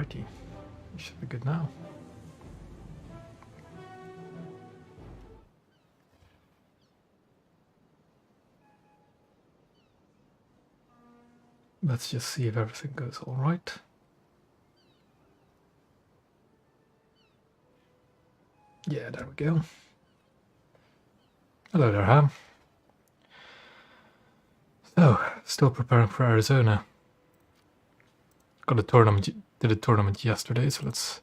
Alrighty, should be good now. Let's just see if everything goes alright. Yeah, there we go. Hello there, Ham. So, still preparing for Arizona. Got a tournament, did a tournament yesterday, so let's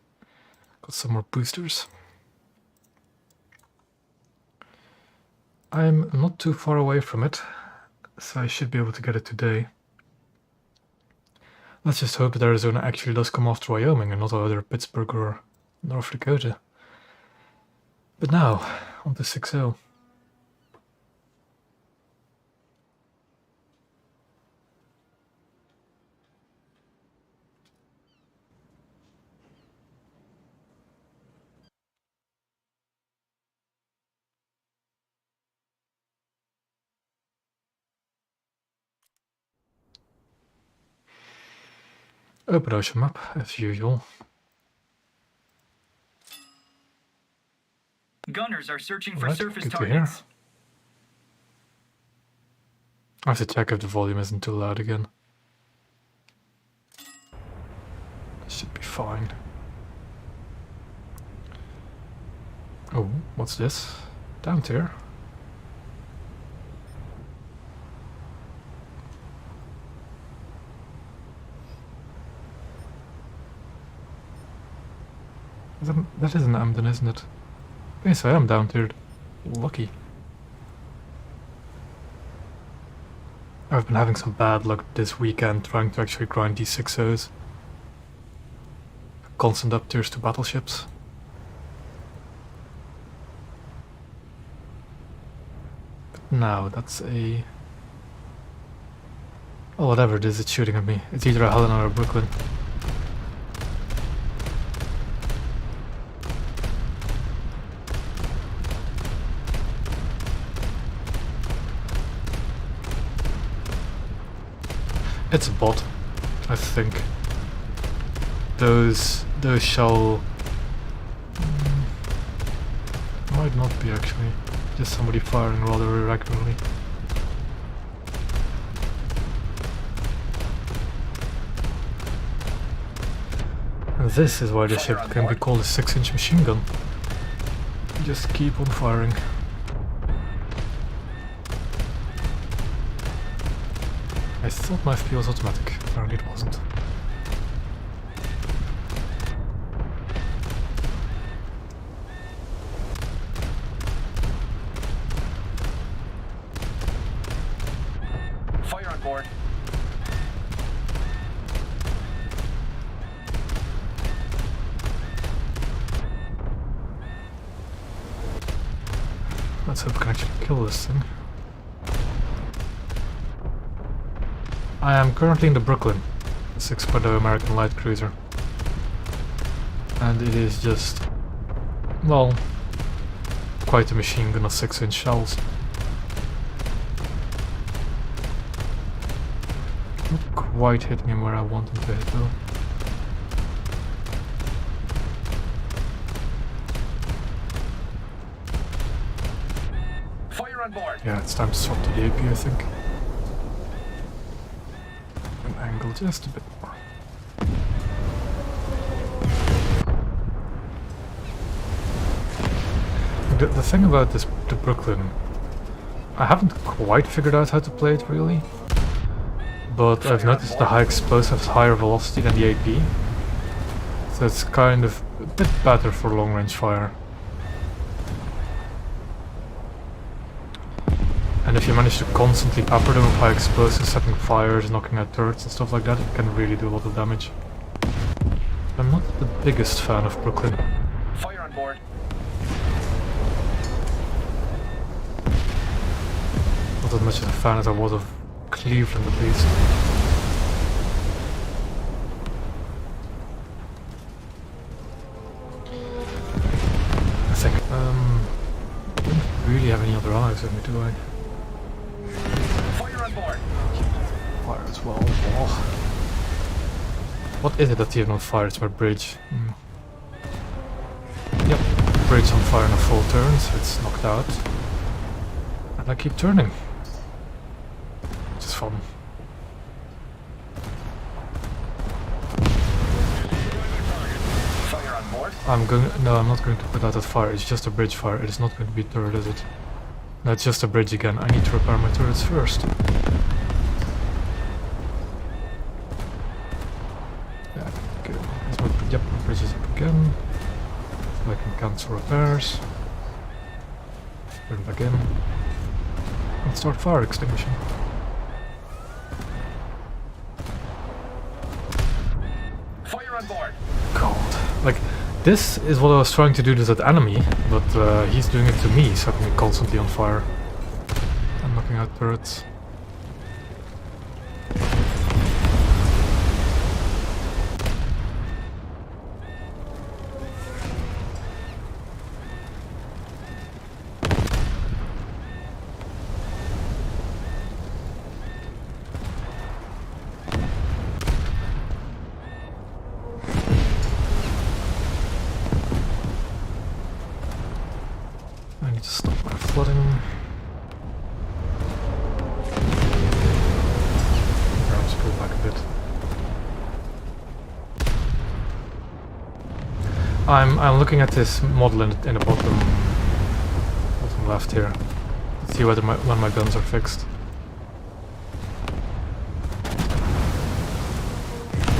got some more boosters. I'm not too far away from it, so I should be able to get it today. Let's just hope that Arizona actually does come after Wyoming and not either Pittsburgh or North Dakota. But now, on to 6-0. Open ocean map, as usual. Gunners are searching for surface targets. Hear. I have to check if the volume isn't too loud again. Should be fine. Oh, what's this? Down tier. That is an Amden, isn't it? Yes, I am down tiered. Lucky. I've been having some bad luck this weekend trying to actually grind these 6-0s. Constant up tiers to battleships. But now that's a... Oh, whatever it is, it's shooting at me. It's either a Helena or a Brooklyn. It's a bot, I think. Those shall... might not be actually. Just somebody firing rather irregularly. And this is why the ship can be called a 6-inch machine gun. Just keep on firing. I thought my FP was automatic, apparently it wasn't. Fire on board. Let's hope we can actually kill this thing. I am currently in the Brooklyn, the 6.0 American light cruiser. And it is just, well, quite a machine gun of 6-inch shells. Not quite hitting him where I want him to hit though. Fire on board. Yeah, it's time to swap to the AP, I think. Angle just a bit more. The thing about the Brooklyn, I haven't quite figured out how to play it really, but I've noticed the high explosive has higher velocity than the AP, so it's kind of a bit better for long range fire. And if you manage to constantly pepper them with high explosives, setting fires, knocking out turrets and stuff like that, it can really do a lot of damage. I'm not the biggest fan of Brooklyn. Fire on board. Not as much of a fan as I was of Cleveland at least. I think, I don't really have any other allies with me, do I? Fire on board. Fire as well. Oh. What is it that's even on fire? It's my bridge. Yep, bridge on fire in a full turn, so it's knocked out. And I keep turning. Which is fun. Fire on board. No, I'm not going to put out that fire. It's just a bridge fire. It is not going to be a turret, is it? No, it's just a bridge again. I need to repair my turrets first. Yeah, good. Yep, my bridge is up again. So I can cancel repairs. Turn back in. And start fire extinguishing. Fire on board. God. Like, this is what I was trying to do to that enemy, but he's doing it to me, setting me constantly on fire. And knocking out turrets. I need to stop my flooding. Perhaps pull back a bit. I'm looking at this model in the bottom left here. Let's see whether when my guns are fixed.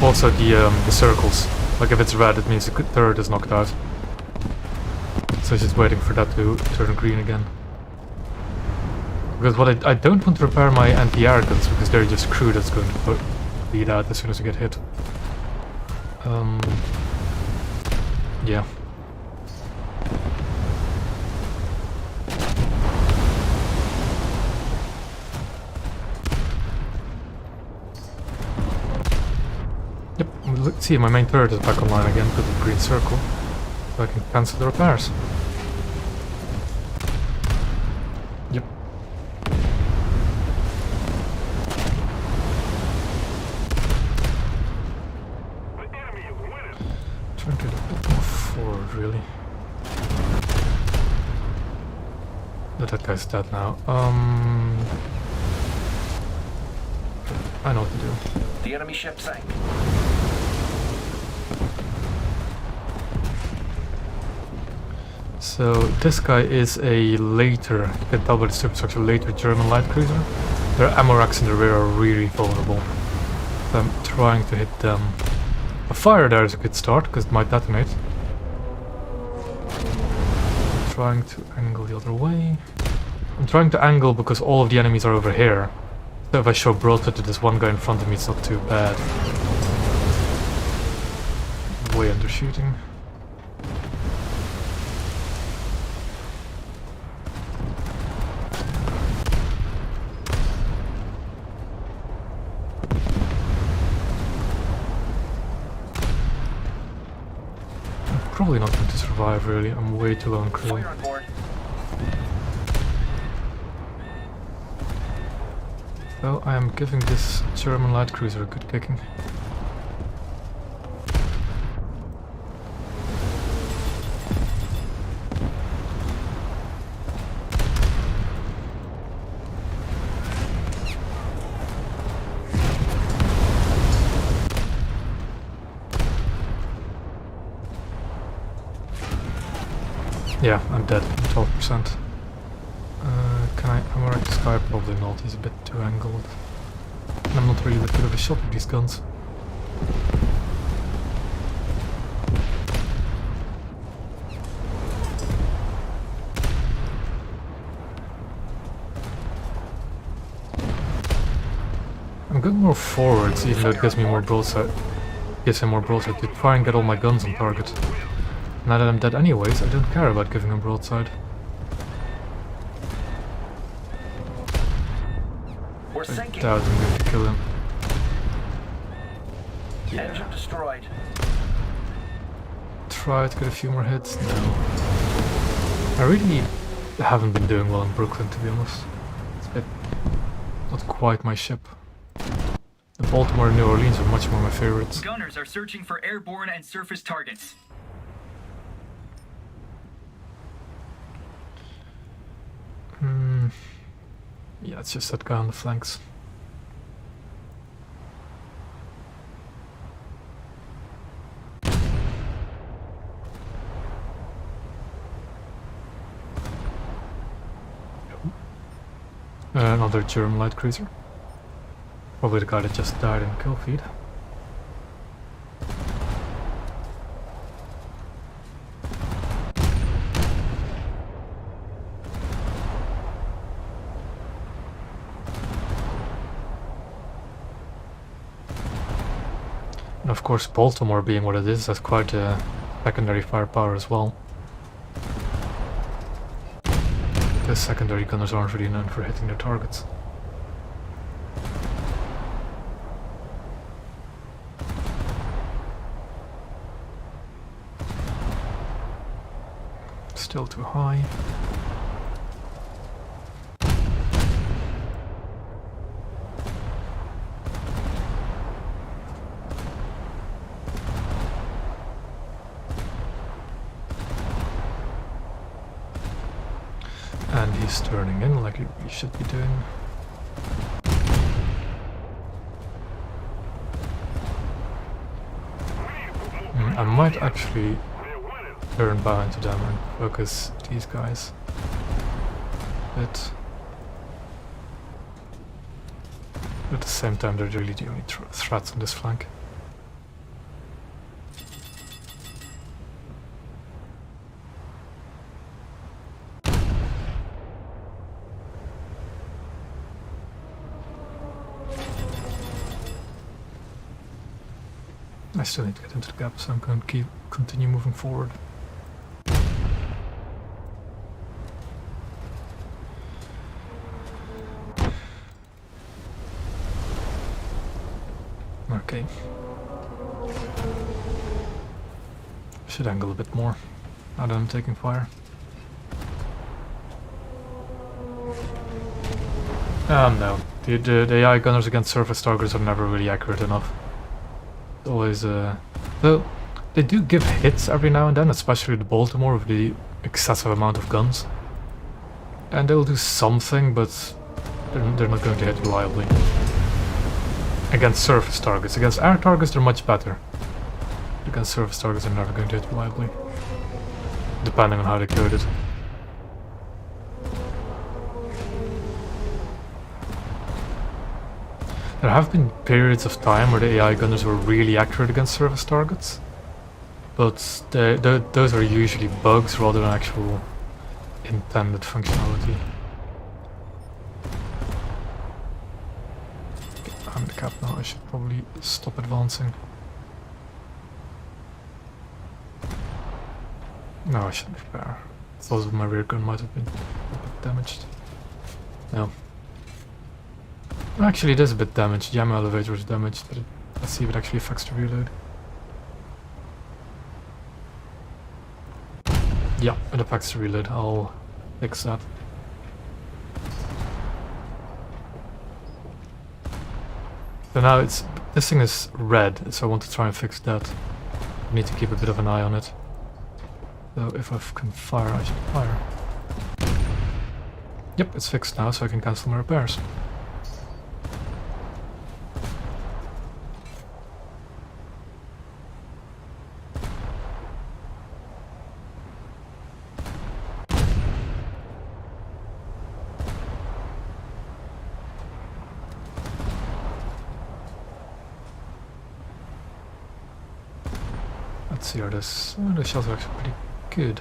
Also the circles. Like if it's red, it means the turret is knocked out. So just waiting for that to turn green again. Because what I don't want to repair my anti-air guns, because they're just crew that's going to bleed out as soon as I get hit. Yeah. Yep, let's see, my main turret is back online again because of the green circle. So I can cancel the repairs. Yep. Trying to get a bit more forward, really. But that guy's dead now. I know what to do. The enemy ship sank. So this guy is a later, you can tell by the superstructure, later German light cruiser. Their ammo racks in the rear are really vulnerable. So I'm trying to hit them. A fire there is a good start, because it might detonate. I'm trying to angle the other way. I'm trying to angle because all of the enemies are over here. So if I show broadside to this one guy in front of me, it's not too bad. Way undershooting. Probably not going to survive, really. I'm way too low on crew. Fire on board. So I am giving this German light cruiser a good kicking. Yeah, I'm dead, 12%. Can I ammo rack this guy? Probably not, he's a bit too angled. And I'm not really that good of a shot with these guns. I'm going more forwards, even though it gives me more broadside. Gives him more broadside to try and get all my guns on target. Now that I'm dead anyways, I don't care about giving him broadside. We're I sinking. doubt I'm going to kill him. Engine destroyed. Try to get a few more hits. No. I really haven't been doing well in Brooklyn, to be honest. It's a bit not quite my ship. The Baltimore and New Orleans are much more my favorites. Gunners are searching for airborne and surface targets. Yeah, it's just that guy on the flanks. Another German light cruiser. Probably the guy that just died in kill feed. And of course, Baltimore being what it is, has quite a secondary firepower as well. The secondary gunners aren't really known for hitting their targets. Still too high. And he's turning in like he should be doing. I might actually turn bow into them and focus these guys a bit. But at the same time, they're really the only threats on this flank. I still need to get into the gap, so I'm going to continue moving forward. Okay. Should angle a bit more now that I'm taking fire. No. The AI gunners against surface targets are never really accurate enough. Always, though they do give hits every now and then, especially the Baltimore with the excessive amount of guns. And they'll do something, but they're not going to hit reliably. Against surface targets. Against air targets, they're much better. Against surface targets, they're never going to hit reliably. Depending on how they code it. There have been periods of time where the AI gunners were really accurate against surface targets, but those are usually bugs rather than actual intended functionality. Okay, I'm the cap now, I should probably stop advancing. No, I shouldn't repair. I thought my rear gun might have been a bit damaged. No. Actually, it is a bit damaged. The ammo elevator is damaged, but let's see if it actually affects the reload. Yeah, it affects the reload. I'll fix that. So now this thing is red, so I want to try and fix that. I need to keep a bit of an eye on it. So if I can fire, I should fire. Yep, it's fixed now, so I can cancel my repairs. Let's see how this... Oh, the shells are actually pretty good.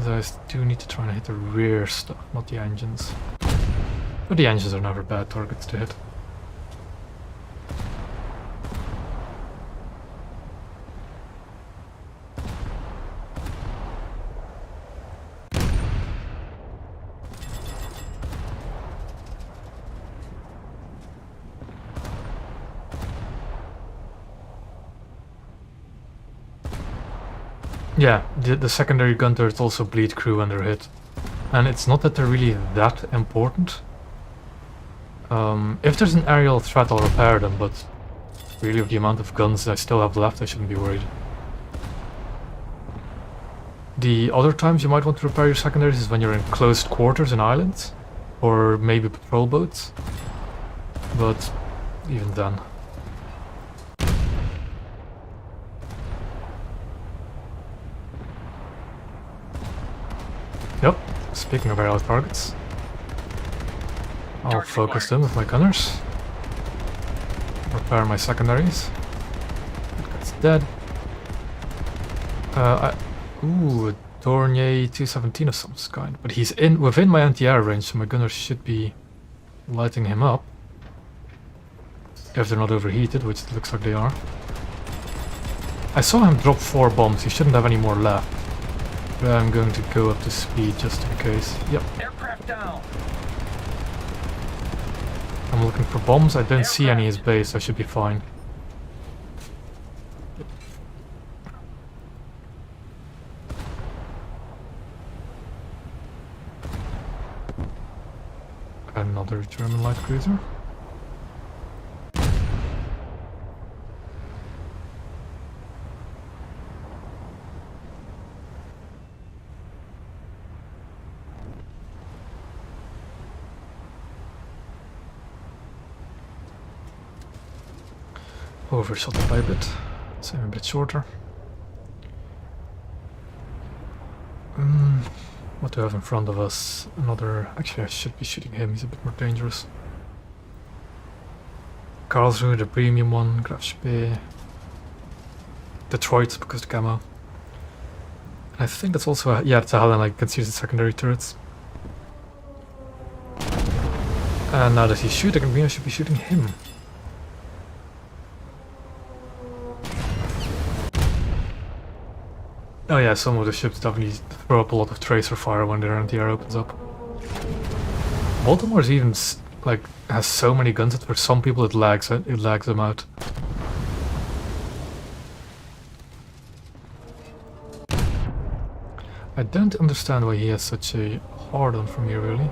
So I do need to try and hit the rear stuff, not the engines. But the engines are never bad targets to hit. Yeah, the secondary gun turrets also bleed crew when they're hit. And it's not that they're really that important. If there's an aerial threat, I'll repair them, but really with the amount of guns I still have left, I shouldn't be worried. The other times you might want to repair your secondaries is when you're in closed quarters in islands, or maybe patrol boats, but even then. Yep, speaking of aerial targets, I'll focus them with my gunners. Repair my secondaries. That guy's dead. Ooh, a Dornier 217 of some kind, but he's within my anti-air range, so my gunners should be lighting him up. If they're not overheated, which it looks like they are. I saw him drop 4 bombs, he shouldn't have any more left. But I'm going to go up to speed just in case. Yep. Aircraft down. I'm looking for bombs, I don't see any in his base, I should be fine. Another German light cruiser. Overshot it by a bit, so I'm a bit shorter. What do we have in front of us? Another... Actually, I should be shooting him, he's a bit more dangerous. Karlsruhe, the premium one, Graf Spee. Detroit, because of the camo. And I think that's also a... Yeah, it's a Helen, I can see the secondary turrets. And now that he's shooting at me, I should be shooting him. Oh yeah, some of the ships definitely throw up a lot of tracer fire when their anti-air opens up. Baltimore's even like has so many guns that for some people it lags them out. I don't understand why he has such a hard-on for me, really.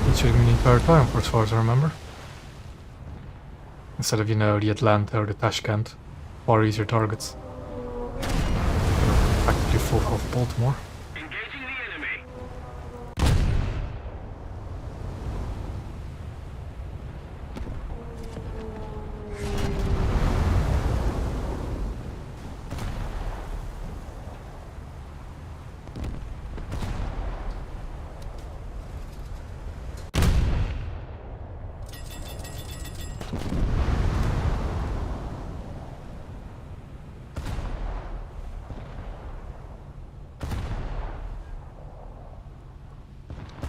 He's shooting me the entire time, for as far as I remember. Instead of, you know, the Atlanta or the Tashkent, far easier targets. Practically full health Baltimore. Engaging the enemy.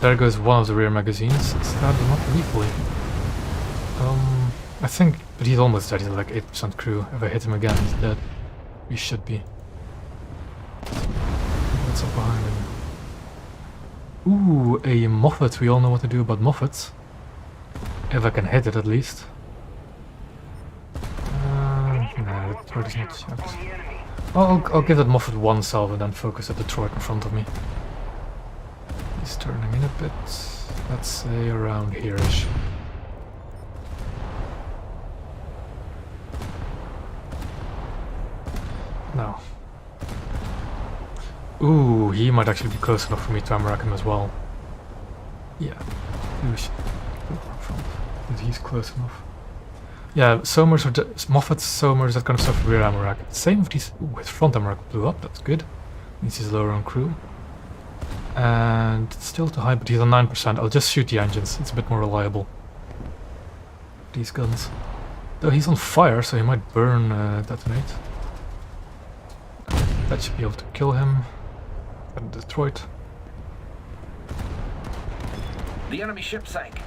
There goes one of the rear magazines. Stabbed him up lethally. I think, but he's almost dead. He's like 8% crew. If I hit him again, he's dead. He should be. What's up behind him? Ooh, a Moffat. We all know what to do about Moffats. If I can hit it, at least. No, the turret is not checked. I'll give that Moffat one salve and then focus at the Detroit in front of me. He's turning in a bit, let's say around here-ish. No. Ooh, he might actually be close enough for me to amrack him as well. Yeah, we should go in front, but he's close enough. Yeah, Somers or Moffat's, Somers, that kind of stuff, rear amrack. Same with these. Ooh, his front amrack blew up, that's good. Means he's lower on crew. And it's still too high, but he's on 9%. I'll just shoot the engines, it's a bit more reliable. These guns. Though he's on fire, so he might burn, detonate. That should be able to kill him. And Detroit. The enemy ship sank.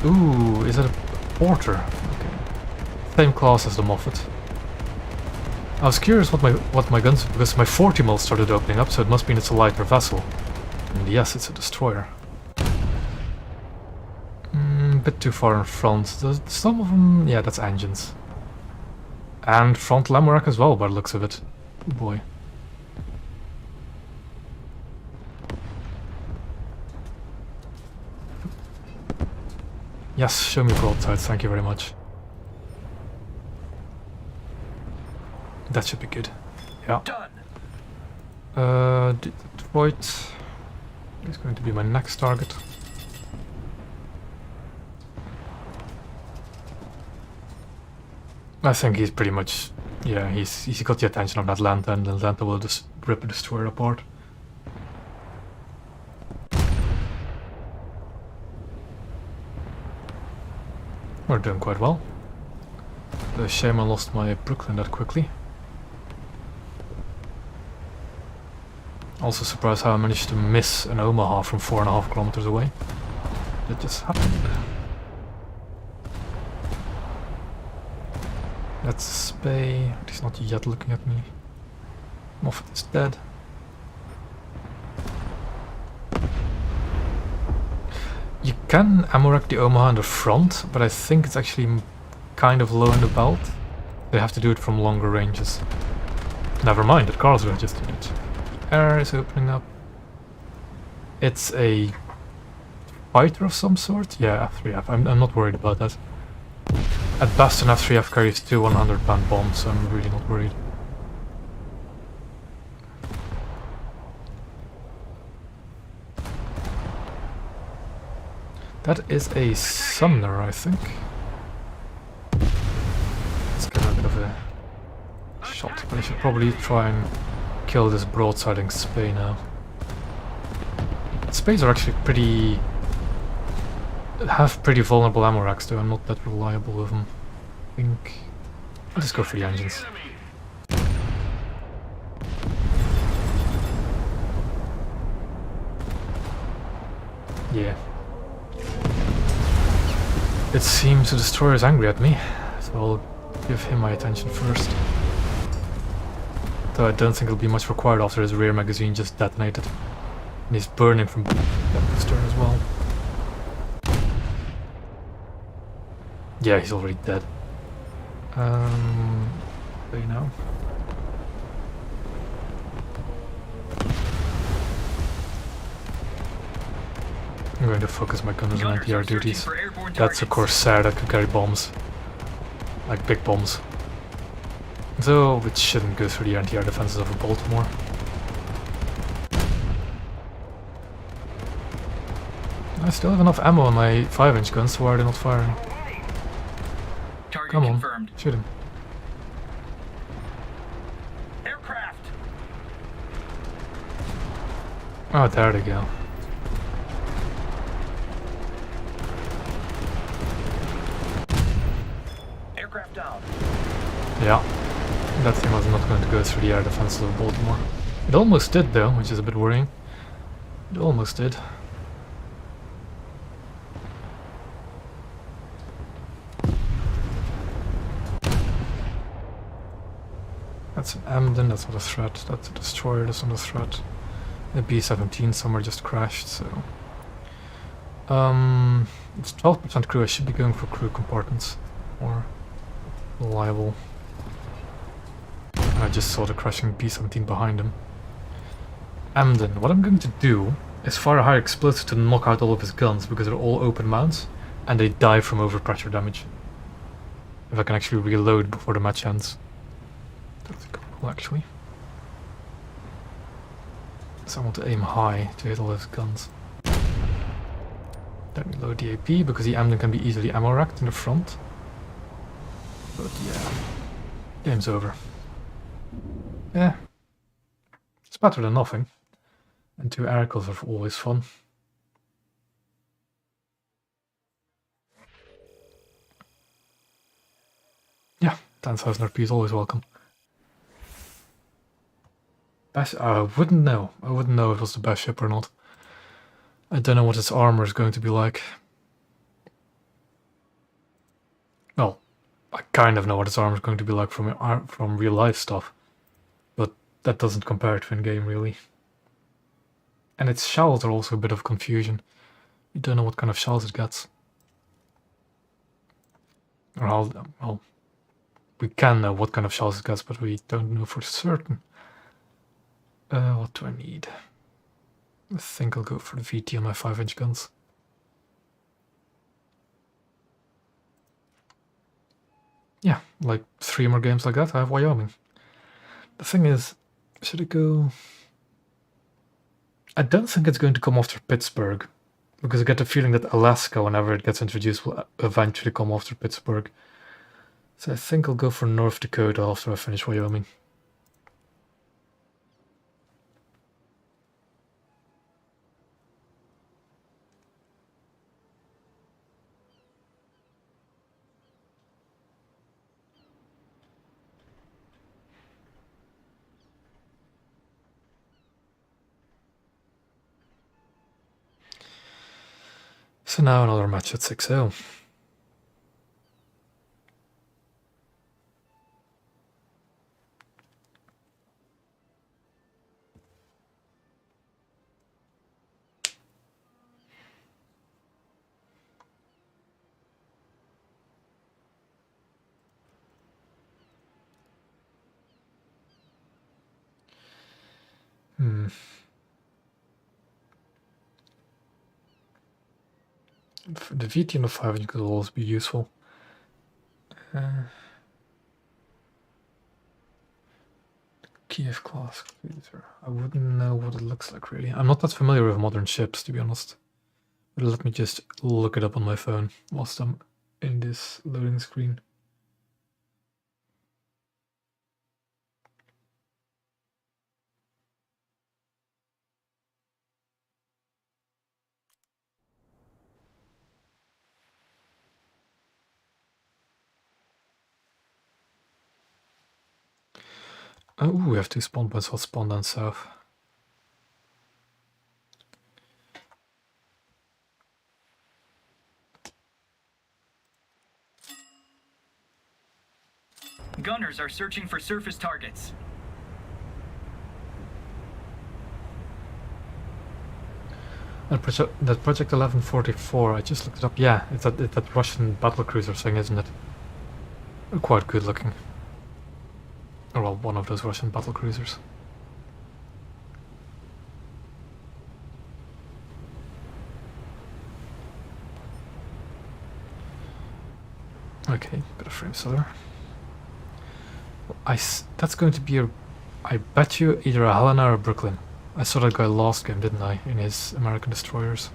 Ooh, is that a porter? Okay. Same class as the Moffat. I was curious what my guns, because my 40 mil started opening up, so it must mean it's a lighter vessel. And yes, it's a destroyer. Bit too far in front. Some of them, yeah, that's engines. And front Lamorak as well, by the looks of it. Oh boy. Yes, show me broadsides, thank you very much. That should be good. Yeah. Done. Detroit is going to be my next target. I think he's pretty much, yeah, he's got the attention of Atlanta, and Atlanta will just rip the destroyer apart. We're doing quite well. The shame I lost my Brooklyn that quickly. Also surprised how I managed to miss an Omaha from 4.5 kilometers away. That just happened. That's Spey. He's not yet looking at me. Moffat is dead. You can ammo rack the Omaha in the front, but I think it's actually kind of low in the belt. They have to do it from longer ranges. Never mind, that Carlsbad just did it. Air is opening up. It's a fighter of some sort? Yeah, F3F. I'm not worried about that. At best, an F3F carries 2 100-pound bombs, so I'm really not worried. That is a Sumner, I think. Let's get a bit of a shot, but I should probably try and kill this broadsiding Spey now. Speys are actually have pretty vulnerable ammo racks, though I'm not that reliable with them. I think I'll just go for the engines. Yeah. It seems the destroyer is angry at me, so I'll give him my attention first. Though I don't think it'll be much required after his rear magazine just detonated. And he's burning from that stern as well. Yeah, he's already dead. You know. I'm going to focus my gunners on anti-air duties. That's a Corsair that could carry bombs. Like big bombs. Though it shouldn't go through the anti-air defenses of Baltimore. I still have enough ammo on my 5-inch guns, so why are they not firing? Target Come on, confirmed. shoot him. Aircraft. Oh, there they go. Aircraft down. Yeah, that thing was not going to go through the air defenses of Baltimore. It almost did though, which is a bit worrying. It almost did. That's an Emden, that's not a threat. That's a destroyer, that's not a threat. The B-17 somewhere just crashed, so... it's 12% crew, I should be going for crew compartments. More reliable. I just saw the crashing B-17 behind him. Emden, what I'm going to do is fire a high explosive to knock out all of his guns, because they're all open mounts, and they die from overpressure damage. If I can actually reload before the match ends. That's cool, actually. So I want to aim high to hit all his guns. Don't reload the AP, because the Emden can be easily ammo racked in the front. But yeah, game's over. Yeah, it's better than nothing. And 2 air kills are always fun. Yeah, 10,000 RP is always welcome. Best, I wouldn't know. I wouldn't know if it was the best ship or not. I don't know what its armor is going to be like. Well, I kind of know what its armor is going to be like from real life stuff. But that doesn't compare to in-game, really. And its shells are also a bit of confusion. You don't know what kind of shells it gets. Or how, well, we can know what kind of shells it gets, but we don't know for certain What do I need? I think I'll go for the VT on my 5-inch guns. Yeah, like 3 more games like that, I have Wyoming. The thing is, should I go... I don't think it's going to come after Pittsburgh, because I get the feeling that Alaska, whenever it gets introduced, will eventually come after Pittsburgh. So I think I'll go for North Dakota after I finish Wyoming. So now another match at 6-0. The VT and the 5-inch could always be useful. Kiev class cruiser. I wouldn't know what it looks like really. I'm not that familiar with modern ships, to be honest. But let me just look it up on my phone whilst I'm in this loading screen. Oh, we have 2 spawn points. I'll spawn down south. Gunners are searching for surface targets. That Project 1144, I just looked it up. Yeah, it's that Russian battlecruiser thing, isn't it? Quite good looking. Or well, one of those Russian battlecruisers. Okay, got a frame seller. That's going to be a... I bet you either a Helena or a Brooklyn. I saw that guy last game, didn't I? In his American destroyers.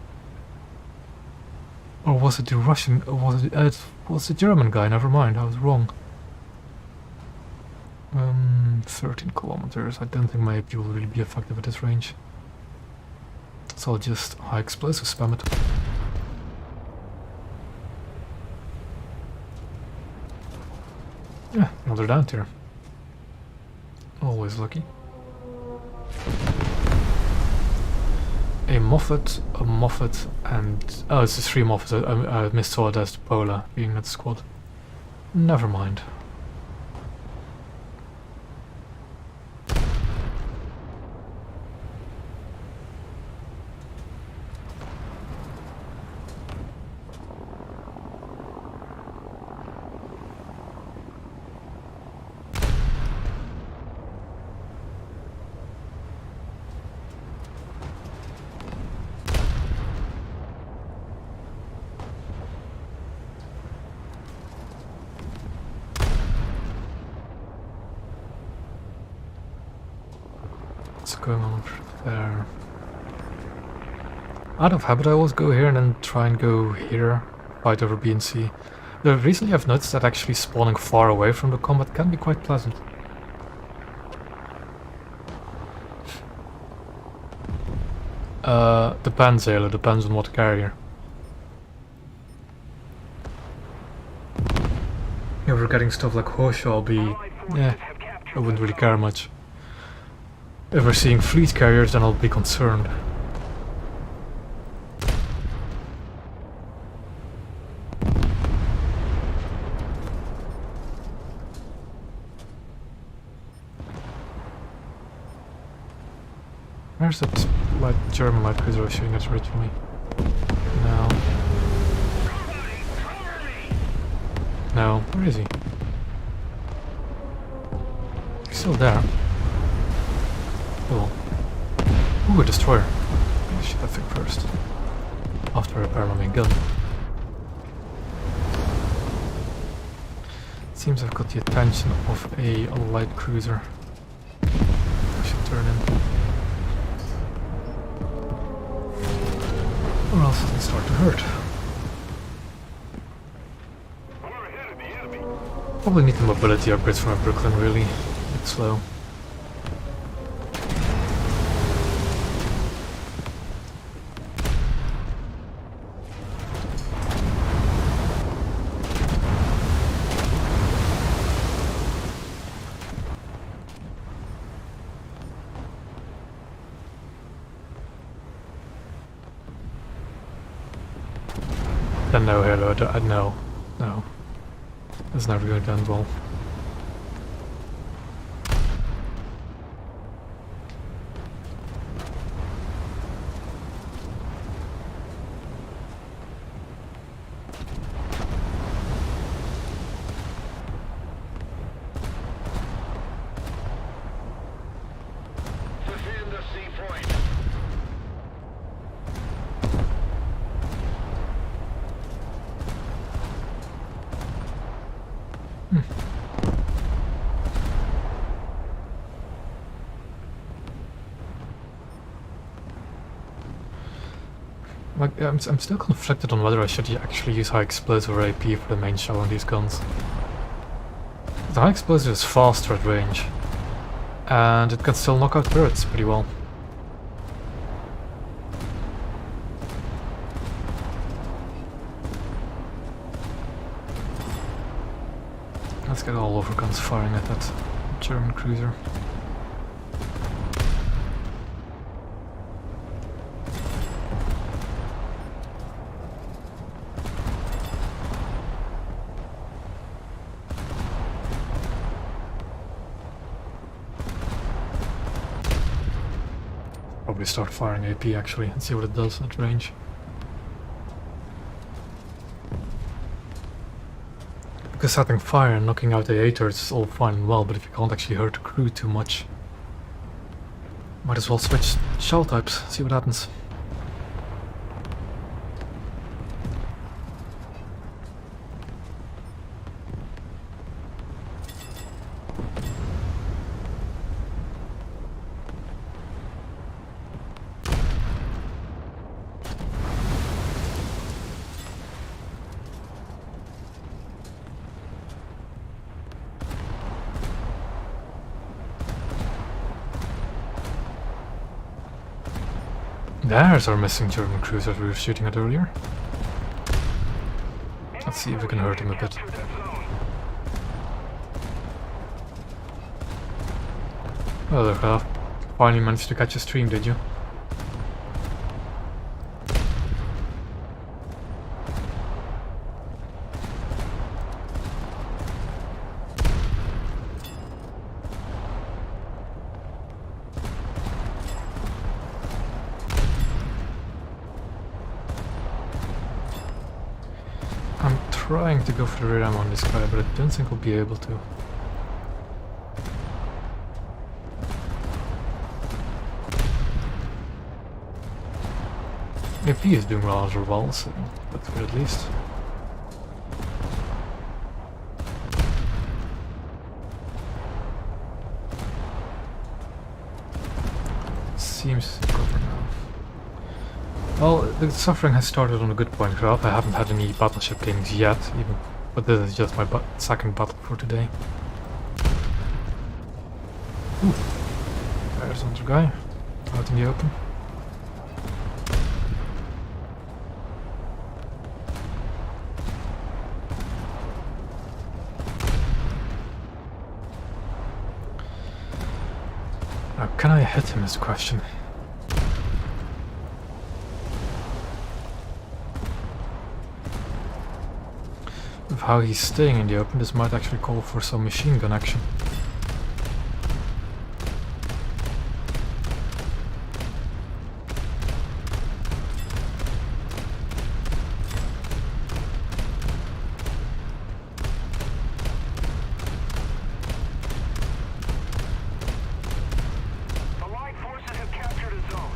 Or was it the Russian... it was the German guy, never mind, I was wrong. 13 kilometers. I don't think my AP will really be effective at this range. So I'll just high explosive spam it. Yeah, another down tier. Always lucky. A Moffat, and... Oh, it's just 3 Moffats. I missaw it as the Polar being that squad. Never mind. What's going on there? Out of habit I always go here and then try and go here, fight over B and C. Though recently I've noticed that actually spawning far away from the combat can be quite pleasant. Depends, Halo, depends on what carrier. If we're getting stuff like Horseshoe, I'll be... yeah, I wouldn't really care much. If we're seeing fleet carriers, then I'll be concerned. Where's that German light cruiser I was shooting at originally? No. No, where is he? He's still there. Cool. Ooh, a destroyer. Maybe shoot that thing first. After I repair my main gun. Seems I've got the attention of a light cruiser. I should turn in. Or else it'll start to hurt. Probably need the mobility upgrades for my Brooklyn, really. A bit slow. No, hello, no. That's never going to end well. Defend the sea point. Like, I'm still conflicted on whether I should actually use high explosive or AP for the main shell on these guns. The high explosive is faster at range, and it can still knock out turrets pretty well. Let's get all over guns firing at that German cruiser. Probably start firing AP actually and see what it does at range. Because setting fire and knocking out AA turrets is all fine and well, but if you can't actually hurt the crew too much, might as well switch shell types, see what happens. There's our missing German cruiser we were shooting at earlier. Let's see if we can hurt him a bit. Oh, look, finally managed to catch a stream, did you? Trying to go for the rear ammo on this guy, but I don't think we'll be able to. AP is doing rather well, so that's good at least. Seems to cover now. Well, the suffering has started on a good point, Ralph. I haven't had any Battleship games yet, even, but this is just my second battle for today. Ooh, there's another guy out in the open. Now, can I hit him is the question. With how he's staying in the open, this might actually call for some machine gun action. Allied forces have captured a zone.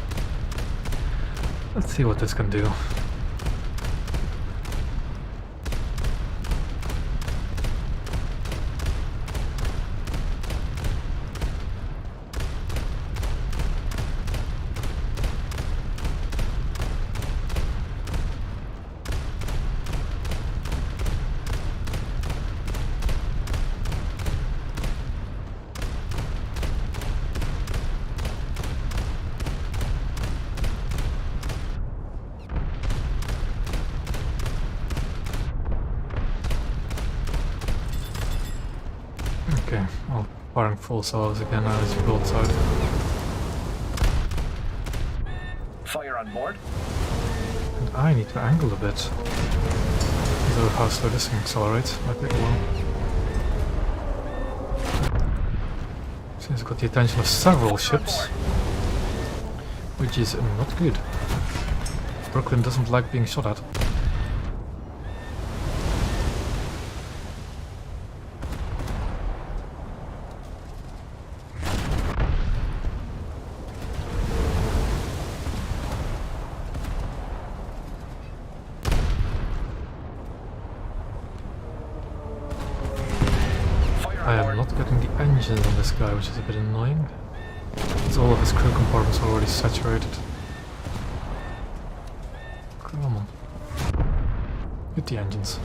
Let's see what this can do. Okay, well, firing full saws again now as broadside. Fire on board. And I need to angle a bit. Though how slow this thing accelerates, might take a while. Seems I've got the attention of several ships, which is not good. Brooklyn doesn't like being shot at. I am not getting the engines on this guy, which is a bit annoying. Because all of his crew compartments are already saturated. Come on. Hit the engines.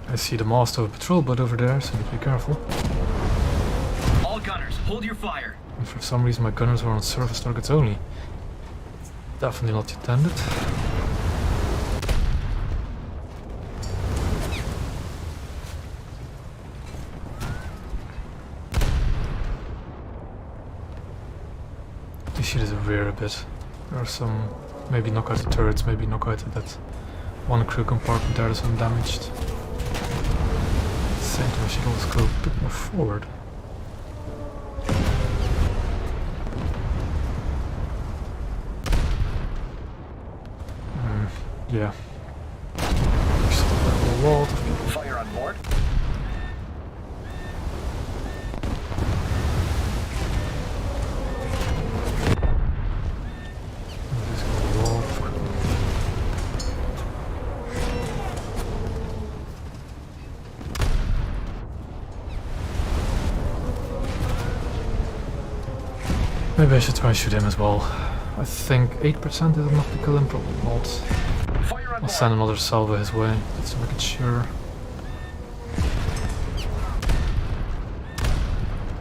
I see the mast of a patrol boat over there, so I need to be careful. All gunners, hold your fire. And for some reason my gunners are on surface targets only. Definitely not intended. You see this rear a bit. There are some, maybe knock out the turrets, maybe knock out that one crew compartment there is undamaged. At the same time I should always go a bit more forward. Yeah. There's a lot of people. Fire on board. There's a lot of people. Maybe I should try and shoot him as well. I think 8% is enough to kill him, probably not. Fire on I'll board. send another salvo his way, just to make it sure.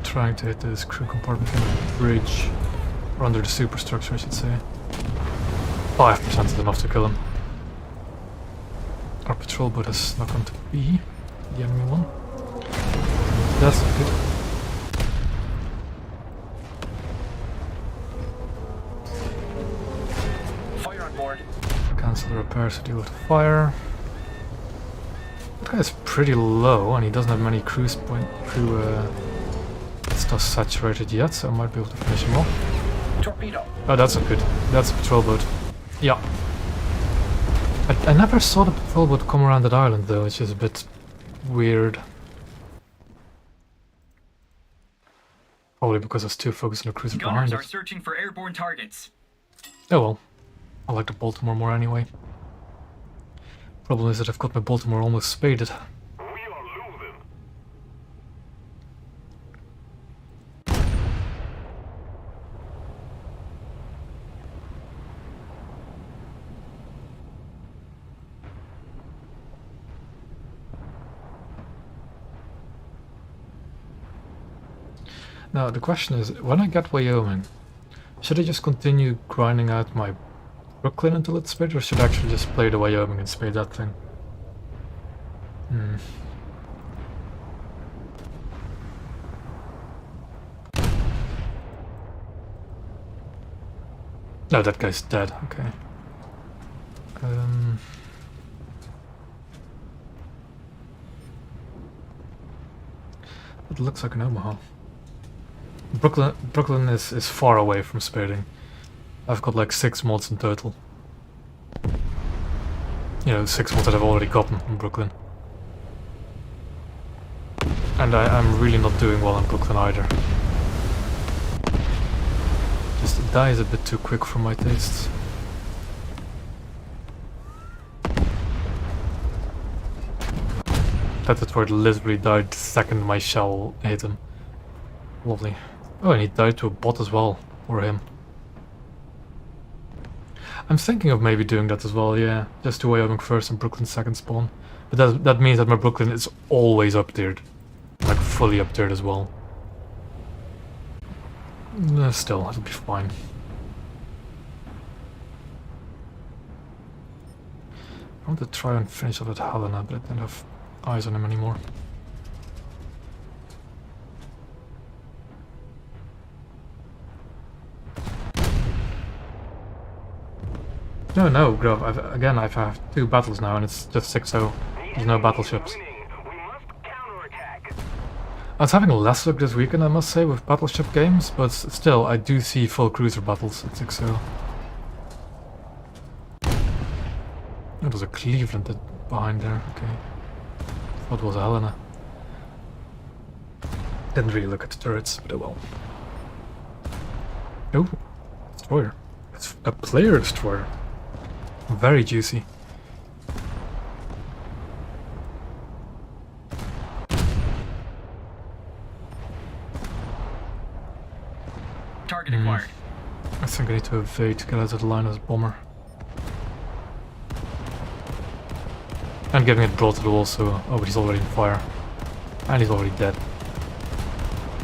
Trying to hit this crew compartment in the bridge, or under the superstructure I should say. 5% is enough to kill him. Our patrol boat is not going to be the enemy one. That's not good. Fire on board. Cancel the repairs to deal with the fire. That guy is pretty low and he doesn't have many crew stuff saturated yet, so I might be able to finish him off. Torpedo. Oh, that's not good. That's a patrol boat. Yeah. I never saw the patrol boat come around that island though, which is a bit weird. Probably because I was too focused on the cruiser behind Gunners are it. searching for airborne targets. Oh well. I like the Baltimore more anyway. Problem is that I've got my Baltimore almost spaded. We are losing. Now the question is, when I get Wyoming, should I just continue grinding out my Brooklyn until it's spade, or should I actually just play the Wyoming and spade that thing? No, that guy's dead, okay. It looks like an Omaha. Brooklyn is far away from spading. I've got like 6 mods in total. You know, 6 mods that I've already gotten in Brooklyn. And I'm really not doing well in Brooklyn either. Just dies a bit too quick for my tastes. That's where it literally died the second my shell hit him. Lovely. Oh, and he died to a bot as well. Or him. I'm thinking of maybe doing that as well, yeah. Just to Wyoming first and Brooklyn second spawn. But that means that my Brooklyn is always up-tiered. Like, fully up-tiered as well. Still, it'll be fine. I want to try and finish up at Helena, but I don't have eyes on him anymore. No, Grove. I've had 2 battles now, and it's just 6-0. There's no battleships. I was having less luck this weekend, I must say, with battleship games, but still, I do see full cruiser battles at 6-0. Oh, there's a Cleveland behind there, okay. Thought it was a Helena. Didn't really look at the turrets, but oh well. Oh, destroyer. It's a player destroyer. Very juicy. Target acquired. I think I need to evade to get out of the line as a bomber. And giving it broad to the wall, so... Oh, but he's already in fire. And he's already dead.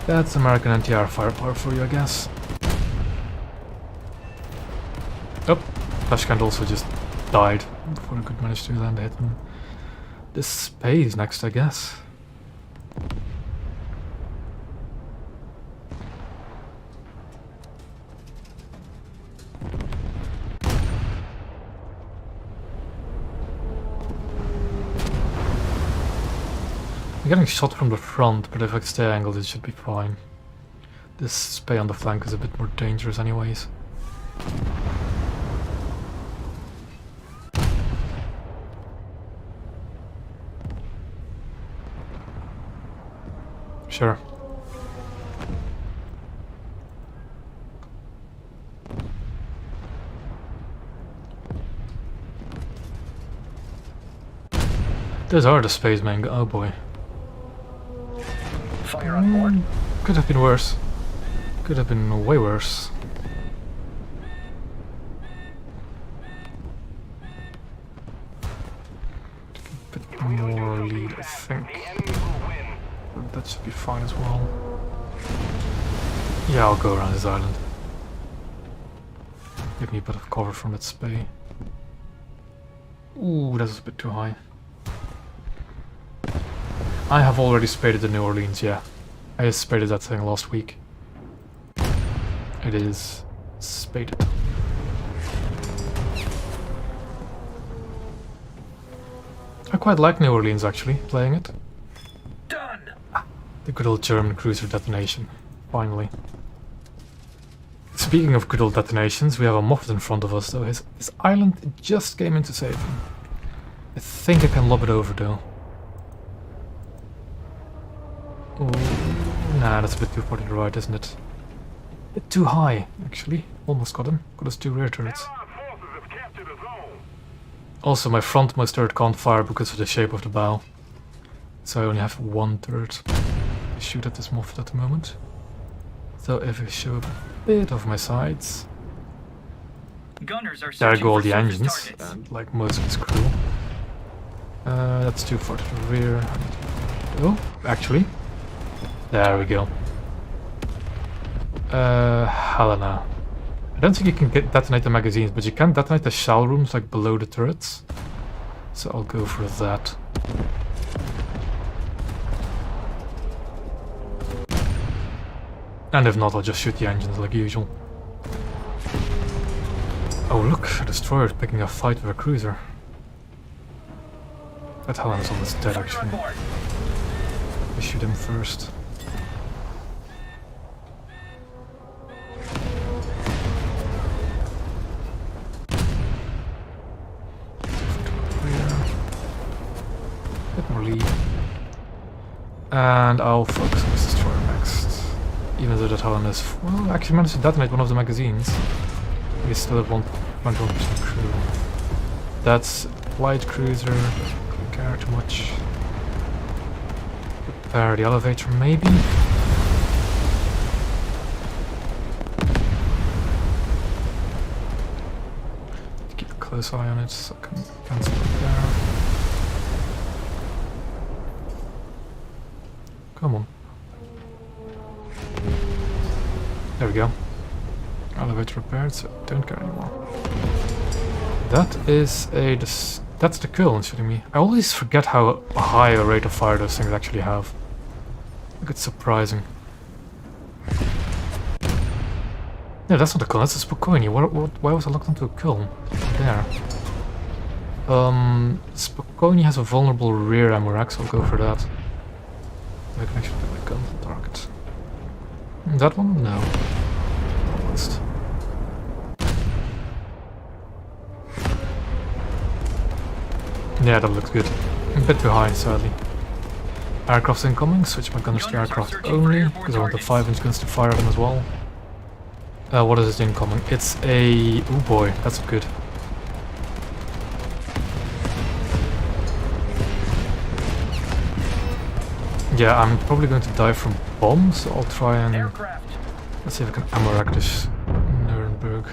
That's American anti-air firepower for you, I guess. Oh, Flashcand also just died before I could manage to land a hit him. This space next, I guess. I'm getting shot from the front, but if I stay angled it should be fine. This spay on the flank is a bit more dangerous anyways. Sure. Those are the spacemen. Oh boy. Fire on board. Could have been worse. Could have been way worse. A bit more lead, I think. But that should be fine as well. Yeah, I'll go around this island. Give me a bit of cover from that spay. Ooh, that's a bit too high. I have already spaded the New Orleans, yeah. I just spaded that thing last week. It is spaded. I quite like New Orleans actually, playing it. Done. The good old German cruiser detonation. Finally. Speaking of good old detonations, we have a Moffat in front of us though. His island just came in to save him. I think I can lob it over though. Ooh, nah, that's a bit too far to the right, isn't it? A bit too high, actually. Almost got him. Got us 2 rear turrets. Also, my frontmost turret can't fire because of the shape of the bow. So I only have 1 turret to shoot at this Moffat at the moment. So if I show a bit of my sides... Gunners are There searching go all for the surface engines, targets. and like most of his crew. That's too far to the rear. Oh, actually. There we go. Helena. I don't think you can detonate the magazines, but you can detonate the shell rooms like below the turrets. So I'll go for that. And if not, I'll just shoot the engines like usual. Oh look, a destroyer is picking a fight with a cruiser. That Helena's almost dead actually. I shoot him first. Bit more lead. And I'll focus on this destroyer next. Even though that one is... Well, actually managed to detonate one of the magazines. We still have 1.1% crew. That's light cruiser, don't care too much. Repair the elevator, maybe? Keep a close eye on it so I can cancel it there. Come on. There we go. Elevator repaired, so don't care anymore. That is a... That's the Köln shooting me. I always forget how high a rate of fire those things actually have. Like, it's surprising. No, that's not a Köln, that's a Spokojny. Why was I locked onto a Köln? There. Spokojny has a vulnerable rear ammo rack, so I'll go for that. I can actually get my gun on target. That one? No. Almost. Yeah, that looks good. A bit too high, sadly. Aircraft's incoming, switch my gunners to aircraft only, because I want the 5-inch guns to fire them as well. What is it incoming? It's a... Oh boy, that's good. Yeah, I'm probably going to die from bombs, so I'll try and... Let's see if I can ammo rack this Nuremberg.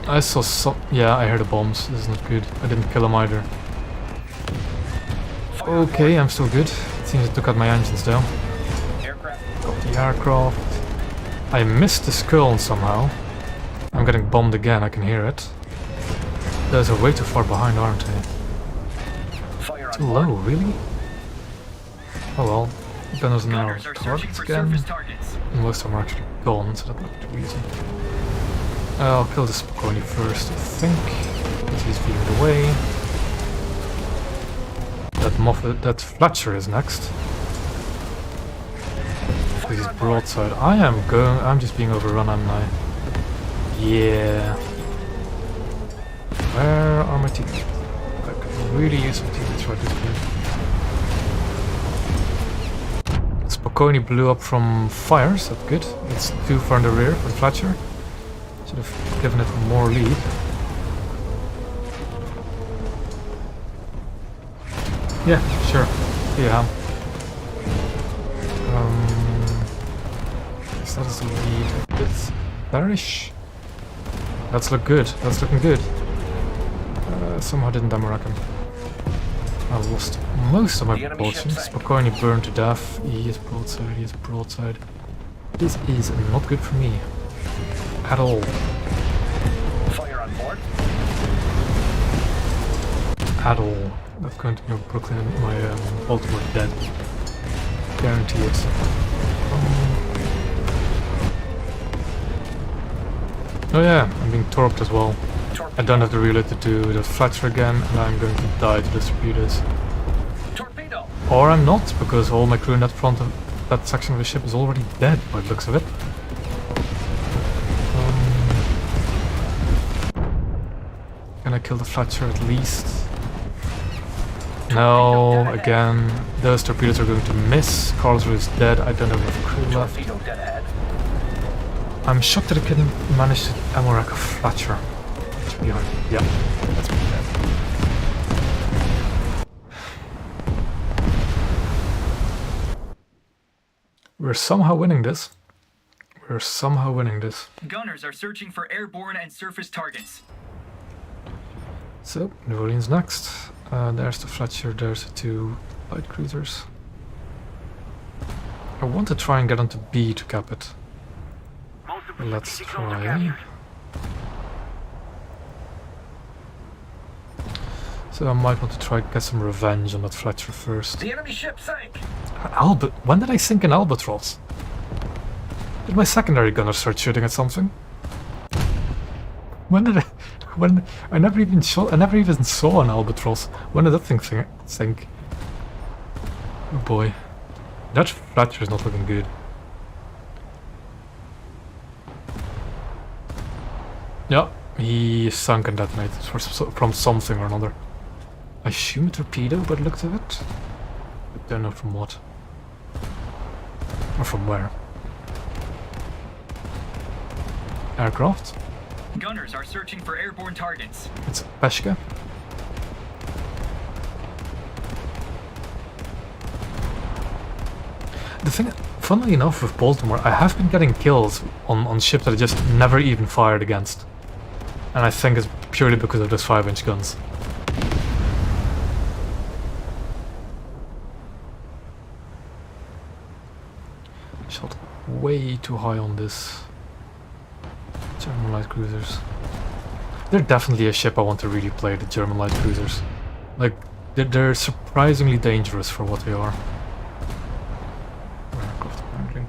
I saw some... Yeah, I heard the bombs. This is not good. I didn't kill him either. Okay, I'm still good. It seems I took out my engines though. Got the aircraft. I missed the Köln somehow. I'm getting bombed again, I can hear it. Those are way too far behind, aren't they? Too low, really? Oh well. Gunners are now targets again. Most of them are actually gone, so that's not the reason. I'll kill the Spokojny first, I think, because he's feeling away. That Fletcher is next. Because he's broadside. I'm just being overrun, am I? Yeah. Where are my teammates? I could really use some teammates right this game. Spokojny blew up from fires, that's good. It's too far in the rear for Fletcher. Should have given it more lead. Yeah, sure. Yeah. So that is the lead. It's bearish. That's look good. That's looking good. Somehow didn't ammo rack him. I lost most of my propulsion. Spokojny burned to death. He is broadside. He is broadside. This is not good for me. At all. Fire on board. At all. That's going to be Brooklyn and my Baltimore dead. Guarantee it. Oh yeah, I'm being torped as well. I don't have the reload to do the Fletcher again, and I'm going to die to the torpedoes. Torpedo. Or I'm not, because all my crew in that front of that section of the ship is already dead by the looks of it. Can I kill the Fletcher at least? No, again, those torpedoes are going to miss. Karlsruhe is dead, I don't have enough crew left. I'm shocked that I couldn't manage to ammo rack a Fletcher. Yeah, that's me dead. We're somehow winning this. We're somehow winning this. Gunners are searching for airborne and surface targets. So, New Orleans next. There's the Fletcher, there's the two light cruisers. I want to try and get onto B to cap it. Let's try. So I might want to try to get some revenge on that Fletcher first. The enemy ship sank. When did I sink an Albatross? Did my secondary gunner start shooting at something? I never even saw an Albatross. When did that thing sink? Oh boy. That Fletcher is not looking good. Yeah, he sunk and detonated from something or another. I assume a torpedo by the looks of it. I don't know from what. Or from where? Aircraft? Gunners are searching for airborne targets. It's Peshka. The thing, funnily enough, with Baltimore, I have been getting kills on ships that I just never even fired against. And I think it's purely because of those 5-inch guns. Shot way too high on this. German light cruisers. They're definitely a ship I want to really play, the German light cruisers. Like, they're surprisingly dangerous for what they are. Aircraft apparently.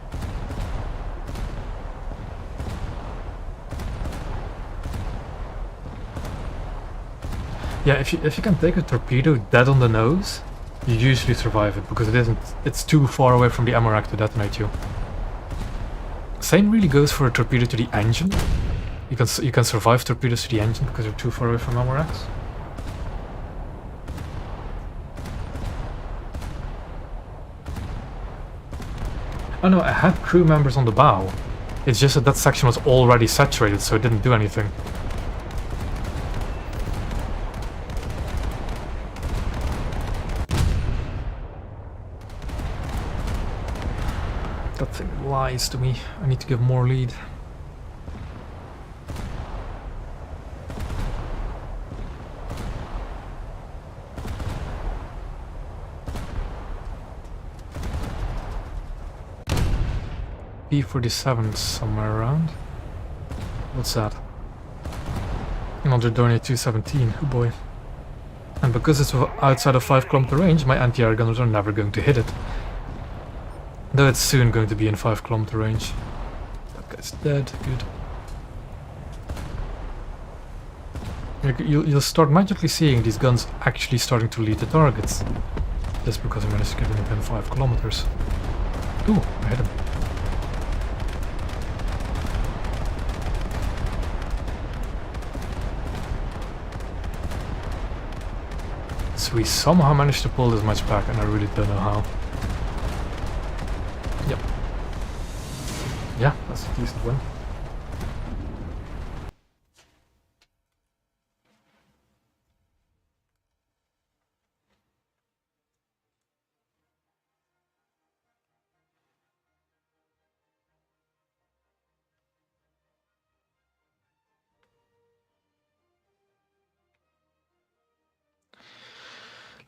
Yeah, if you can take a torpedo dead on the nose, you usually survive it because it's too far away from the ammo rack to detonate you. Same really goes for a torpedo to the engine. You can survive torpedoes to the engine because they're too far away from ammo racks. Oh no, I had crew members on the bow. It's just that that section was already saturated, so it didn't do anything. That thing lies to me. I need to give more lead. B-47 somewhere around. What's that? Another Dornier 217, oh boy. And because it's outside of 5-kilometer range, my anti-air gunners are never going to hit it. Though it's soon going to be in 5-kilometer range. That guy's dead, good. You'll start magically seeing these guns actually starting to lead to targets. Just because I managed to get them within 5 kilometers. Ooh, I hit him. So we somehow managed to pull this much back, and I really don't know how. Yep. Yeah, that's a decent win.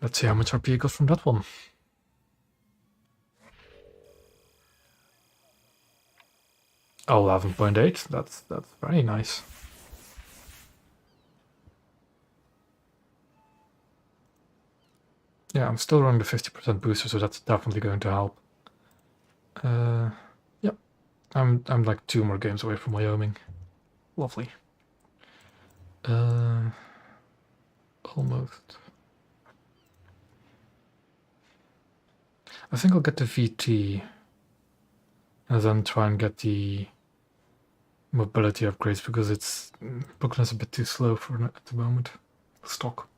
Let's see how much RP I got from that one. Oh, 11.8. That's very nice. Yeah, I'm still running the 50% booster, so that's definitely going to help. Yep. I'm like 2 more games away from Wyoming. Lovely. Almost. I think I'll get the VT and then try and get the mobility upgrades because Brooklyn's a bit too slow for at the moment. Stock.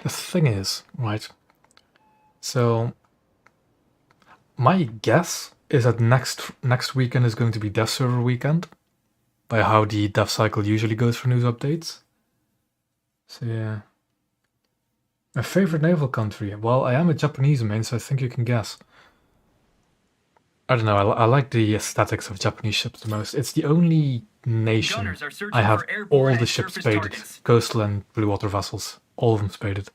The thing is, right, so my guess is that next weekend is going to be dev server weekend, by how the dev cycle usually goes for news updates. So yeah. My favorite naval country? Well, I am a Japanese main, so I think you can guess. I don't know, I like the aesthetics of Japanese ships the most. It's the only nation I have all the ships spaded. Coastal and blue water vessels. All of them spaded.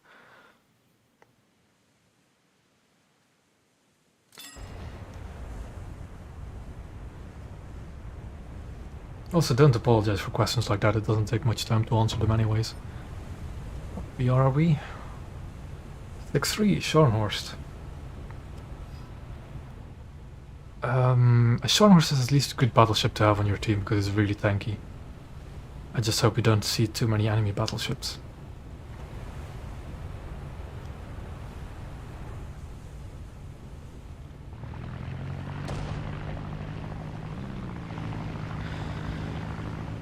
Also, don't apologize for questions like that. It doesn't take much time to answer them anyways. What BR are we? 6-3, Scharnhorst. A Scharnhorst is at least a good battleship to have on your team because it's really tanky. I just hope you don't see too many enemy battleships.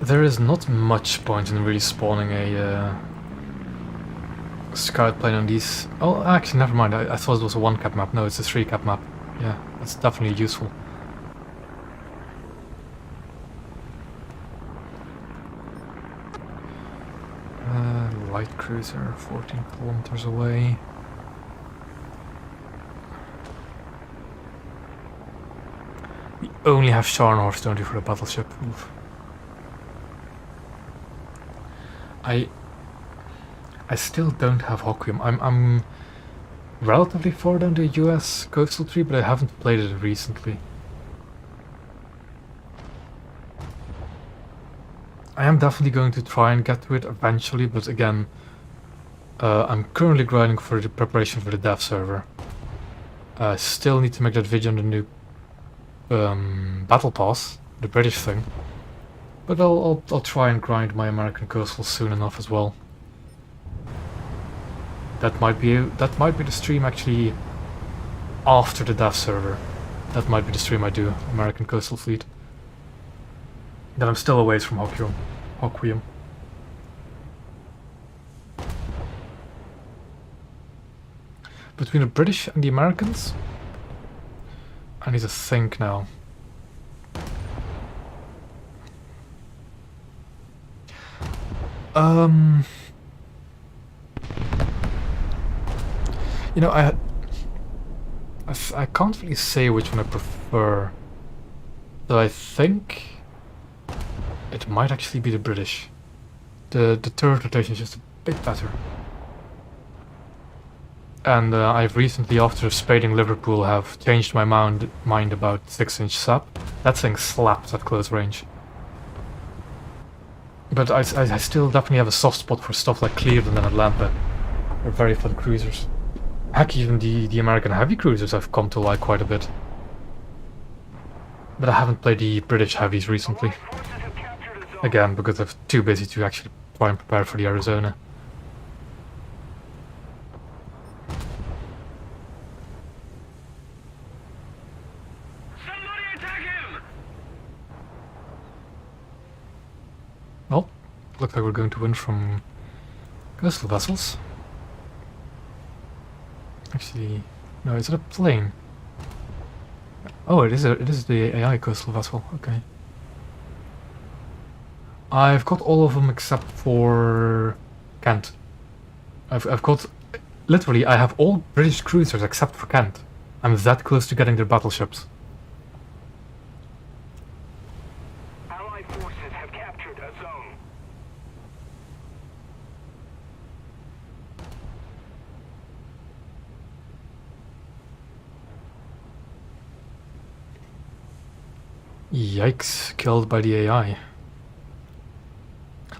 There is not much point in really spawning a scout plane on these. Oh, actually, never mind. I thought it was a 1-cap map. No, it's a 3-cap map. Yeah, that's definitely useful. Light cruiser, 14 kilometers away. We only have Scharnhorst, don't we, for the battleship? Oof. I still don't have Hoquiam. I'm relatively far down the US coastal tree, but I haven't played it recently. I am definitely going to try and get to it eventually, but again, I'm currently grinding for the preparation for the dev server. I still need to make that video on the new Battle Pass, the British thing. But I'll try and grind my American coastal soon enough as well. That might be the stream actually after the dev server. That might be the stream I do, American Coastal Fleet. Then I'm still a ways from Hoquiam. Between the British and the Americans? I need to think now. You know, I can't really say which one I prefer. Though I think it might actually be the British. The turret rotation is just a bit better. And I've recently, after spading Liverpool, have changed my mind about 6-inch sap. That thing slaps at close range. But I still definitely have a soft spot for stuff like Cleveland and Atlanta. They're very fun cruisers. Heck, even the American heavy cruisers I've come to like quite a bit. But I haven't played the British heavies recently. Again, because I'm too busy to actually try and prepare for the Arizona. Somebody attack him! Well, looks like we're going to win from coastal vessels. Actually, no, is it a plane? Oh, it is the AI coastal vessel. Okay. I've got all of them except for Kent. I've got literally I have all British cruisers except for Kent. I'm that close to getting their battleships. Allied forces have captured a zone. Yikes, killed by the AI.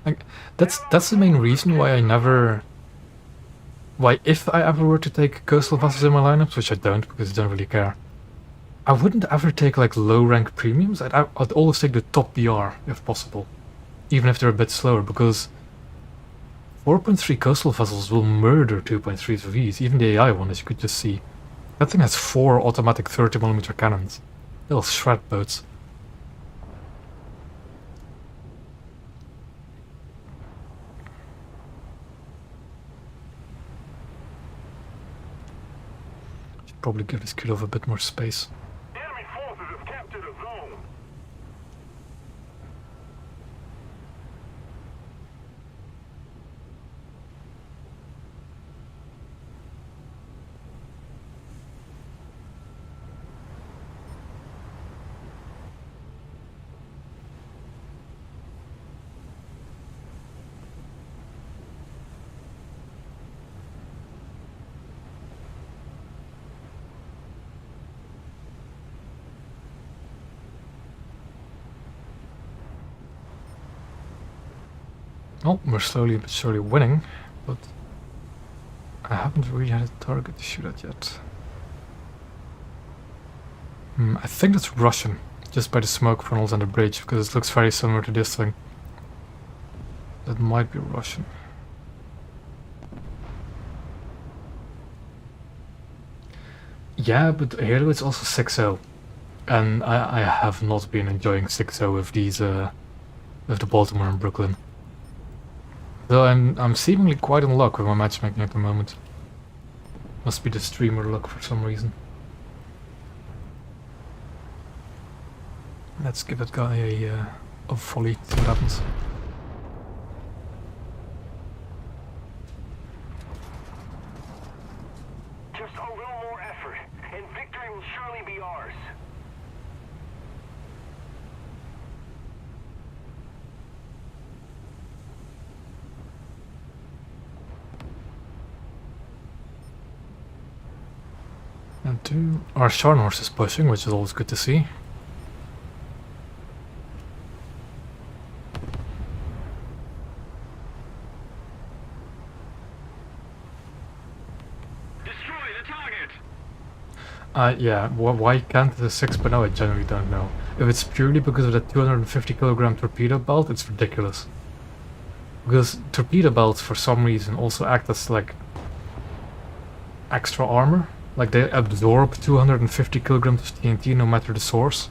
Like, that's the main reason why if I ever were to take coastal vessels in my lineups, which I don't because I don't really care, I wouldn't ever take like low rank premiums. I'd always take the top BR if possible, even if they're a bit slower, because 4.3 coastal vessels will murder 2.3 Vs, even the AI one, as you could just see. That thing has 4 automatic 30mm cannons. They'll shred boats. Probably give this kid a bit more space. Enemy forces have captured a zone. Oh, we're slowly but surely winning, but I haven't really had a target to shoot at yet. I think that's Russian, just by the smoke funnels on the bridge, because it looks very similar to this thing. That might be Russian. Yeah, but Halo is also 6.0, and I have not been enjoying 6.0 with these with the Baltimore and Brooklyn. Though I'm seemingly quite in luck with my matchmaking at the moment. Must be the streamer luck for some reason. Let's give that guy a volley, see what happens. Just a little more effort, and victory will surely be ours. And two, our Sharn horse is pushing, which is always good to see. Yeah, why can't it 6.0? I genuinely don't know. If it's purely because of the 250 kilogram torpedo belt, it's ridiculous. Because torpedo belts, for some reason, also act as like extra armor. Like they absorb 250 kilograms of TNT no matter the source.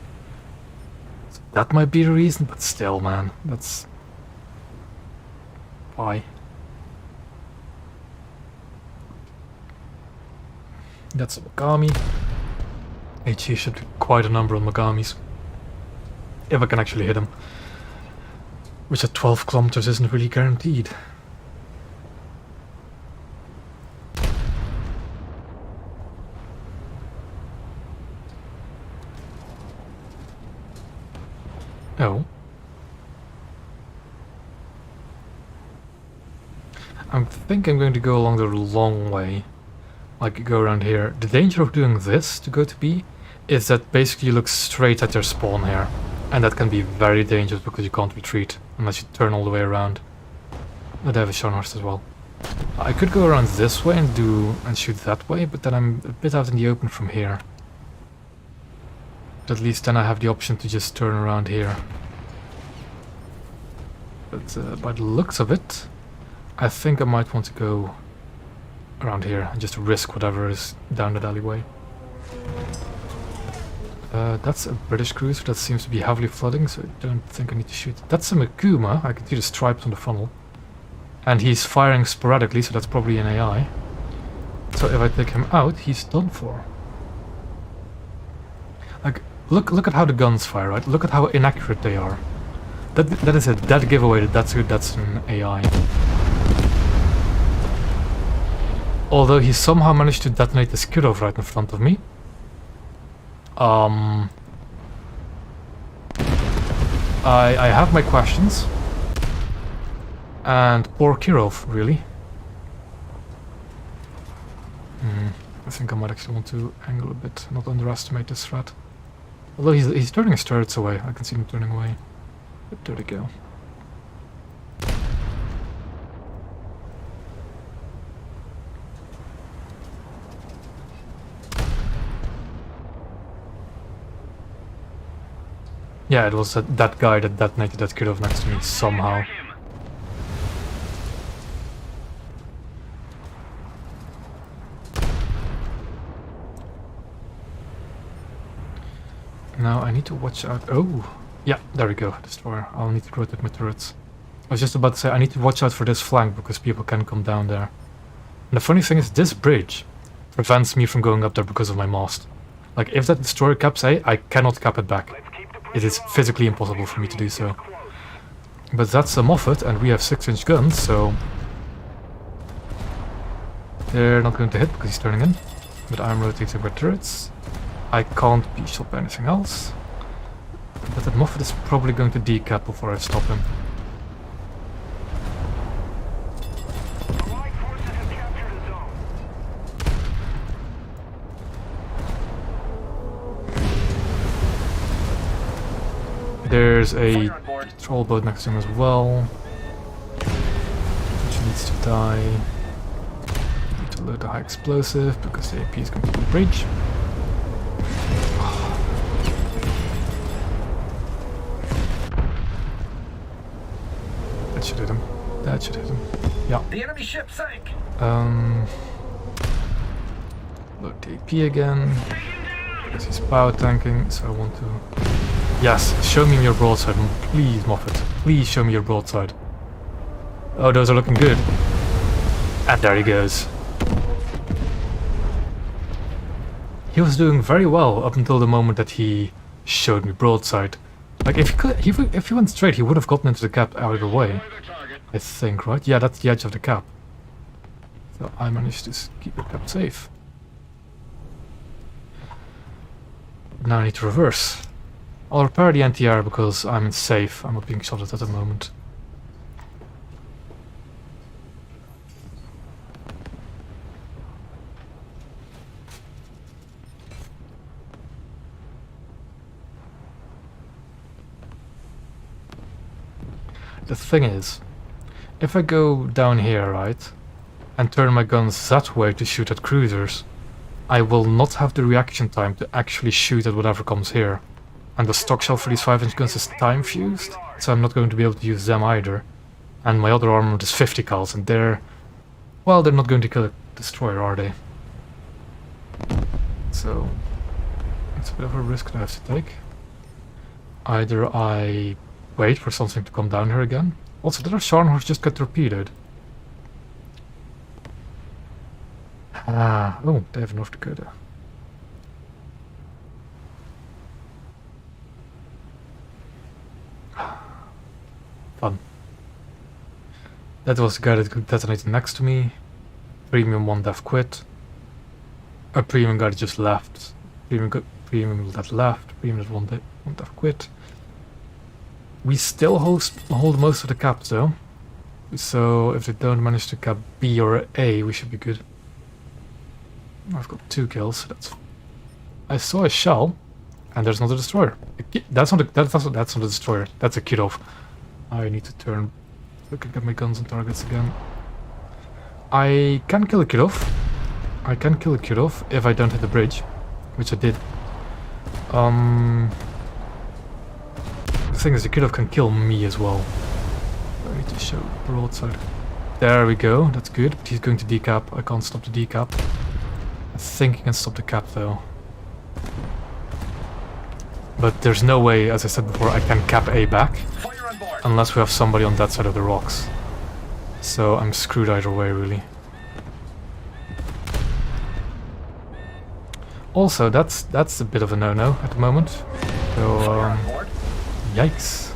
So that might be the reason, but still, man, that's... why? That's a Megami. HE should do quite a number on Megamis. If I can actually hit him. Which at 12 kilometers isn't really guaranteed. Oh. I think I'm going to go along the long way. Like, go around here. The danger of doing this to go to B is that basically you look straight at your spawn here. And that can be very dangerous because you can't retreat unless you turn all the way around. But I have a Sharn horse as well. I could go around this way and shoot that way, but then I'm a bit out in the open from here. But at least then I have the option to just turn around here. But by the looks of it, I think I might want to go around here and just risk whatever is down that alleyway. That's a British cruiser that seems to be heavily flooding, so I don't think I need to shoot. That's a Makuma, I can see the stripes on the funnel. And he's firing sporadically, so that's probably an AI. So if I take him out, he's done for. Like, look at how the guns fire, right? Look at how inaccurate they are. That is a dead giveaway that's an AI. Although he somehow managed to detonate the Skirov right in front of me. I have my questions. And poor Kirov, really. I think I might actually want to angle a bit, not underestimate this threat. Although he's turning his turrets away, I can see him turning away. But there they go. Yeah, it was that guy that detonated that Kirov next to me, somehow. Now I need to watch out. Oh! Yeah, there we go, destroyer. I'll need to rotate my turrets. I was just about to say, I need to watch out for this flank because people can come down there. And the funny thing is, this bridge prevents me from going up there because of my mast. Like, if that destroyer caps A, I cannot cap it back. It is physically impossible for me to do so. But that's a Moffat, and we have 6-inch guns, so... they're not going to hit because he's turning in. But I'm rotating my turrets. I can't be shot by anything else. But that Moffat is probably going to decap before I stop him. There's a troll boat next to him as well, which needs to die. Need to load the high explosive because the AP is going to be breach. That should hit him. That should hit him. Yeah. The enemy ship sank. Load the AP again because he's power tanking, so I want to Yes, show me your broadside, please, Moffat. Please show me your broadside. Oh, those are looking good. And there he goes. He was doing very well up until the moment that he showed me broadside. Like, if he could, if he went straight, he would have gotten into the cap either way. I think, right? Yeah, that's the edge of the cap. So I managed to keep the cap safe. Now I need to reverse. I'll repair the anti-air because I'm safe. I'm not being shot at the moment. The thing is, if I go down here, right, and turn my guns that way to shoot at cruisers, I will not have the reaction time to actually shoot at whatever comes here. And the stock shell for these 5-inch guns is time fused, so I'm not going to be able to use them either. And my other armament is 50 cals, and they're not going to kill a destroyer, are they? So it's a bit of a risk that I have to take. Either I wait for something to come down here again. Also, did our Scharnhorst just get torpedoed? Ah, oh, they have North Dakota. Fun. That was the guy that detonated next to me. Premium 1 dev quit. A premium guy that just left. Premium that left. Premium that 1 dev quit. We still hold most of the caps though. So if they don't manage to cap B or A, we should be good. I've got 2 kills, so that's... I saw a shell, and there's not a destroyer. That's not a destroyer. That's a kid-off. I need to look at my guns and targets again. I can kill a kid-off. I can kill a kid-off if I don't hit the bridge, which I did. The thing is, the kid-off can kill me as well. I need to show broadside. There we go. That's good. But he's going to decap. I can't stop the decap. I think he can stop the cap though. But there's no way, as I said before, I can cap A back unless we have somebody on that side of the rocks. So I'm screwed either way, really. Also, that's a bit of a no-no at the moment. So, yikes.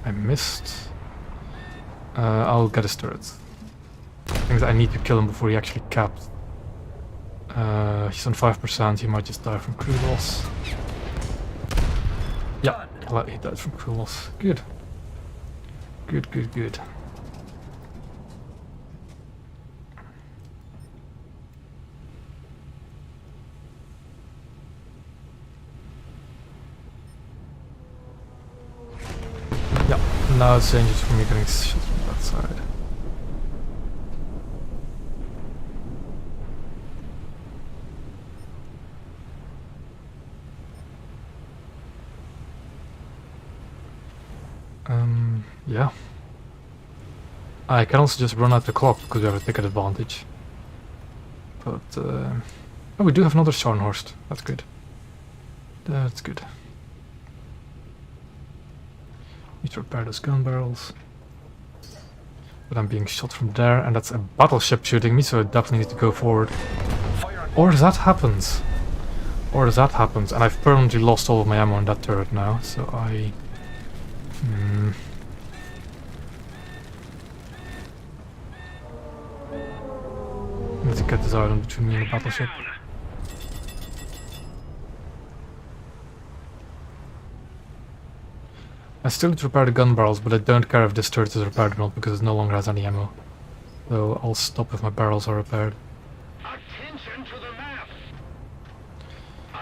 I missed. I'll get his turrets. Things I need to kill him before he actually caps. He's on 5%, he might just die from crew loss. Yeah, he died from crew loss. Good. Good, good, good. Yeah, now it's dangerous for me getting shot from that side. Yeah. I can also just run out the clock because we have a ticket advantage. But, oh, we do have another Scharnhorst. That's good. That's good. Need to repair those gun barrels. But I'm being shot from there, and that's a battleship shooting me, so I definitely need to go forward. Or that happens. Or that happens, and I've permanently lost all of my ammo on that turret now, so I... Let's get this island between me and the battleship. I still need to repair the gun barrels, but I don't care if this turret is repaired or not because it no longer has any ammo. So I'll stop if my barrels are repaired. Attention to the map.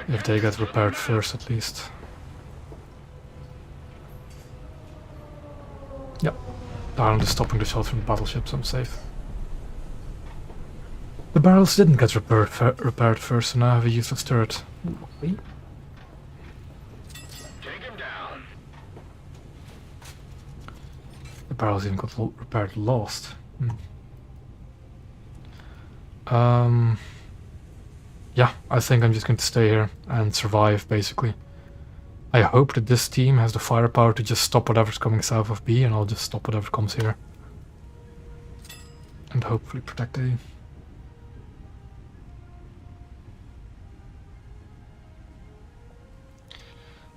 If they get repaired first, at least. Yep. The island is stopping the shot from the battleship, so I'm safe. The barrels didn't get repaired first, so now I have a useless turret. Wait. Take him down. The barrels even got repaired last. yeah, I think I'm just going to stay here and survive, basically. I hope that this team has the firepower to just stop whatever's coming south of B, and I'll just stop whatever comes here. And hopefully protect A.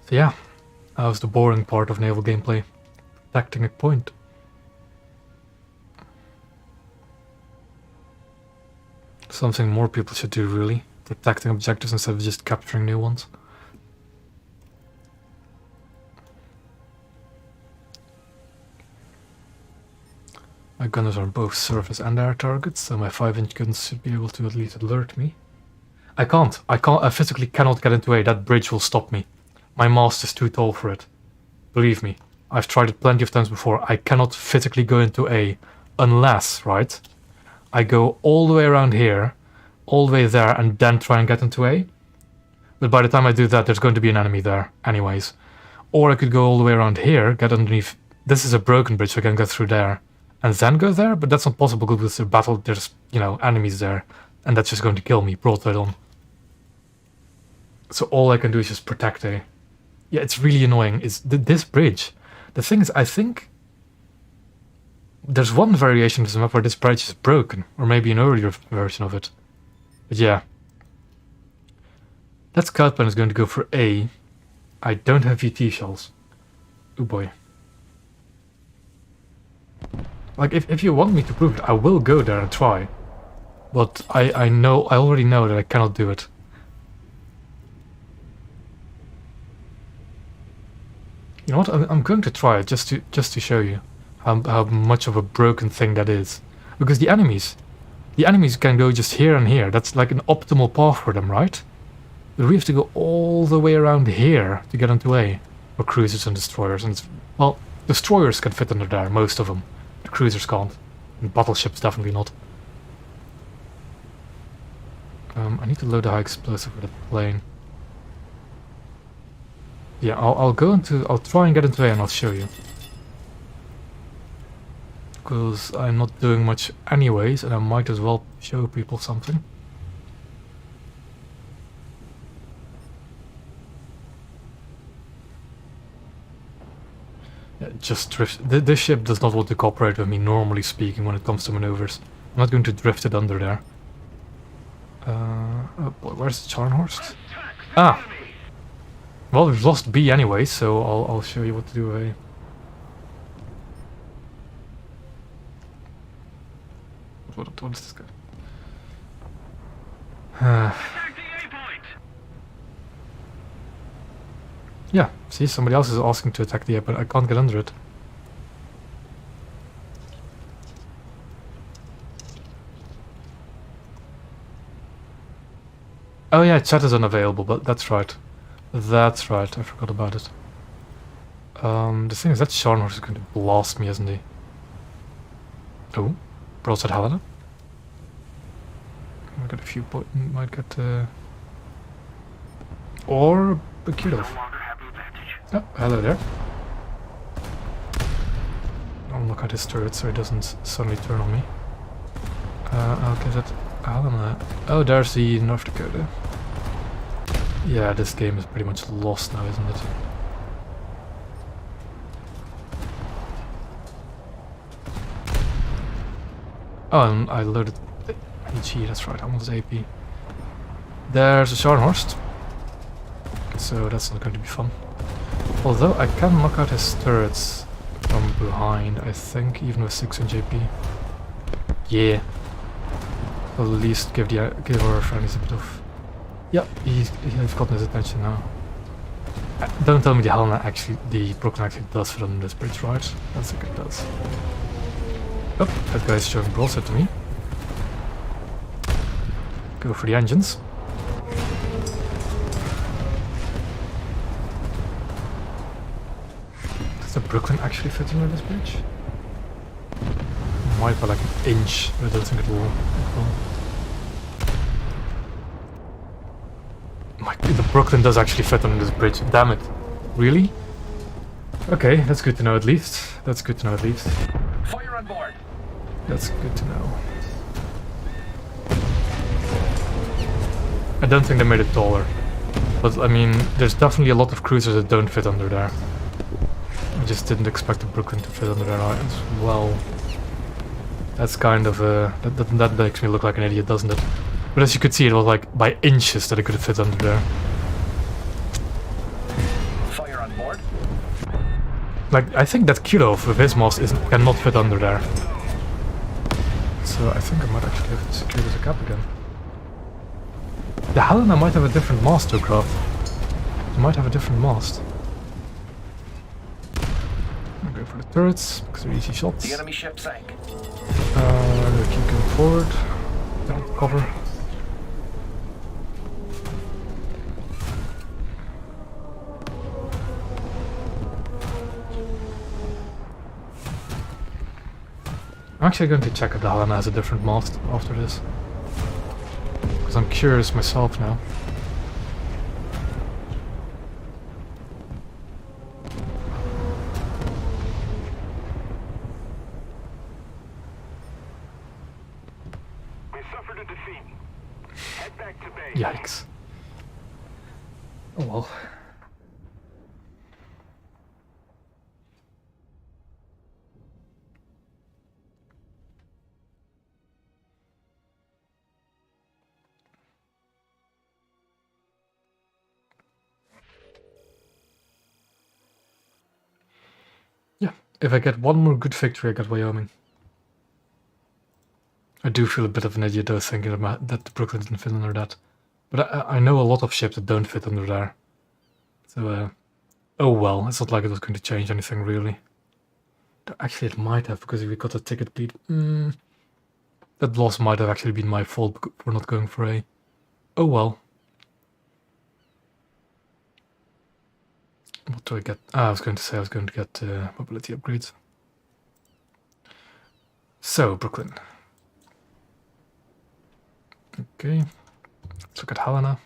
So yeah, that was the boring part of naval gameplay. Protecting a point. Something more people should do, really. Protecting objectives instead of just capturing new ones. My gunners are both surface and air targets, so my 5-inch guns should be able to at least alert me. I physically cannot get into A, that bridge will stop me. My mast is too tall for it. Believe me, I've tried it plenty of times before. I cannot physically go into A, unless, right, I go all the way around here, all the way there, and then try and get into A. But by the time I do that, there's going to be an enemy there, anyways. Or I could go all the way around here, get underneath. This is a broken bridge, so I can go through there. And then go there, but that's not possible because there's, you know, enemies there. And that's just going to kill me, broadside on. So all I can do is just protect A. Yeah, it's really annoying. It's this bridge. The thing is, I think there's one variation of this map where this bridge is broken. Or maybe an earlier version of it. But yeah. That scout plane is going to go for A. I don't have VT shells. Oh boy. Like, if you want me to prove it, I will go there and try. But I already know that I cannot do it. You know what? I'm going to try it just to show you how much of a broken thing that is. Because the enemies can go just here and here. That's like an optimal path for them, right? But we have to go all the way around here to get into A. For cruisers and destroyers. And well, destroyers can fit under there, most of them. The cruisers can't. And battleships definitely not. I need to load a high explosive for the plane. Yeah, I'll try and get into A and I'll show you. Because I'm not doing much anyways, and I might as well show people something. Yeah, just drift. This ship does not want to cooperate with me, normally speaking, when it comes to maneuvers. I'm not going to drift it under there. Oh boy, where's the Charnhorst? Ah! Well, we've lost B anyway, so I'll show you what to do with A. What is this guy? Yeah, see, somebody else is asking to attack the A, but I can't get under it. Oh yeah, chat is unavailable, but that's right. That's right, I forgot about it. The thing is, that Charnhorst is going to blast me, isn't he? Oh, broadside Helena. Might get a few points, might get or Bakirov. Oh, hello there. I'll look at his turret so he doesn't suddenly turn on me. I'll give that Helena. Oh, there's the North Dakota. Yeah, this game is pretty much lost now, isn't it? Oh, and I loaded AG, that's right, I wanted AP. There's a Scharnhorst. So that's not going to be fun. Although I can knock out his turrets from behind, I think, even with 6-inch AP. Yeah. At least give our friendlies a bit of... Yeah, he's gotten his attention now. Don't tell me the Helena actually, the Brooklyn actually does fit on this bridge, right? That's okay, it does. Oh, that guy's showing broadside to me. Go for the engines. Does the Brooklyn actually fit under this bridge? Might by like an inch, but I don't think it will. The Brooklyn does actually fit on this bridge. Damn it. Really? Okay, that's good to know at least. That's good to know at least. Fire on board. That's good to know. I don't think they made it taller. But I mean, there's definitely a lot of cruisers that don't fit under there. I just didn't expect the Brooklyn to fit under there as well. That's kind of that makes me look like an idiot, doesn't it? But as you could see, it was like by inches that it could have fit under there. Fire on board. Like, I think that Kirov with his mast cannot fit under there. So I think I might actually have to secure this cap again. The Helena might have a different mast though, Craft. It might have a different mast. I'm going for the turrets, because they're easy shots. The enemy ship sank. I'm gonna keep going forward. Don't cover. I'm actually going to check if the Helena has a different mast after this. Because I'm curious myself now. We suffered a defeat. Head back to base. Yikes. Oh well. Yeah, if I get one more good victory, I get Wyoming. I do feel a bit of an idiot though, thinking that the Brooklyn didn't fit under that. But I know a lot of ships that don't fit under there. So, oh well, it's not like it was going to change anything really. Actually, it might have, because if we got a ticket bleed. That loss might have actually been my fault for not going for A. Oh well. What do I get? I was going to say I was going to get mobility upgrades. So, Brooklyn. Okay. Let's look at Helena.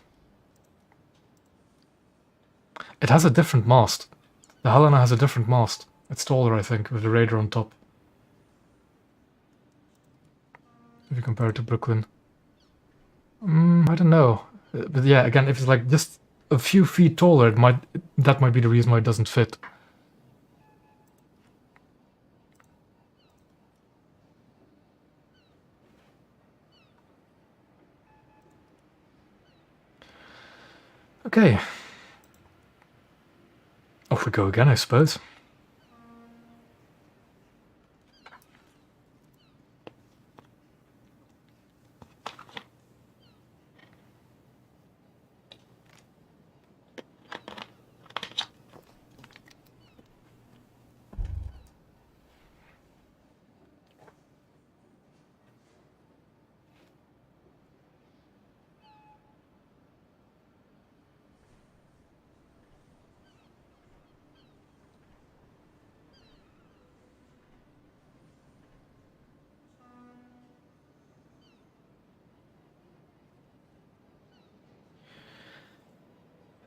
It has a different mast. The Helena has a different mast. It's taller, I think, with the radar on top. If you compare it to Brooklyn. I don't know. But yeah, again, if it's like just a few feet taller, that might be the reason why it doesn't fit. Okay. Off we go again, I suppose.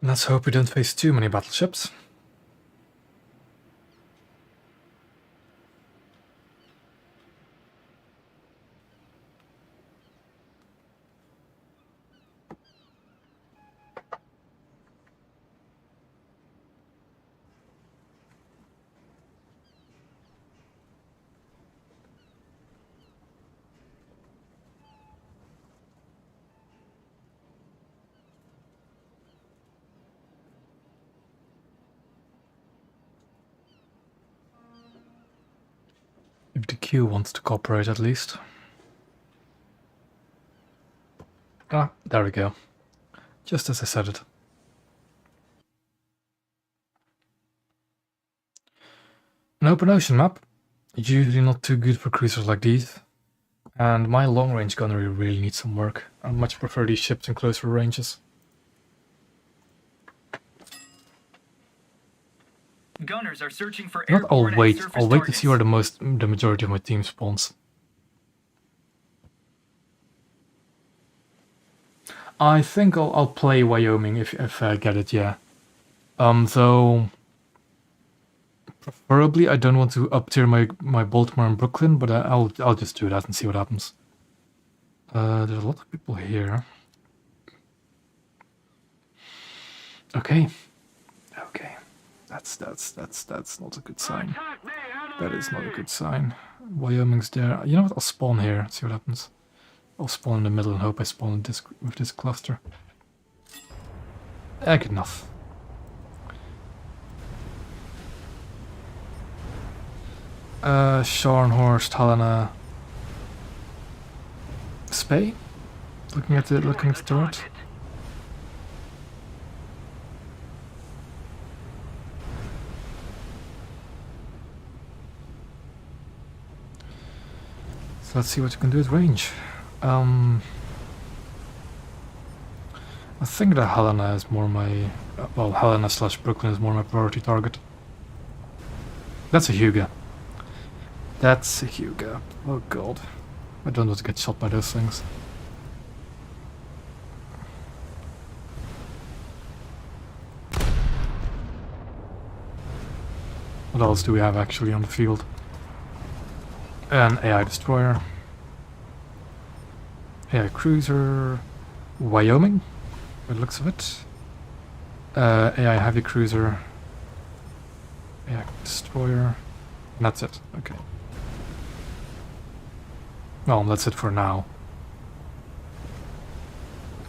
Let's hope we don't face too many battleships. If the Q wants to cooperate at least. Ah, there we go. Just as I said it. An open ocean map. Usually not too good for cruisers like these. And my long range gunnery really needs some work. I much prefer these ships in closer ranges. Gunners are searching for Not I'll airborne and wait. surface I'll wait to targets. see where the majority of my team spawns. I think I'll play Wyoming if I get it, yeah. Though preferably I don't want to up tier my Baltimore and Brooklyn, but I'll just do that and see what happens. There's a lot of people here. Okay. Okay. That's not a good sign. That is not a good sign. Wyoming's there. You know what? I'll spawn here. See what happens. I'll spawn in the middle and hope I spawn with this cluster. Good enough. Scharnhorst, Helena, Spey. Looking at the turret. So let's see what you can do with range. I think that Helena is more my... well, Helena / Brooklyn is more my priority target. That's a Hugo. That's a Hugo. Oh god. I don't want to get shot by those things. What else do we have actually on the field? An AI destroyer. AI cruiser. Wyoming, by the looks of it. AI heavy cruiser. AI destroyer. And that's it. Okay. Well, that's it for now.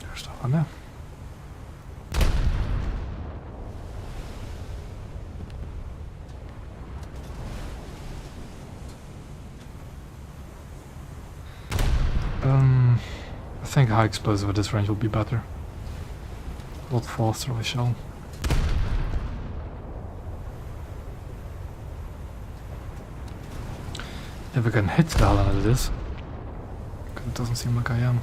There's stuff on there. I think high explosive at this range will be better. A lot faster with shell. If I can hit the hell out of this. Because it doesn't seem like I am.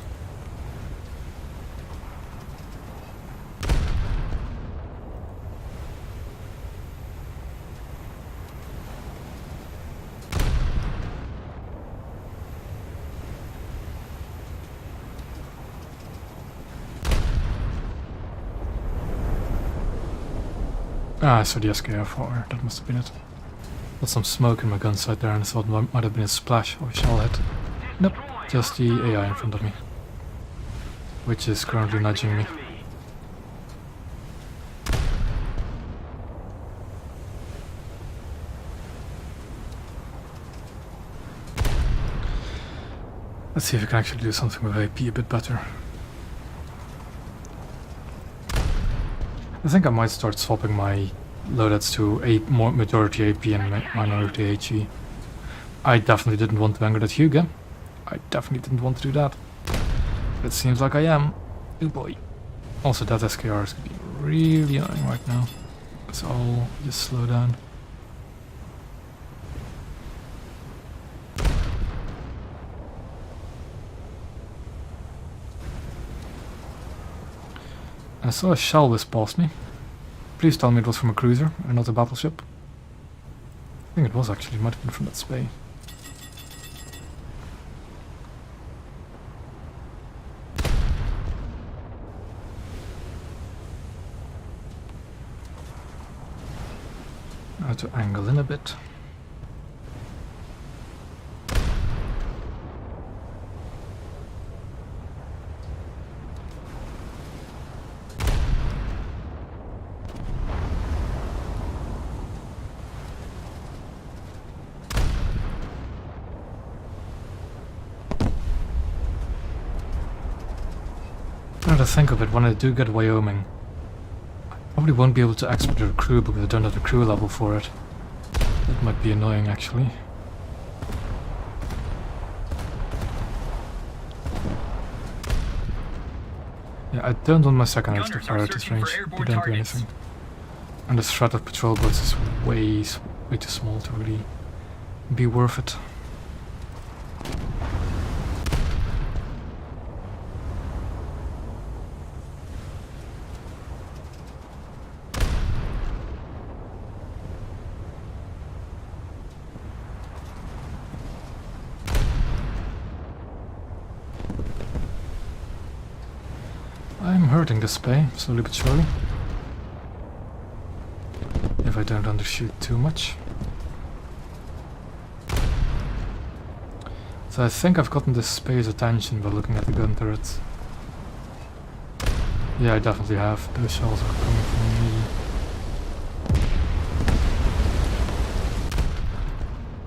Ah, I saw the SKR-4, that must have been it. Got some smoke in my gun sight there and I thought it might have been a splash of a shell hit. Nope, just the AI in front of me. Which is currently nudging me. Let's see if I can actually do something with AP a bit better. I think I might start swapping my loadouts to a more majority AP and minority HE. I definitely didn't want to anger that Hugo. I definitely didn't want to do that. But it seems like I am. Oh boy. Also that SKR is getting really annoying right now. So I'll just slow down. I saw a shell whisk past me. Please tell me it was from a cruiser and not a battleship. I think it was actually, it might have been from that Spey. Now to angle in a bit. Now to think of it, when I do get Wyoming, I probably won't be able to export a crew because I don't have the crew level for it. That might be annoying actually. Yeah, I don't want my second edge to fire at this range. They don't do anything. And the threat of patrol boats is way too small to really be worth it. I'm hurting this Spey, slowly but surely. If I don't undershoot too much. So I think I've gotten this Spey's attention by looking at the gun turrets. Yeah, I definitely have. Those shells are coming from me.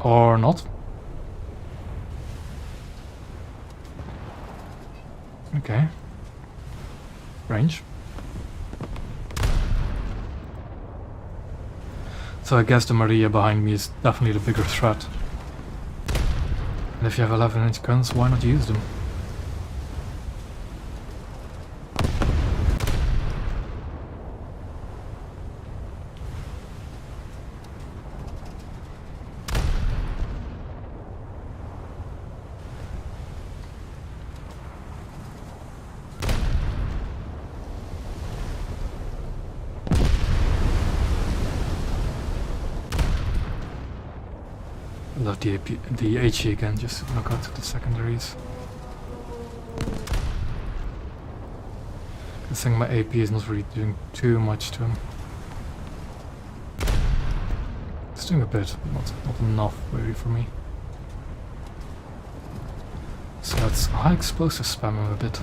Or not. Okay. Range. So I guess the Maria behind me is definitely the bigger threat. And if you have 11-inch guns, why not use them? I love the HE again, just knock out the secondaries. I think my AP is not really doing too much to him. It's doing a bit, but not enough really for me. So that's high explosive spam him a bit.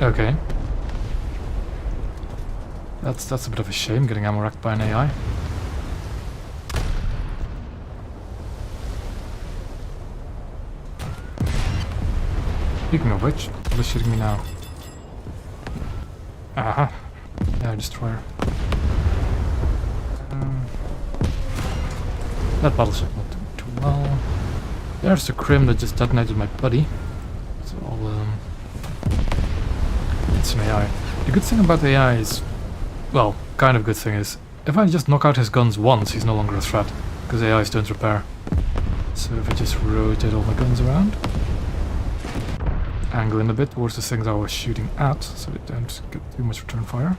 Okay. That's a bit of a shame, getting ammo wrecked by an AI. Speaking of which, what is shooting me now? Aha! Yeah, destroyer. That battleship not doing too well. There's the crim that just detonated my buddy. So it's an AI. The good thing about the AI is, well, kind of good thing is, if I just knock out his guns once, he's no longer a threat, because AIs don't repair. So if I just rotate all my guns around, angle in a bit towards the things I was shooting at, so they don't get too much return fire,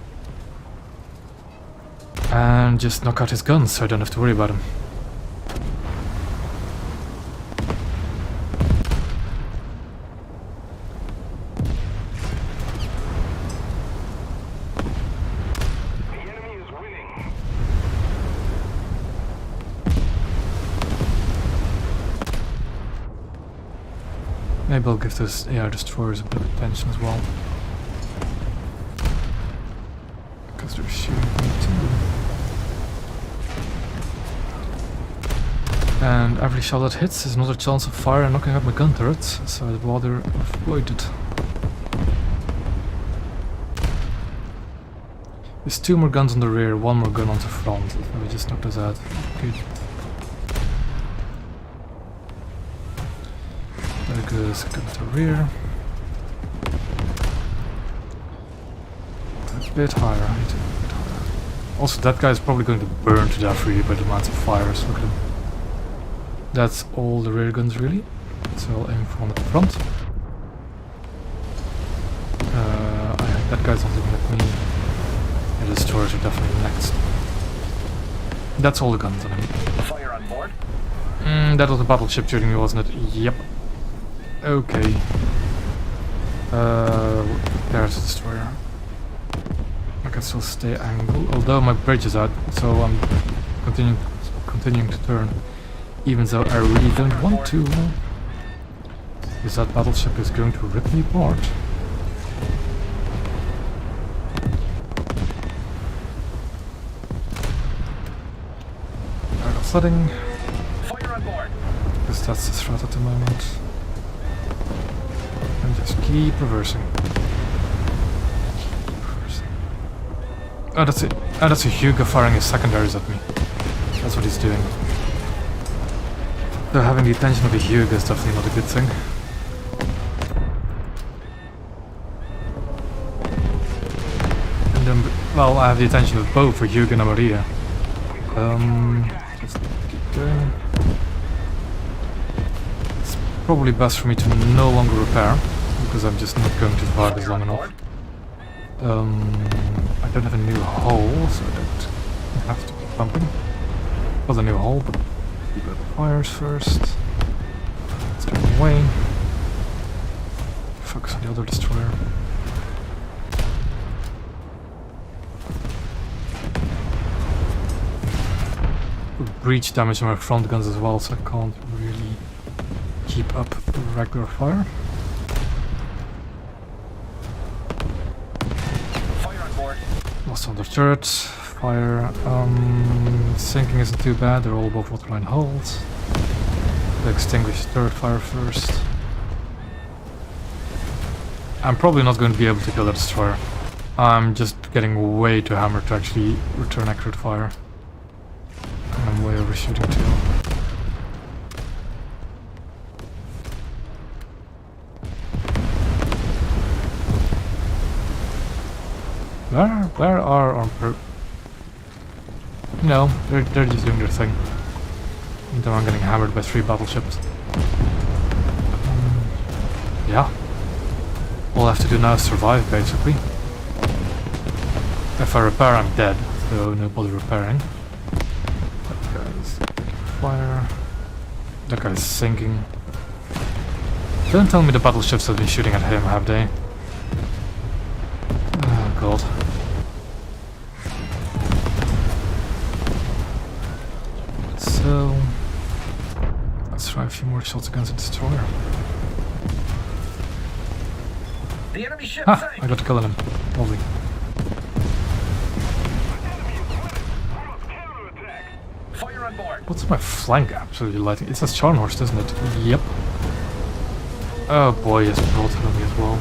and just knock out his guns, so I don't have to worry about him. Maybe I'll give those AR destroyers a bit of attention as well. Because they're shooting me too. And every shot that hits is another chance of fire and knocking out my gun turrets, so I'd rather avoid it. There's 2 more guns on the rear, 1 more gun on the front. Let me just knock those out. Good. There goes a gun to the rear. A bit higher, I need to a bit higher. Also, that guy is probably going to burn to death really by the amount of fires. Look at him. That's all the rear guns really. So I'll aim for one at the front. That guy's not looking at me. Yeah, the destroyers are definitely next. That's all the guns on him. Fire on board? That was a battleship shooting me, wasn't it? Yep. Okay. There's a destroyer. I can still stay angled, although my bridge is out, so I'm continuing to turn, even though I really don't want to. Because that battleship is going to rip me apart. Flooding. Fire on board. Because that's the threat at the moment. And just keep reversing. Oh, that's it. Oh, that's a Hugo firing his secondaries at me. That's what he's doing. So having the attention of a Hugo is definitely not a good thing. And then, well, I have the attention of both for Hugo and Maria. Just keep going. It's probably best for me to no longer repair, because I'm just not going to survive this long enough. I don't have a new hull, so I don't have to keep pumping. Well, a new hull, but keep the fires first. Let's get away. Focus on the other destroyer. Put breach damage on my front guns as well, so I can't really keep up regular fire. Fire on board. Lost on the turret. Fire. Sinking isn't too bad. They're all above waterline hulls. Extinguish turret fire first. I'm probably not going to be able to kill the destroyer. I'm just getting way too hammered to actually return accurate fire. And I'm way overshooting too. Where are our No, they're just doing their thing. Though I'm getting hammered by 3 battleships. Yeah. All I have to do now is survive, basically. If I repair, I'm dead, so no bother repairing. That guy's fire. That guy's sinking. Don't tell me the battleships have been shooting at him, have they? Oh god. So... let's try a few more shots against the destroyer. The enemy ship Ah! sank. I got to kill him. Lovely. Fire on board. What's my flank absolutely lighting? It's a Scharnhorst, isn't it? Yep. Oh boy, it's brought to me as well.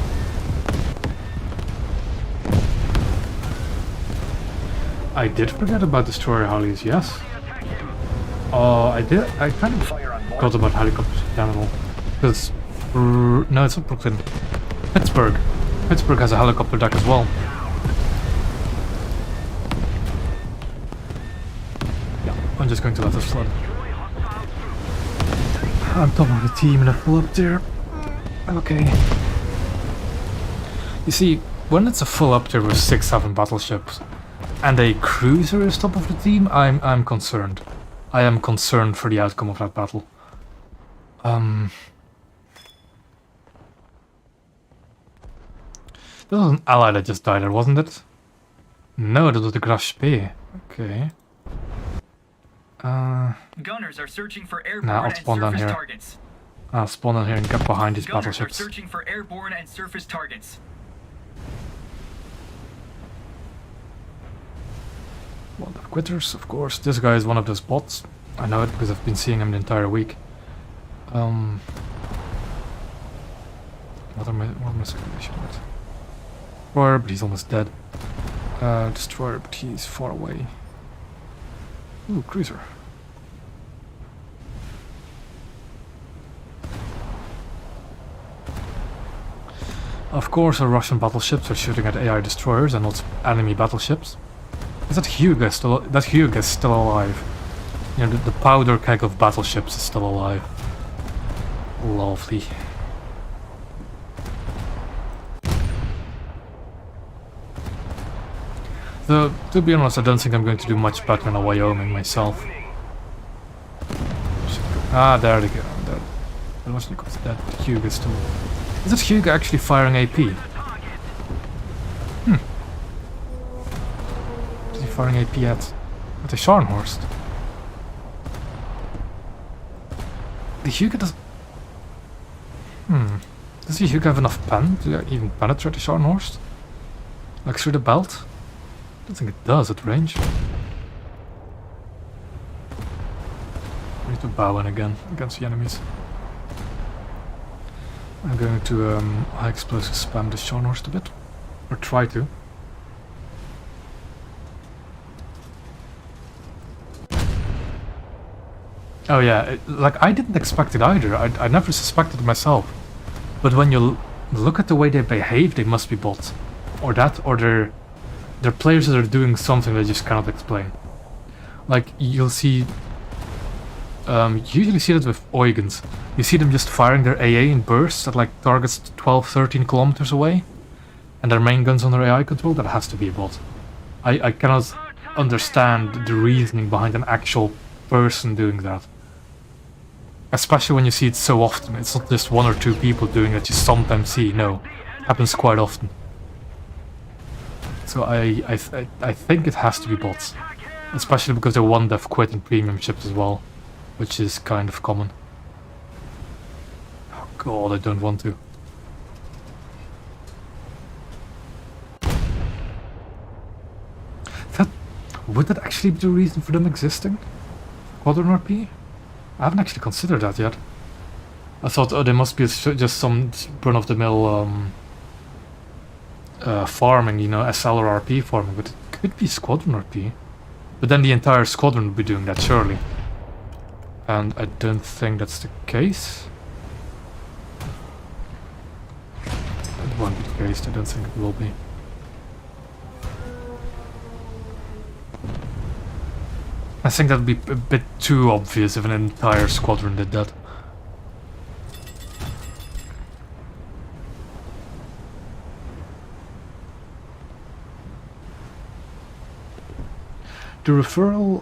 I did forget about destroyer Harleys, yes. Oh, I did. I kind of forgot about helicopters in general. Because... no, it's not Brooklyn. Pittsburgh. Pittsburgh has a helicopter deck as well. Yeah, I'm just going to let this flood. I'm top of the team and I pull up there. Okay. You see, when it's a full up there with 6-7 battleships and a cruiser is top of the team, I'm concerned. I am concerned for the outcome of that battle. That was an ally that just died there, wasn't it? No, that was the Graf Spee. Okay. Gunners are searching for airborne Nah, I'll and spawn down surface here. targets. I'll spawn down here and get behind these Gunners are battleships. searching for airborne and surface targets. One of quitters, of course. This guy is one of those bots. I know it because I've been seeing him the entire week. What am I situation with? Destroyer, but he's almost dead. Destroyer, but he's far away. Ooh, cruiser. Of course, our Russian battleships are shooting at AI destroyers and not enemy battleships. Is that Hugo still? That Hugo is still alive. You know, the powder keg of battleships is still alive. Lovely. Though, to be honest, I don't think I'm going to do much better in a Wyoming myself. Ah, there they go. The Rushnikov's dead. Hugo is still... Is that Hugo actually firing AP? Is he firing AP at the Scharnhorst? The Hugo does... Does the Hugo have enough pen to even penetrate the Scharnhorst? Like through the belt? I don't think it does at range. I need to bow in again against the enemies. I'm going to high explosive spam the Scharnhorst a bit. Or try to. Oh yeah, like I didn't expect it either. I never suspected it myself. But when you look at the way they behave, they must be bots. Or that, or they're players that are doing something they just cannot explain. Like, you'll see... you usually see that with Oigans. You see them just firing their AA in bursts at like targets 12-13 kilometers away. And their main guns on their AI control. That has to be a bot. I cannot understand the reasoning behind an actual person doing that. Especially when you see it so often. It's not just 1 or 2 people doing it you sometimes see. No, it happens quite often. So I think it has to be bots. Especially because they're 1 dev quit in premium ships as well. Which is kind of common. God, I don't want to. Would that actually be the reason for them existing? Squadron RP? I haven't actually considered that yet. I thought, oh, there must be just some run-of-the-mill farming, you know, SLR RP farming, but it could be Squadron RP. But then the entire squadron would be doing that, surely. And I don't think that's the case. It won't be the case, I don't think it will be. I think that would be a bit too obvious if an entire squadron did that. The referral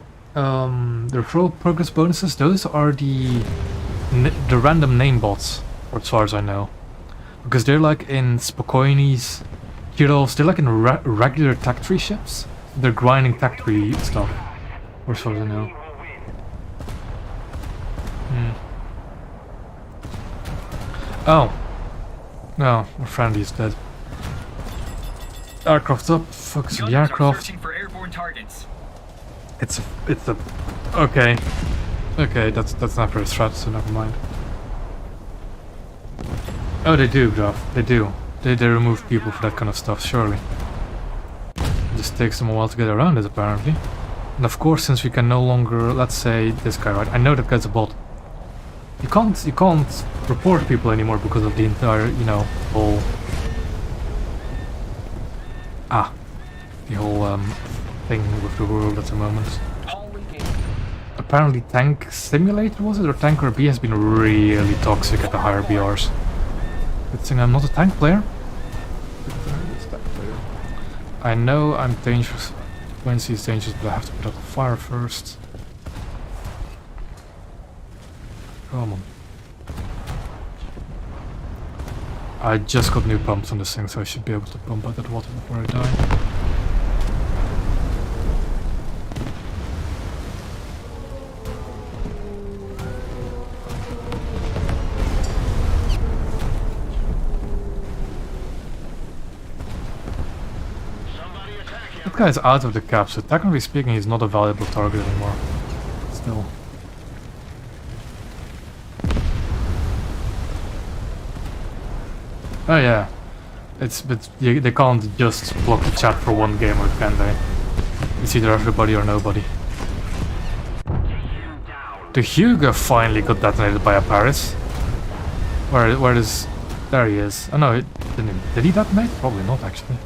progress bonuses, those are the random name bots, as far as I know. Because they're like in Spokojni's, Kirov's, they're like in regular tech tree ships. They're grinding tech tree stuff. Or so I know. Oh. No, our friend is dead. Aircraft's up, focus on the aircraft. Searching for airborne targets. It's a okay. Okay, that's not very threat, so never mind. Oh, they do, Graf. They do. They remove people for that kind of stuff, surely. It just takes them a while to get around it, apparently. And of course, since we can no longer, let's say this guy, right? I know that guy's a bot. You can't report people anymore because of the entire, you know, whole the whole thing with the world at the moment. Apparently, Tank Simulator was it, or Tank RB has been really toxic at the higher BRs. Good thing I'm not a tank player. I know I'm dangerous. Wednesday is dangerous, but I have to put out the fire first. Come on. I just got new pumps on this thing, so I should be able to pump out that water before I die. That guy is out of the cap, so technically speaking he's not a valuable target anymore. Still. Oh yeah. But they can't just block the chat for one gamer, can they? It's either everybody or nobody. The Hugo finally got detonated by a Paris. Where is... There he is. Oh no, did he detonate? Probably not, actually.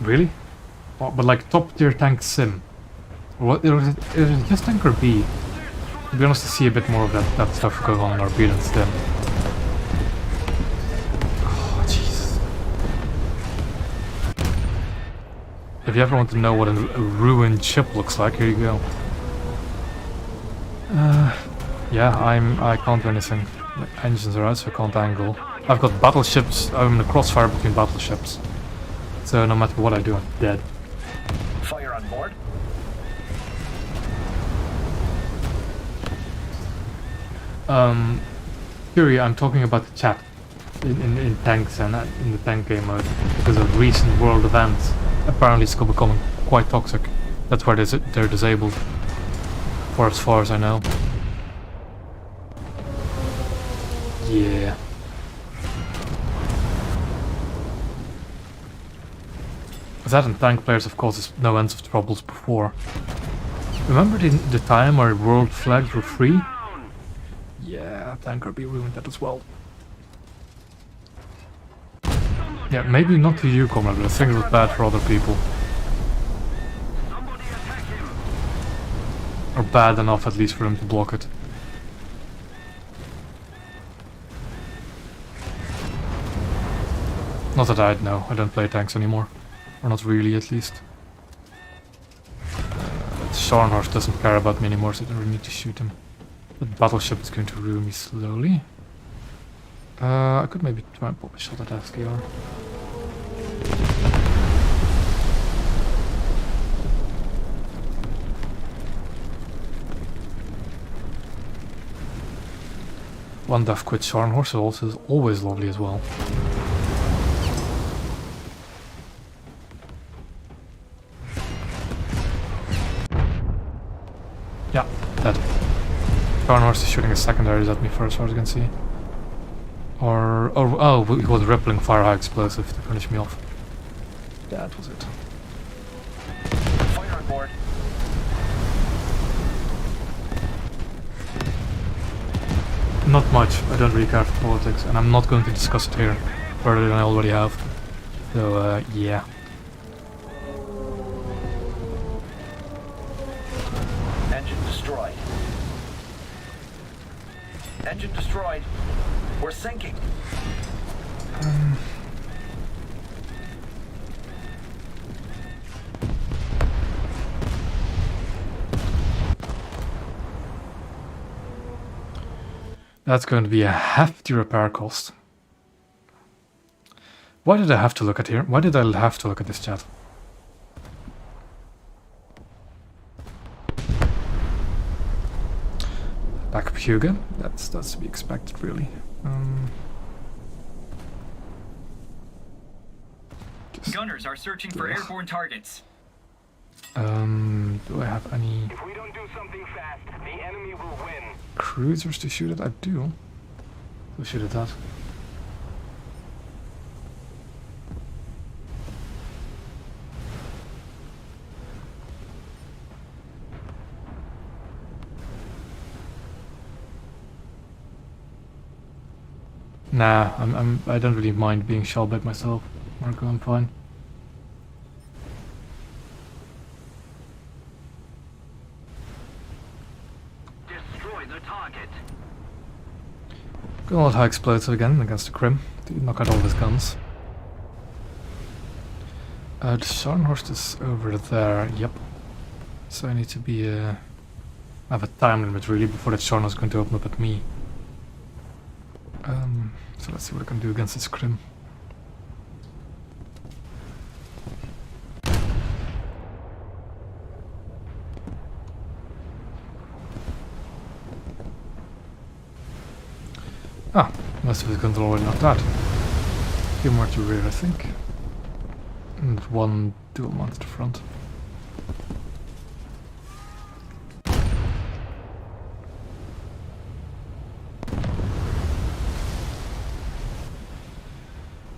Really? Oh, but like top tier tank sim. What is it just tank or B? To be honest, to see a bit more of that stuff going on in RB than STEM. Oh, Jesus. If you ever want to know what a ruined ship looks like, here you go. Yeah, I can't do anything. The engines are out, so I can't angle. I've got battleships, I'm in the crossfire between battleships. So no matter what I do, I'm dead. Fire on board. Fury, I'm talking about the chat in tanks and in the tank game mode because of recent world events. Apparently it's becoming quite toxic. That's why they're disabled. For as far as I know. Yeah. That and tank players have caused no ends of troubles before. Remember the time our world flags were free? Yeah, tank RB ruined that as well. Yeah, maybe not to you, comrade, but I think it was bad for other people. Or bad enough at least for them to block it. Not that I'd know, I don't play tanks anymore. Or not really, at least. Scharnhorst doesn't care about me anymore, so I don't really need to shoot him. But Battleship is going to ruin me slowly. I could maybe try and pop a shot at SKR. One death quit Scharnhorst also is always lovely as well. Yeah, dead. Scharnhorst is shooting his secondaries at me first, as far as I can see. Or... oh, he was rippling fire high explosive to finish me off. That was it. Fire on board. Not much. I don't really care for politics, and I'm not going to discuss it here further than I already have. So, yeah. Engine destroyed. Engine destroyed. We're sinking. That's going to be a hefty repair cost. Why did I have to look at here? Why did I have to look at this chat? Backup Hugo. That's to be expected, really. Gunners are searching for airborne targets. Do I have any If we don't do something fast, the enemy will win. cruisers to shoot at? I do. We'll shoot at that. Nah, I don't really mind being shell bait myself, Marco. I'm fine. Destroy the target. Gonna let high explosive again against the Krim to knock out all his guns. The Scharnhorst is over there. Yep. So I need to be I have a time limit really before that Scharnhorst is going to open up at me. So let's see what I can do against this Krim. Ah, most of his guns are already knocked out. A few more to rear, I think. And one dual mount to the front.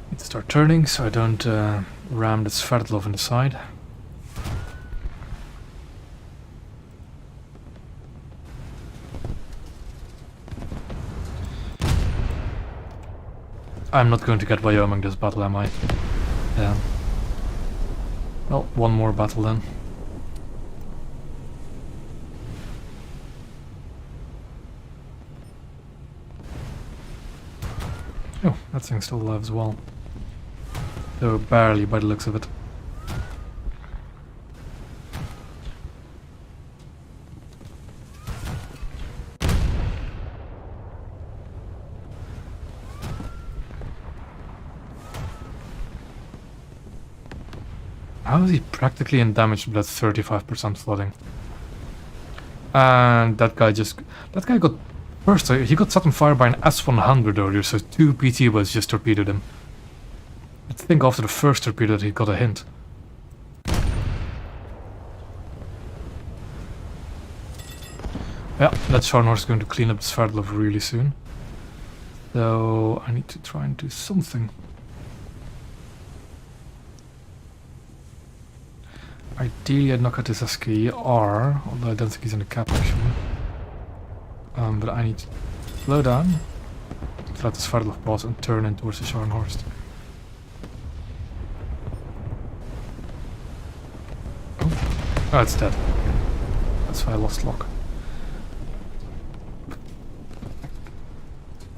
Need to start turning so I don't ram this Sverdlov in the side. I'm not going to get Wyoming this battle, am I? Yeah. Well, one more battle then. Oh, that thing's still alive as well. Though barely by the looks of it. How is he practically undamaged with that 35% flooding? And that guy got first, he got set on fire by an S-100 earlier, so 2 PT was just torpedoed him. I think after the first torpedo that he got a hint. Yeah, that Scharnhorst is going to clean up the Sverdlov really soon. So I need to try and do something. Ideally I'd knock out this SKR, although I don't think he's in the cap actually. But I need to slow down, to let the Sverdlov pass and turn in towards the Scharnhorst. Oh, it's dead. That's why I lost lock.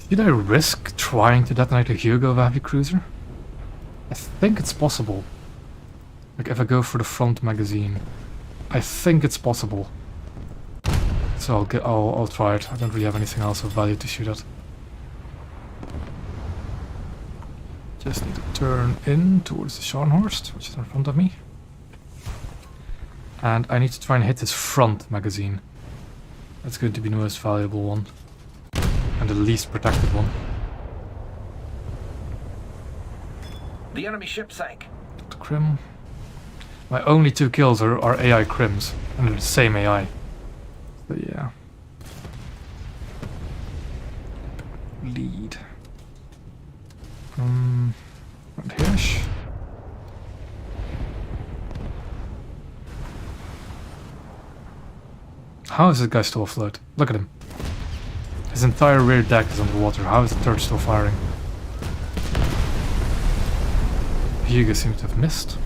Should I risk trying to detonate a Hugo heavy cruiser? I think it's possible. Like if I go for the front magazine, I think it's possible. So I'll try it. I don't really have anything else of value to shoot at. Just need to turn in towards the Scharnhorst, which is in front of me. And I need to try and hit his front magazine. That's going to be the most valuable one. And the least protected one. The enemy ship sank. The Crim. My only 2 kills are AI Crims, and they're the same AI. So yeah. Lead. Right here-ish. How is this guy still afloat? Look at him. His entire rear deck is underwater. How is the turret still firing? Hugo seems to have missed.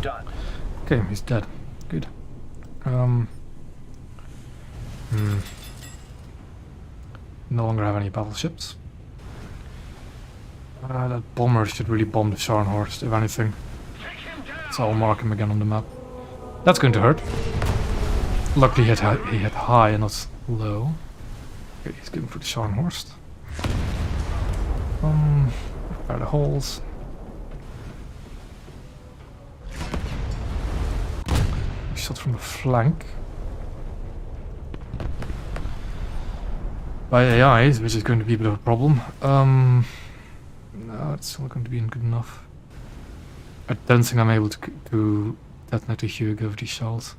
Done. Okay, he's dead. Good. No longer have any battleships. That bomber should really bomb the Scharnhorst, if anything. So I'll mark him again on the map. That's going to hurt. Luckily he hit high and not low. Okay, he's going for the Scharnhorst. Repair the holes. Shot from the flank. By AIs, which is going to be a bit of a problem. No, it's still going to be good enough. I don't think I'm able to detonate a Hugo with these shells.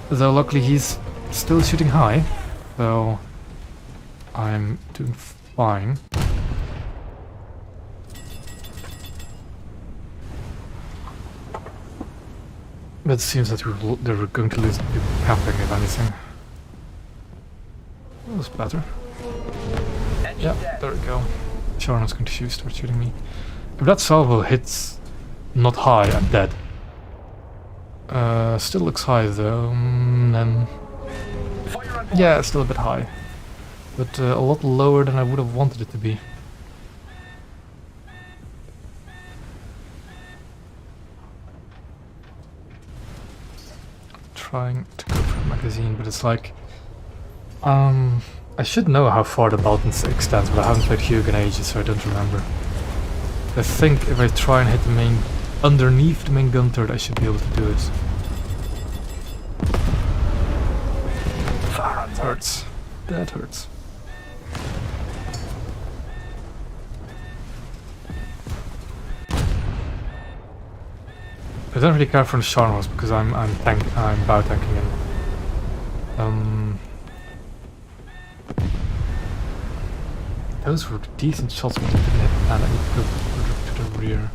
Though luckily he's still shooting high, so I'm doing fine. But it seems that they're going to lose the capping, if anything. That was better. Yeah, there we go. Sharon's going to start shooting me. If that salvo hits not high, I'm dead. Still looks high though, then... Yeah, it's still a bit high. But a lot lower than I would have wanted it to be. Trying to go for a magazine, but it's like... I should know how far the Baltans extends, but I haven't played Hugo in ages, so I don't remember. I think if I try and hit the main... underneath the main gun turret, I should be able to do it. That hurts. That hurts. I don't really care for the Scharnhorst because I'm bow tanking him. Those were decent shots, but they didn't hit the land. I need to go to the rear.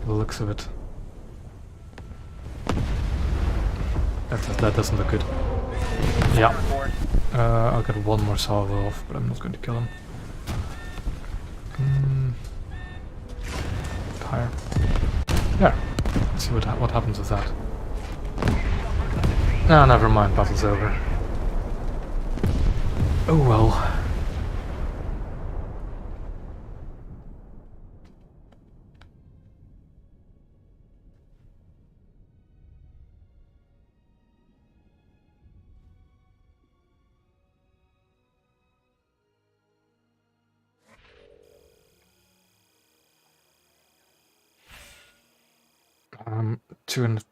The looks of it. That doesn't look good. Yeah. I'll get one more salvo off, but I'm not going to kill him. Higher. Yeah. Let's see what happens with that. Ah, never mind. Battle's over. Oh well.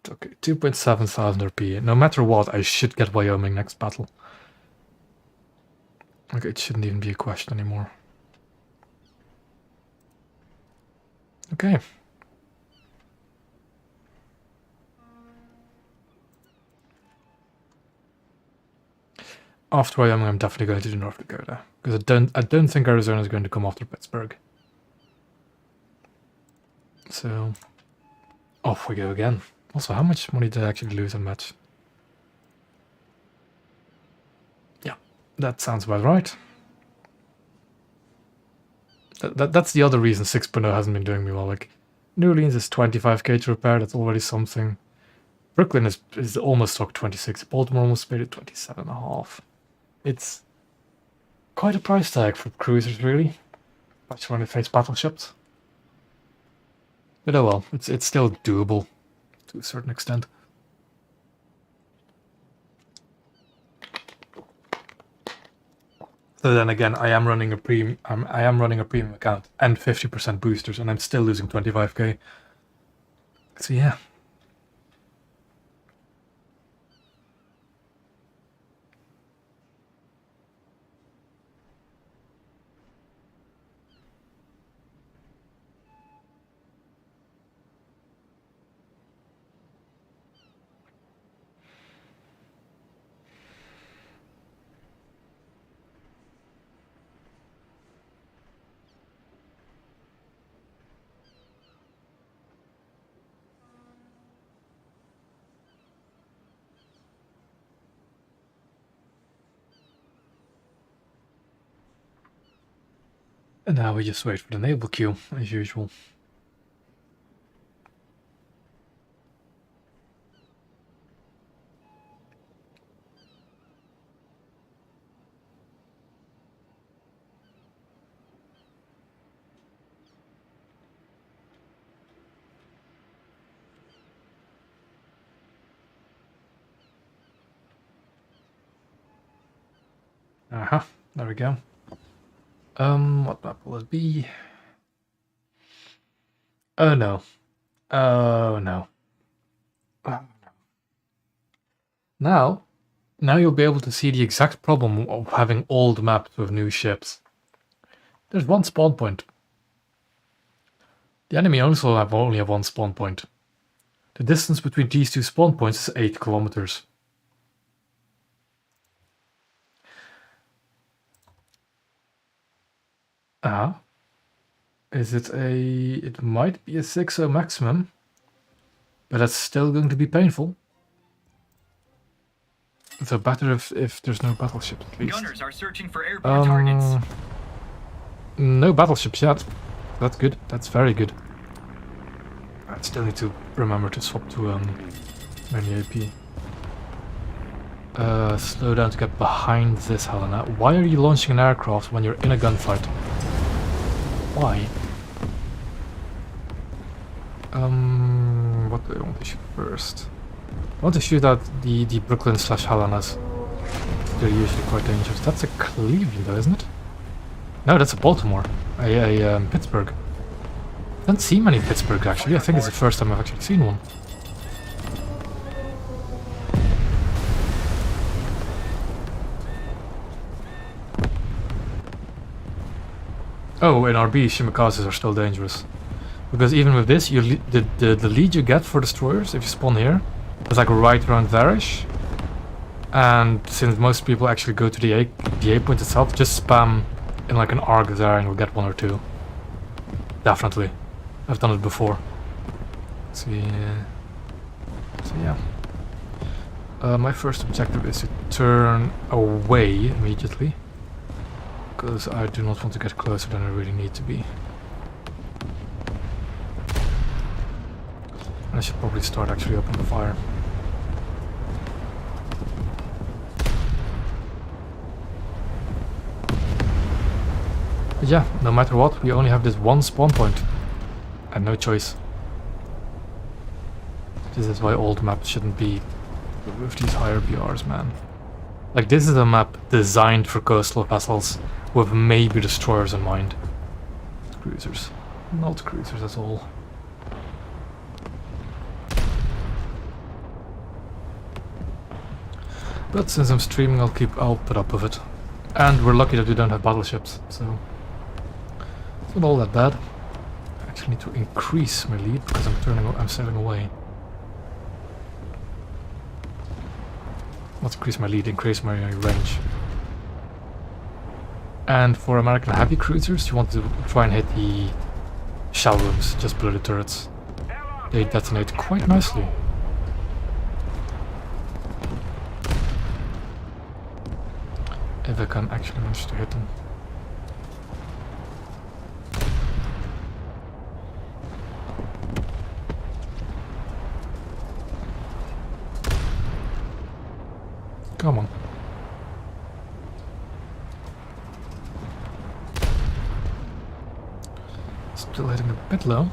Okay, 2.7 thousand RP. No matter what, I should get Wyoming next battle. Okay, it shouldn't even be a question anymore. Okay. After Wyoming, I'm definitely going to do North Dakota because I don't think Arizona is going to come after Pittsburgh. So off we go again. Also, how much money did I actually lose on match? Yeah, that sounds about right. That's the other reason 6.0 hasn't been doing me well. Like, New Orleans is 25k to repair, that's already something. Brooklyn is almost stock 26. Baltimore almost paid at 27.5. It's quite a price tag for cruisers, really. Especially when they face battleships. But oh well, it's still doable to a certain extent. So then again, I am running a premium account and 50% boosters, and I'm still losing 25k. So yeah. And now we just wait for the naval queue, as usual. There we go. What map will it be? Oh no. Oh no. Now you'll be able to see the exact problem of having old maps with new ships. There's one spawn point. The enemy also only have one spawn point. The distance between these two spawn points is 8 kilometers. Is it a... It might be a 6-0 maximum, but that's still going to be painful. So better if there's no battleship at least. Gunners are searching for airborne targets. No battleships yet. That's good. That's very good. I still need to remember to swap to many AP. Slow down to get behind this, Helena. Why are you launching an aircraft when you're in a gunfight? Why? What do I want to shoot first? I want to shoot at the Brooklyn / Helenas. They're usually quite dangerous. That's a Cleveland though, isn't it? No, that's a Baltimore. A Pittsburgh. I don't see many Pittsburgh actually. I think it's the first time I've actually seen one. Oh, in RB, Shimikazes are still dangerous. Because even with this, the lead you get for destroyers, if you spawn here, is like right around there-ish. And since most people actually go to the A point itself, just spam in like an arc there and you'll get 1 or 2. Definitely. I've done it before. So yeah. My first objective is to turn away immediately. Because I do not want to get closer than I really need to be. I should probably start actually opening fire. But yeah, no matter what, we only have this one spawn point. And no choice. This is why old maps shouldn't be with these higher BRs, man. Like, this is a map designed for coastal vessels with maybe destroyers in mind. Cruisers. Not cruisers at all. But since I'm streaming, I'll put up with it. And we're lucky that we don't have battleships, so it's not all that bad. I actually need to increase my lead because I'm sailing away. Not increase my lead, increase my range. And for American heavy cruisers, you want to try and hit the shell rooms just below the turrets. They detonate quite nicely. If I can actually manage to hit them. Come on. Still hitting a bit low.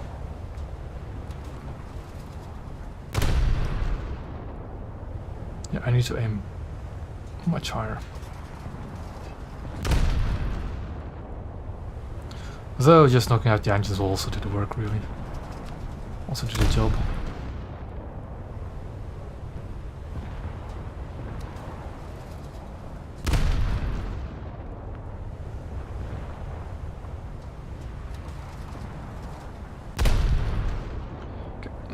Yeah, I need to aim much higher. Though just knocking out the engines will also do the work, really. Also do the job.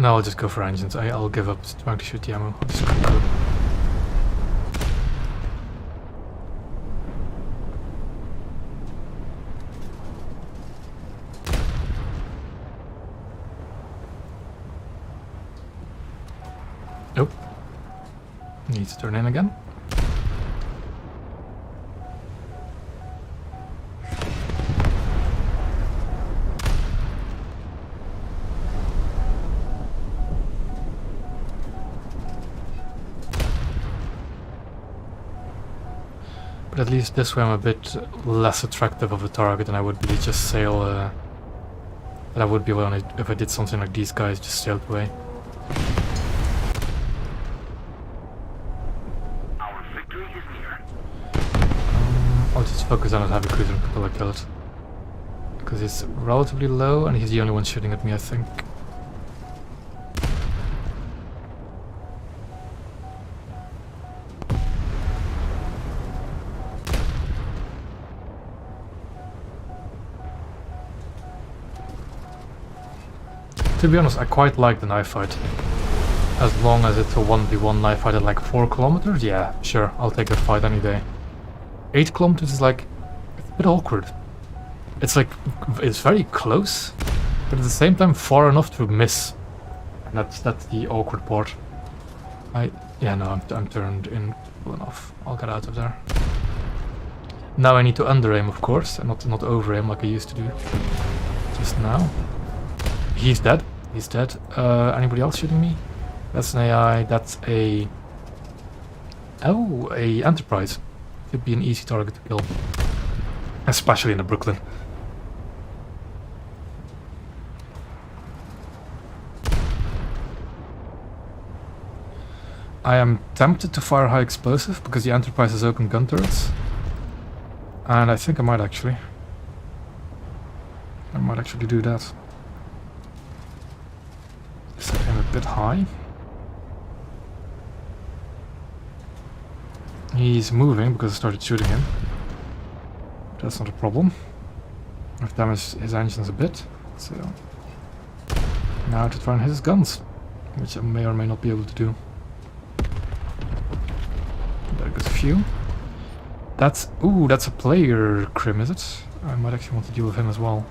No, I'll just go for engines. I'll give up trying to shoot the ammo. I'll just conclude. Nope. Need to turn in again. But at least this way I'm a bit less attractive of a target than I would be to just sail, than I would be if I did something like these guys just sailed away. Our victory is near. I'll just focus on his heavy cruiser until I kill it. Because he's relatively low and he's the only one shooting at me, I think. To be honest, I quite like the knife fight. As long as it's a 1v1 knife fight at like 4 kilometers, yeah, sure, I'll take that fight any day. 8 kilometers is like, it's a bit awkward. It's like, it's very close, but at the same time far enough to miss. And that's the awkward part. Yeah, no, I'm turned in well enough. I'll get out of there. Now I need to under aim, of course, and not over aim like I used to do just now. He's dead. He's dead. Anybody else shooting me? That's an AI. That's a... Oh, a Enterprise. Could be an easy target to kill. Especially in the Brooklyn. I am tempted to fire high explosive because the Enterprise has open gun turrets. And I think I might actually. I might actually do that. Set him a bit high. He's moving because I started shooting him. That's not a problem. I've damaged his engines a bit, so now to try and hit his guns, which I may or may not be able to do. There goes a few. That's a player crim, is it? I might actually want to deal with him as well.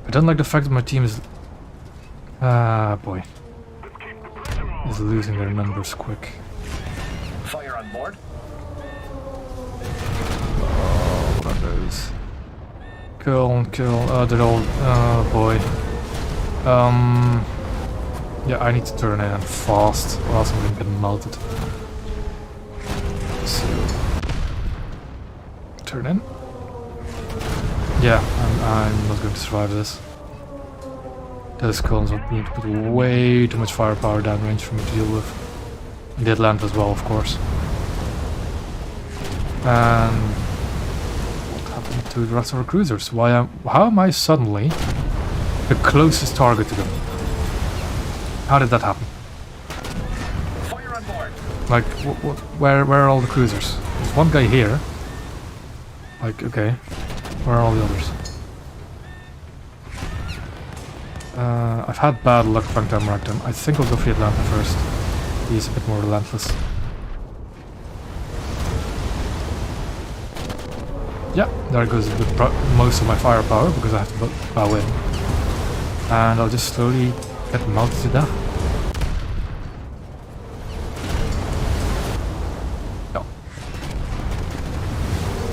I don't like the fact that my team is... boy. Is losing their numbers quick. Fire on board. Oh, what are those? Kill. Oh, they're all... Oh, boy. Yeah, I need to turn in fast, or else I'm gonna get melted. So... Turn in. Yeah, I'm not going to survive this. Those columns would need to put way too much firepower downrange for me to deal with. And did land as well, of course. And what happened to the rest of our cruisers? How am I suddenly the closest target to them? How did that happen? Fire on board. Like, where are all the cruisers? There's one guy here. Like, okay. Where are all the others? I've had bad luck trying to mark them. I think I'll go for the Atlanta first. He's a bit more relentless. Yeah, there goes most of my firepower because I have to bow in. And I'll just slowly get melted to death. No.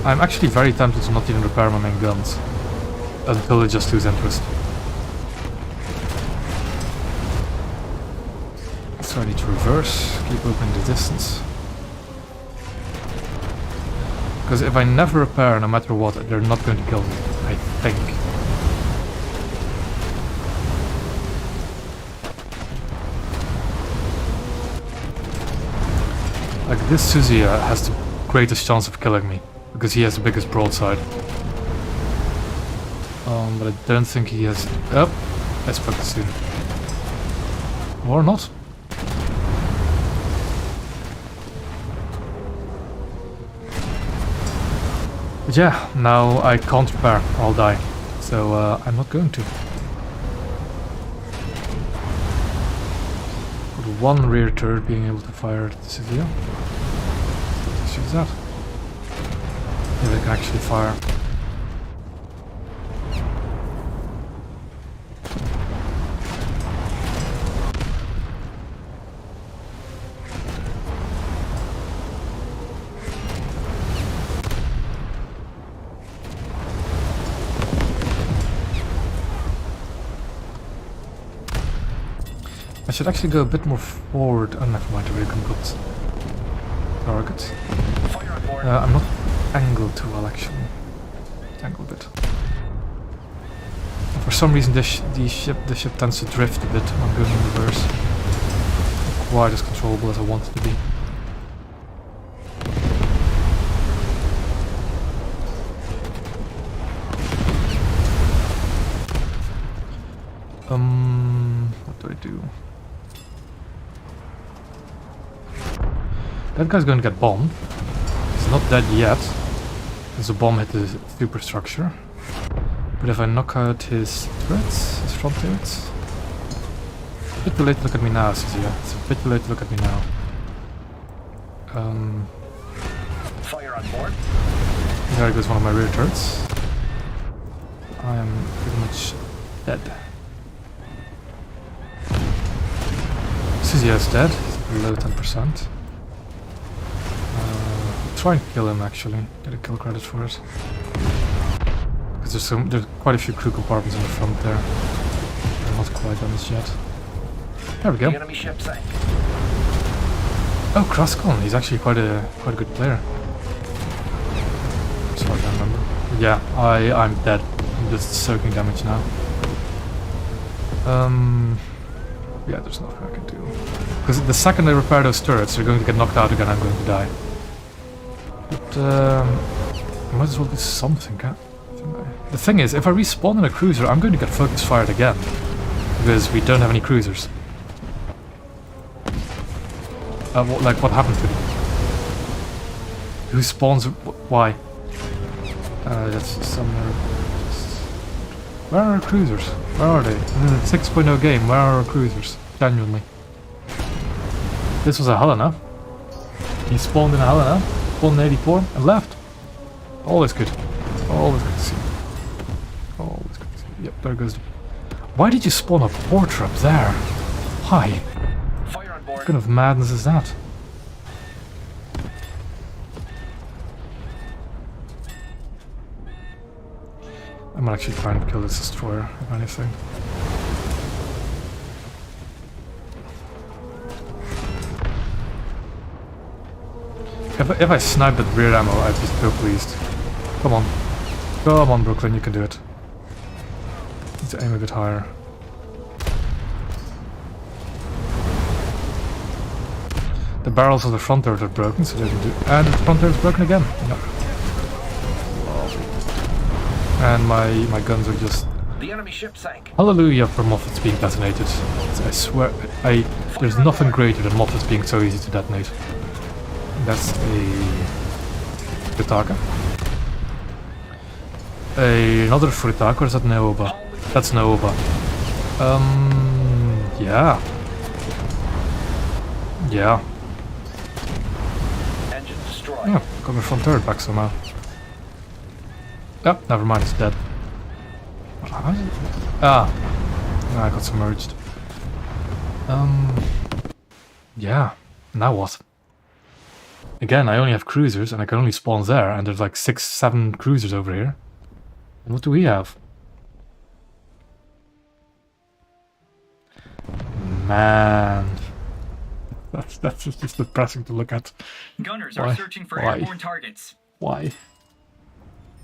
I'm actually very tempted to not even repair my main guns until they just lose interest. So I need to reverse, keep opening the distance. Because if I never repair, no matter what, they're not going to kill me, I think. Like, this Suzy has the greatest chance of killing me, because he has the biggest broadside. But I don't think he has... Oh, I spoke too soon. Or not. But yeah, now I can't repair, I'll die. So I'm not going to. Got one rear turret being able to fire at the civilian. Let's use that. Maybe I can actually fire. I should actually go a bit more forward. Oh, never mind, I can put target. Fire on board. I'm not angled too well, actually. Angle a bit. For some reason, the ship tends to drift a bit when going in reverse. Not quite as controllable as I want it to be. What do I do? That guy's going to get bombed. He's not dead yet, because the bomb hit the superstructure. But if I knock out his turrets, his front turrets... It's a bit too late to look at me now, Susia. It's a bit too late to look at me now. Fire on board. There goes one of my rear turrets. I am pretty much dead. Susia is dead. He's below 10%. Try and kill him, actually. Get a kill credit for it. Because there's quite a few crew compartments in the front there. They're not quite damaged yet. There we go. The enemy ship sank. Oh, Crosscon. He's actually quite a good player. As far as I remember. Yeah, I'm dead. I'm just soaking damage now. Yeah, there's nothing I can do. Because the second I repair those turrets, they're going to get knocked out again. I'm going to die. But I might as well do something, can't I? The thing is, if I respawn in a cruiser, I'm going to get focus fired again. Because we don't have any cruisers. What happened to them? Who spawns? Why? That's somewhere. Where are our cruisers? Where are they? 6.0 game, where are our cruisers? Genuinely. This was a Helena. He spawned in a Helena, spawned in 84, and left. Always good. Always good to see. Always good to see. Yep, there goes the... Why did you spawn a porter up there? Why? Fire on board. What kind of madness is that? I might actually try and kill this destroyer, if anything. If I snipe that rear ammo, I'd be so pleased. Come on. Come on, Brooklyn, you can do it. Need to aim a bit higher. The barrels of the front turret are broken, so they can do... And the front turret is broken again. No. And my guns are just... The enemy ship sank. Hallelujah for Moffats being detonated. I swear, there's nothing greater than Moffats being so easy to detonate. That's a... Fritaka. Another Fritaka, or is that Naoba? That's Naoba. Yeah. Yeah. Engine destroyed. Yeah, got my front turret back somehow. Yep, never mind, it's dead. Ah, I got submerged. Yeah, now what? Again, I only have cruisers and I can only spawn there, and there's like 6, 7 cruisers over here. And what do we have? Man, that's just depressing to look at. Gunners Why? are searching for Why? airborne targets. Why?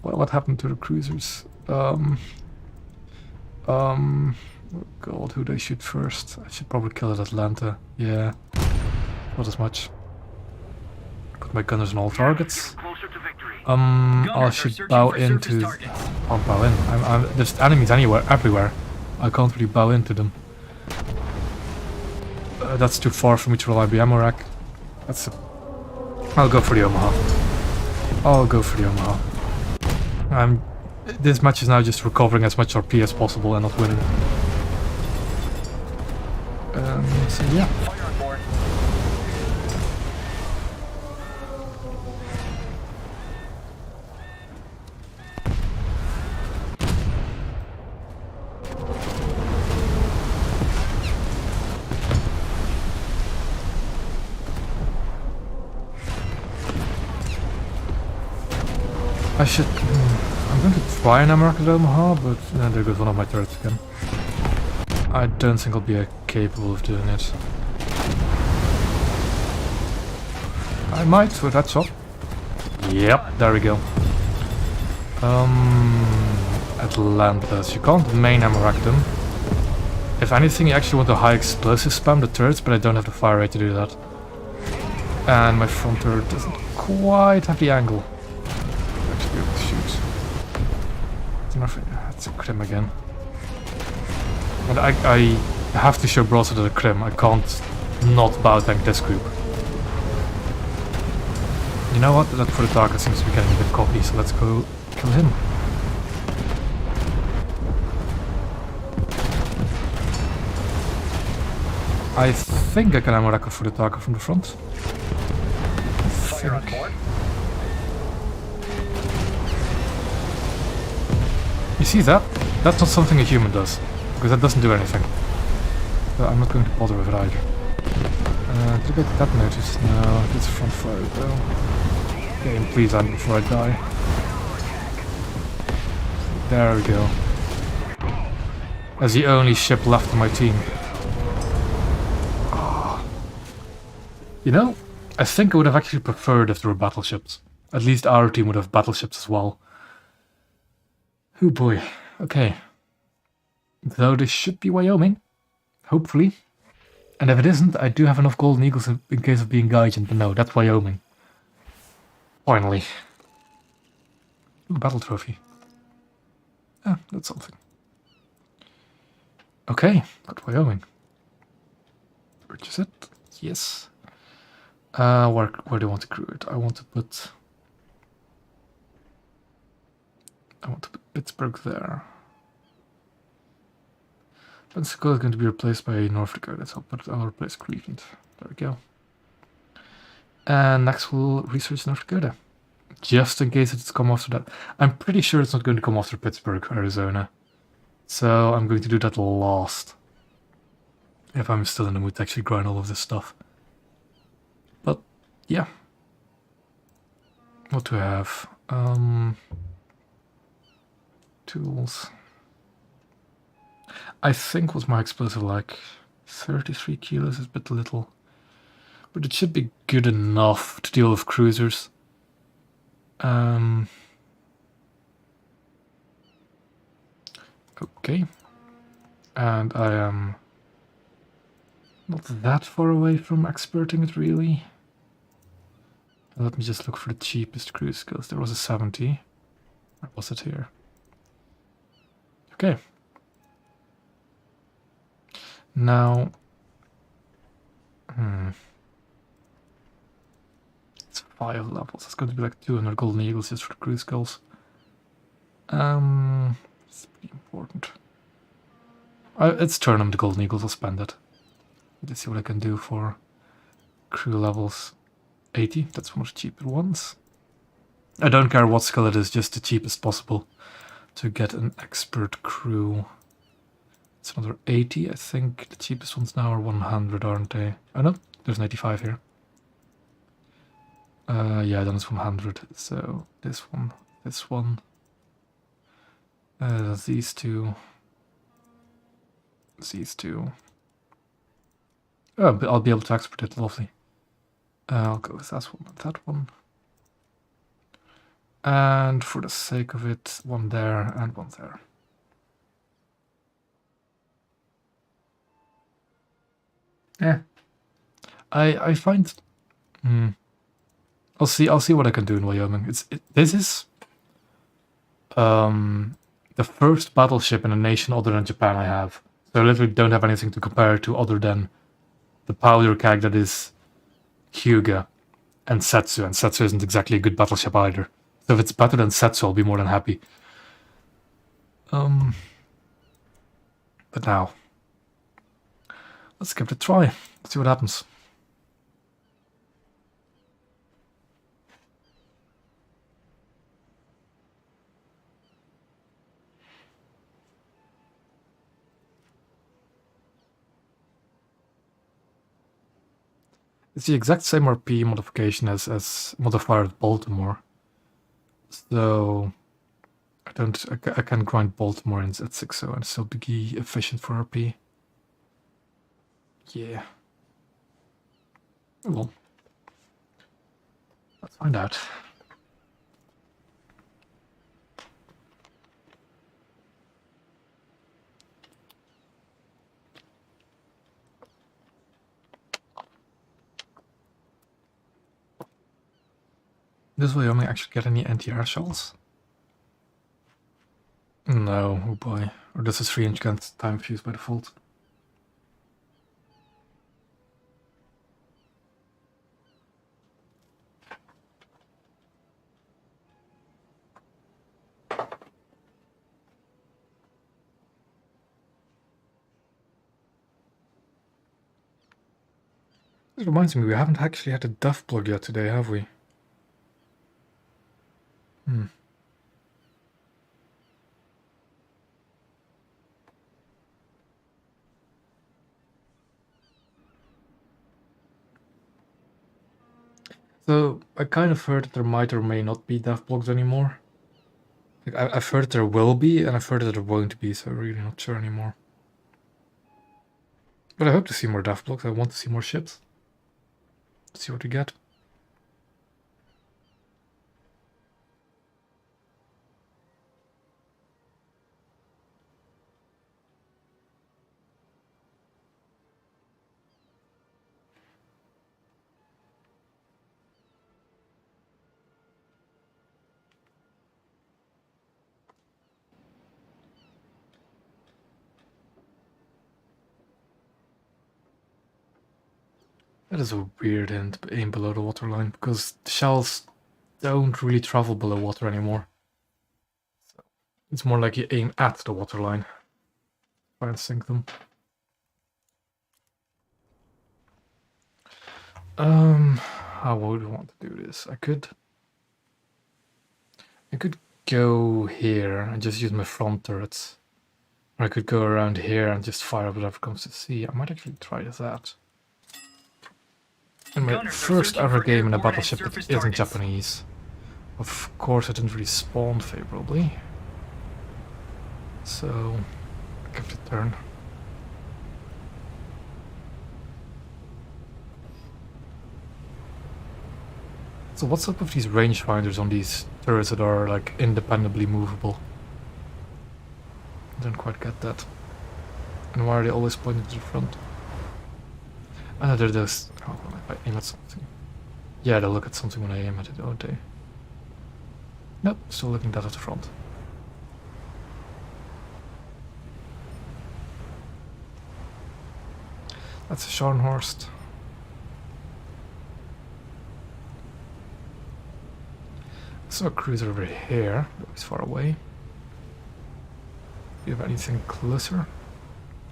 Well, what happened to the cruisers? Oh God, who do I shoot first? I should probably kill at Atlanta. Yeah, not as much. Put my gunners on all targets. Closer to victory. I should bow into. I'll bow in. There's enemies everywhere. I can't really bow into them. That's too far for me to rely on the ammo rack. I'll go for the Omaha. I'll go for the Omaha. This match is now just recovering as much RP as possible and not winning. So yeah. Fire on board. I should... I'm going to try an American Omaha, but there goes one of my turrets again. I don't think I'll be capable of doing it. I might with that shot. Yep, there we go. Atlantis. You can't main Amarak them. If anything, you actually want to high explosive spam the turrets, but I don't have the fire rate to do that. And my front turret doesn't quite have the angle. Actually be able to shoot. That's a crim again. But I have to show Broadsword at a crim. I can't not bow tank this group. You know what? That for the target seems to be getting a bit cocky, so let's go kill him. I think I can ammo rack for the target from the front. Fire on board. You see that? That's not something a human does, because that doesn't do anything. But I'm not going to bother with it either. Did I get that notice? No, it's front fire though. Game, please end before I die. There we go. As the only ship left in my team. Oh. You know, I think I would have actually preferred if there were battleships. At least our team would have battleships as well. Oh boy, okay. Though this should be Wyoming, hopefully. And if it isn't, I do have enough golden eagles in case of being Gaijin, but no, that's Wyoming. Finally. Ooh, battle trophy. Ah, that's something. Okay, got Wyoming. Purchase it. Yes. Where do I want to crew it? I want to put Pittsburgh there. Pensacola is going to be replaced by North Dakota, so I'll replace Cleveland. There we go. And next we'll research North Dakota. Just in case it's come after that. I'm pretty sure it's not going to come after Pittsburgh, Arizona. So I'm going to do that last. If I'm still in the mood to actually grind all of this stuff. But, yeah. What do I have? Tools. I think was my explosive like 33 kilos is a bit little. But it should be good enough to deal with cruisers. Okay. And I am not that far away from experting it really. Let me just look for the cheapest cruise skills. There was a 70. Or was it here? Okay. Now, it's 5 levels. It's going to be like 200 golden eagles just for the cruise skills. It's pretty important. It's turn them the golden eagles. I'll spend it. Let's see what I can do for crew levels 80. That's one of the cheaper ones. I don't care what skill it is, just the cheapest possible to get an expert crew. It's another 80. I think the cheapest ones now are 100, aren't they? Oh no, there's an 85 here. Yeah, then it's 100. So this one, these two. Oh, but I'll be able to export it, lovely. I'll go with that one and that one. And for the sake of it, one there and one there. Yeah, I find. I'll see what I can do in Wyoming. This is the first battleship in a nation other than Japan I have. So I literally don't have anything to compare to other than the powder keg that is Hyuga and Setsu isn't exactly a good battleship either. So if it's better than Setsu, I'll be more than happy. But now, let's give it a try. Let's see what happens. It's the exact same RP modification as modifier at Baltimore. So I can grind Baltimore in Z60 and still be efficient for RP. Yeah. Well, let's find out. Does Wyoming actually get any anti-air shells? No, oh boy. Or does this 3-inch gun time fuse by default? It reminds me, we haven't actually had a DEF plug yet today, have we? So, I kind of heard that there might or may not be DEF blogs anymore. Like, I've heard that there will be, and I've heard that there won't be, so I'm really not sure anymore. But I hope to see more DEF blogs. I want to see more ships. See what we get. That is a weird aim below the waterline, because the shells don't really travel below water anymore. So it's more like you aim at the waterline. Try and sink them. How would we want to do this? I could go here and just use my front turrets. Or I could go around here and just fire whatever comes to sea. I might actually try that. In my first ever game in a battleship that isn't Japanese. Of course I didn't really spawn favorably. So, give it a turn. So what's up with these rangefinders on these turrets that are like independently movable? I don't quite get that. And why are they always pointing to the front? I know they're those. Oh, if I aim at something. Yeah, they'll look at something when I aim at it, don't they? Nope, still looking dead at the front. That's a Scharnhorst. I saw a cruiser over here, but he's far away. Do you have anything closer?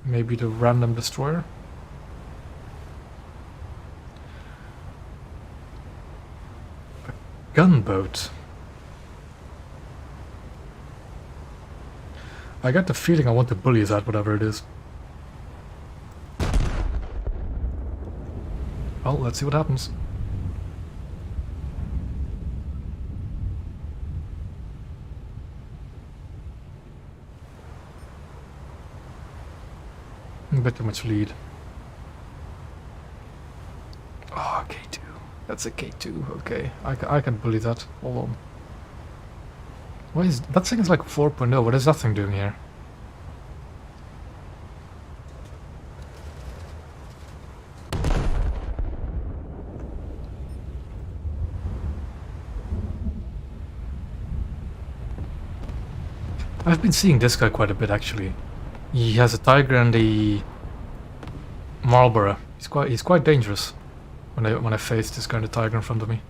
Maybe the random destroyer? A gunboat. I get the feeling I want to bully that, whatever it is. Well, let's see what happens. A bit too much lead. Oh, K2. That's a K2. Okay, I can bully that. Hold on. What is that thing? Is like 4.0. What is that thing doing here? I've been seeing this guy quite a bit actually. He has a Tiger and a Marlborough. He's quite dangerous when I face this kind of Tiger in front of me.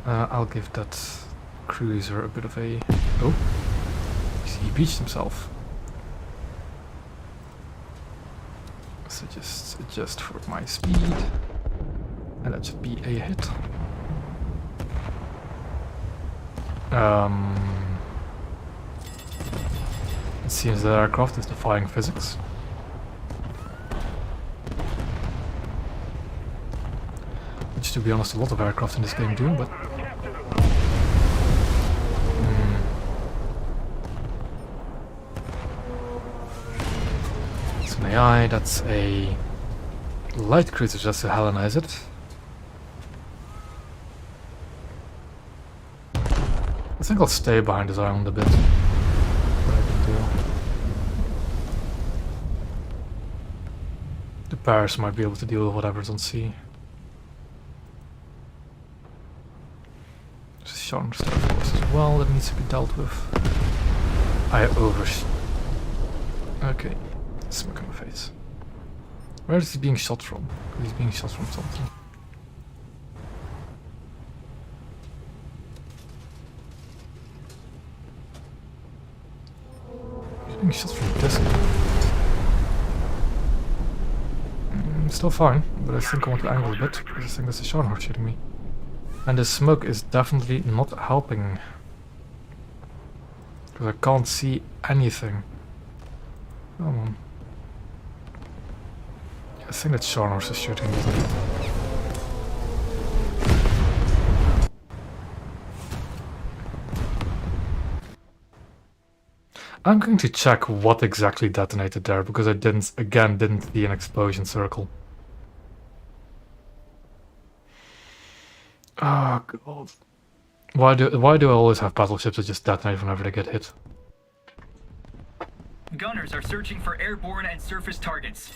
I'll give that cruiser a bit of a... Oh. he beached himself. So just adjust for my speed. And that should be a hit. It seems that aircraft is defying physics. Which, to be honest, a lot of aircraft in this game do, but... It's an AI, that's a light cruiser just to Hellenize it. I think I'll stay behind this island a bit. What I can do. The Paris might be able to deal with whatever's on sea. There's a Sharn Star Force as well that needs to be dealt with. Okay, smoke on my face. Where is he being shot from? He's being shot from something. Being shot from this. Still fine, but I think I want to angle a bit because I think that's a Sharnhorse shooting me. And the smoke is definitely not helping. Because I can't see anything. Come on. I think that Sharnhorse is shooting me. I'm going to check what exactly detonated there, because I didn't see an explosion circle. Oh god. Why do I always have battleships that just detonate whenever they get hit? Gunners are searching for airborne and surface targets.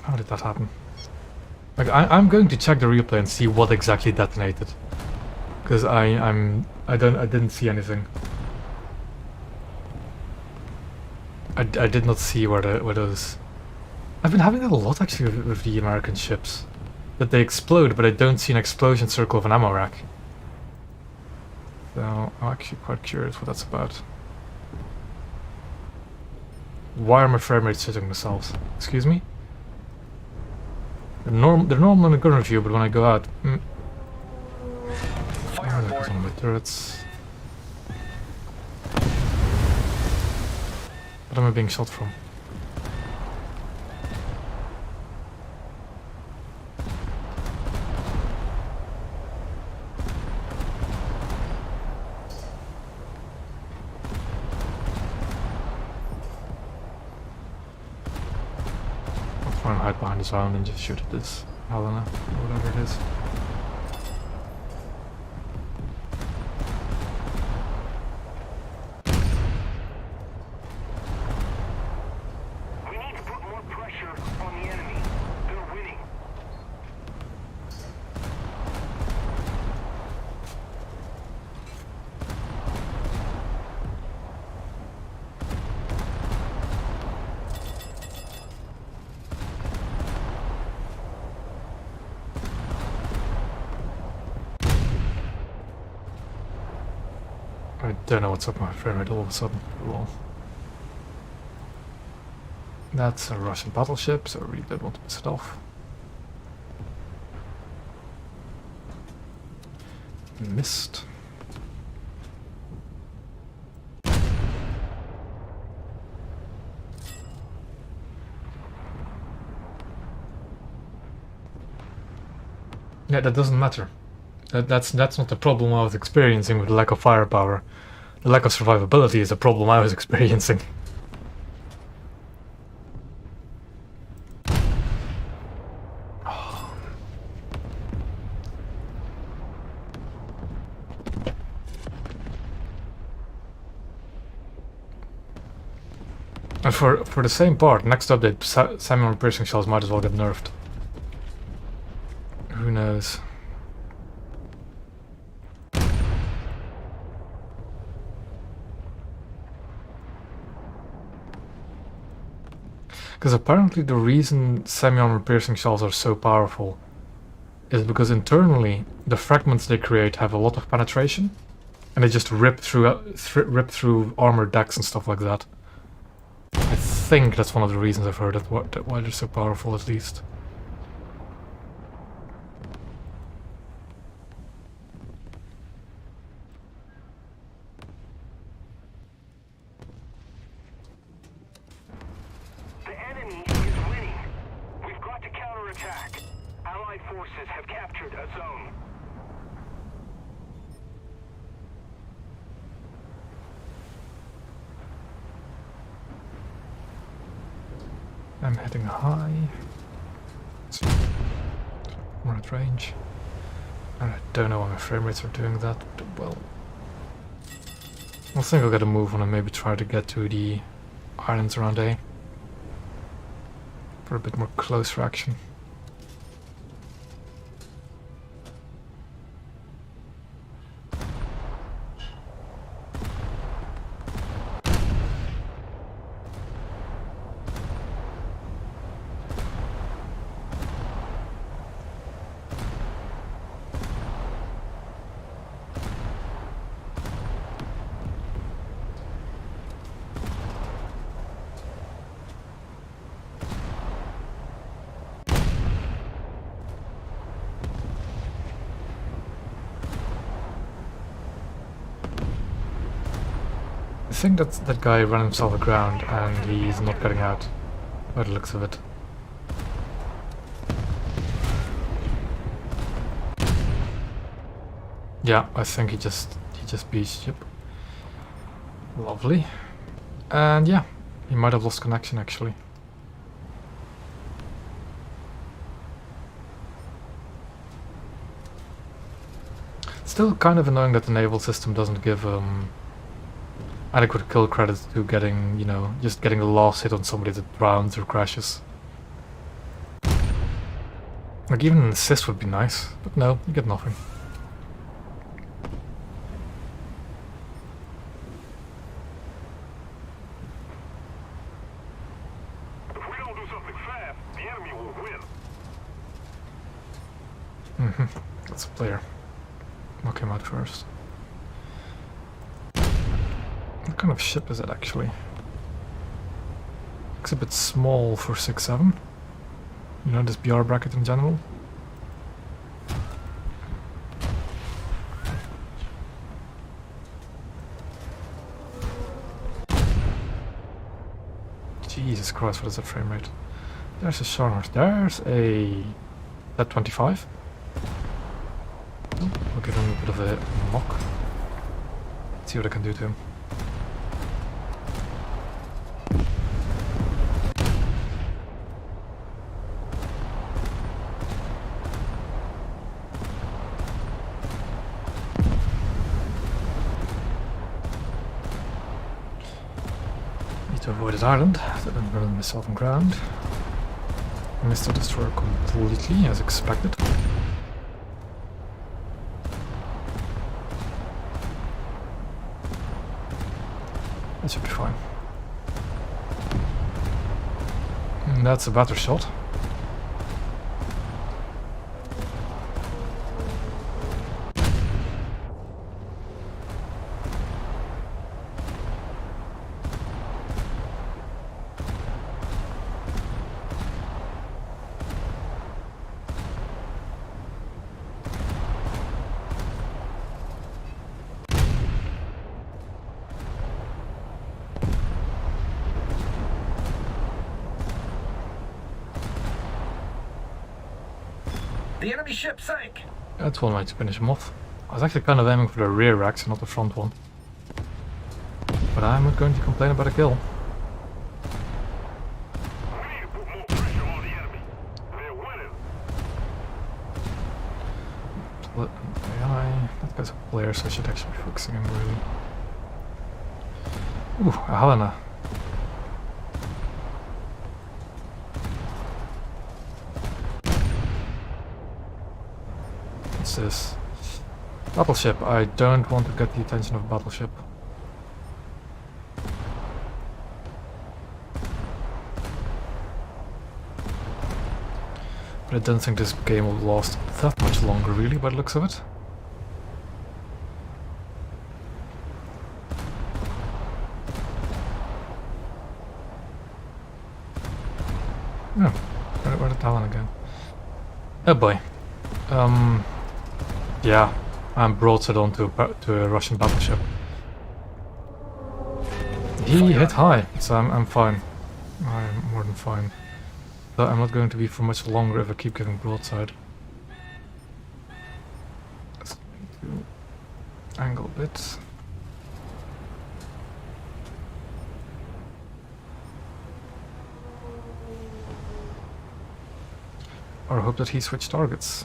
How did that happen? Like I'm going to check the replay and see what exactly detonated. Because I didn't see anything. I did not see where those. I've been having that a lot actually with the American ships, that they explode, but I don't see an explosion circle of an ammo rack. So I'm actually quite curious what that's about. Why are my frame rates hitting themselves? Excuse me. They're normal in a gun review, but when I go out. One of my turrets. What am I being shot from? I'll try and hide behind this island and just shoot at this Helena, or whatever it is. I don't know what's up with my frame rate all of a sudden. Well, that's a Russian battleship, so I really don't want to piss it off. Missed. Yeah, that doesn't matter. That's not the problem I was experiencing with the lack of firepower. The lack of survivability is the problem I was experiencing. And for the same part, next update, Samuel piercing shells might as well get nerfed. Who knows? Because apparently the reason semi-armor piercing shells are so powerful is because internally the fragments they create have a lot of penetration, and they just rip through armored decks and stuff like that. I think that's one of the reasons I've heard why they're so powerful, at least. The enemy is winning. We've got to counterattack. Allied forces have captured a zone. I'm heading high. We're at range. And I don't know why my frame rates are doing that, but well. I think I'll get a move on and maybe try to get to the islands around A. For a bit more closer action. I think that guy ran himself aground and he's not getting out, by the looks of it. Yeah, I think he just beached. Yep. Lovely. And yeah, he might have lost connection actually. Still kind of annoying that the naval system doesn't give adequate kill credits to getting, you know, just getting the last hit on somebody that drowns or crashes. Like even an assist would be nice, but no, you get nothing. If we don't do something fast, the enemy will win. That's a player. Knock him out first. What kind of ship is it actually? Looks a bit small for 6-7. You know, this BR bracket in general. Jesus Christ, what is that frame rate? There's a Sonar. There's a Z25. We'll give him a bit of a mock. Let's see what I can do to him. To avoid his island, so I don't burn myself on ground. I missed the destroyer completely, as expected. That should be fine. And that's a better shot. The enemy ship sank. That's one way to finish him off. I was actually kind of aiming for the rear racks and not the front one. But I'm not going to complain about a kill. We need to put more pressure on the enemy. They're winning. AI. That guy's a player, so I should actually be focusing him really. Ooh, a Helena. What's this? Battleship. I don't want to get the attention of Battleship. But I don't think this game will last that much longer, really, by the looks of it. Oh, where did Talon go? Oh boy. Yeah, I'm broadside onto a Russian battleship. He hit high, so I'm fine. I'm more than fine. But I'm not going to be for much longer if I keep giving broadside. Let's do angle a bit. Or hope that he switched targets.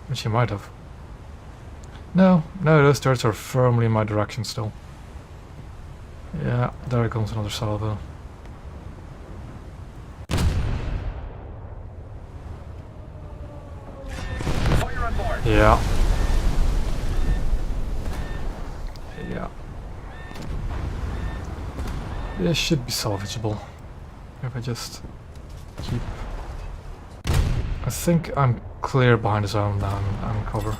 Which he might have. No, those turrets are firmly in my direction still. Yeah, there comes another salvo. Fire on board. Yeah. Yeah. This should be salvageable. If I just keep... I think I'm clear behind the zone now. I'm in cover.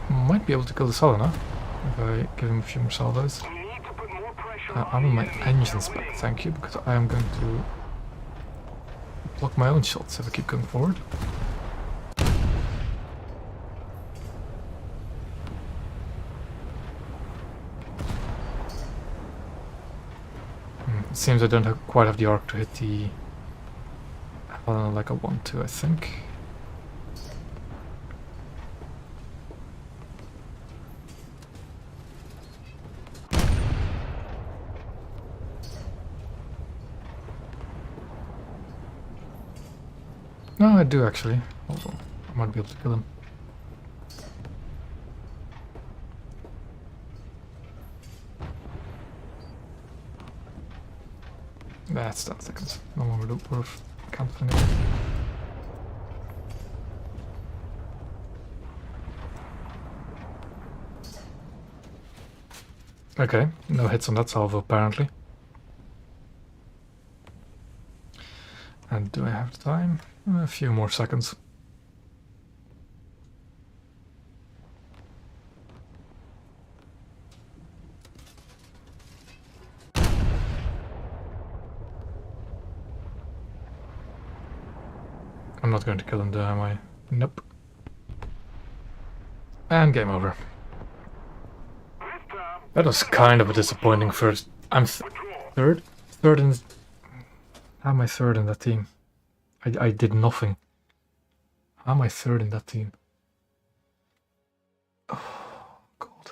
Might be able to kill the Selena if I give him a few more salvos. I'm on my engines back, thank you, because I am going to block my own shots if I keep going forward. It seems I don't quite have the arc to hit the like I want to, I think. No, I do actually. Hold on. I might be able to kill him. That's 10 seconds. No longer worth cancelling it. Okay, no hits on that salvo apparently. And do I have the time? A few more seconds. I'm not going to kill him though, am I? Nope. And game over. That was kind of a disappointing first. I'm third? Third in... How am I third in that team? I did nothing. How am I third in that team? Oh, God.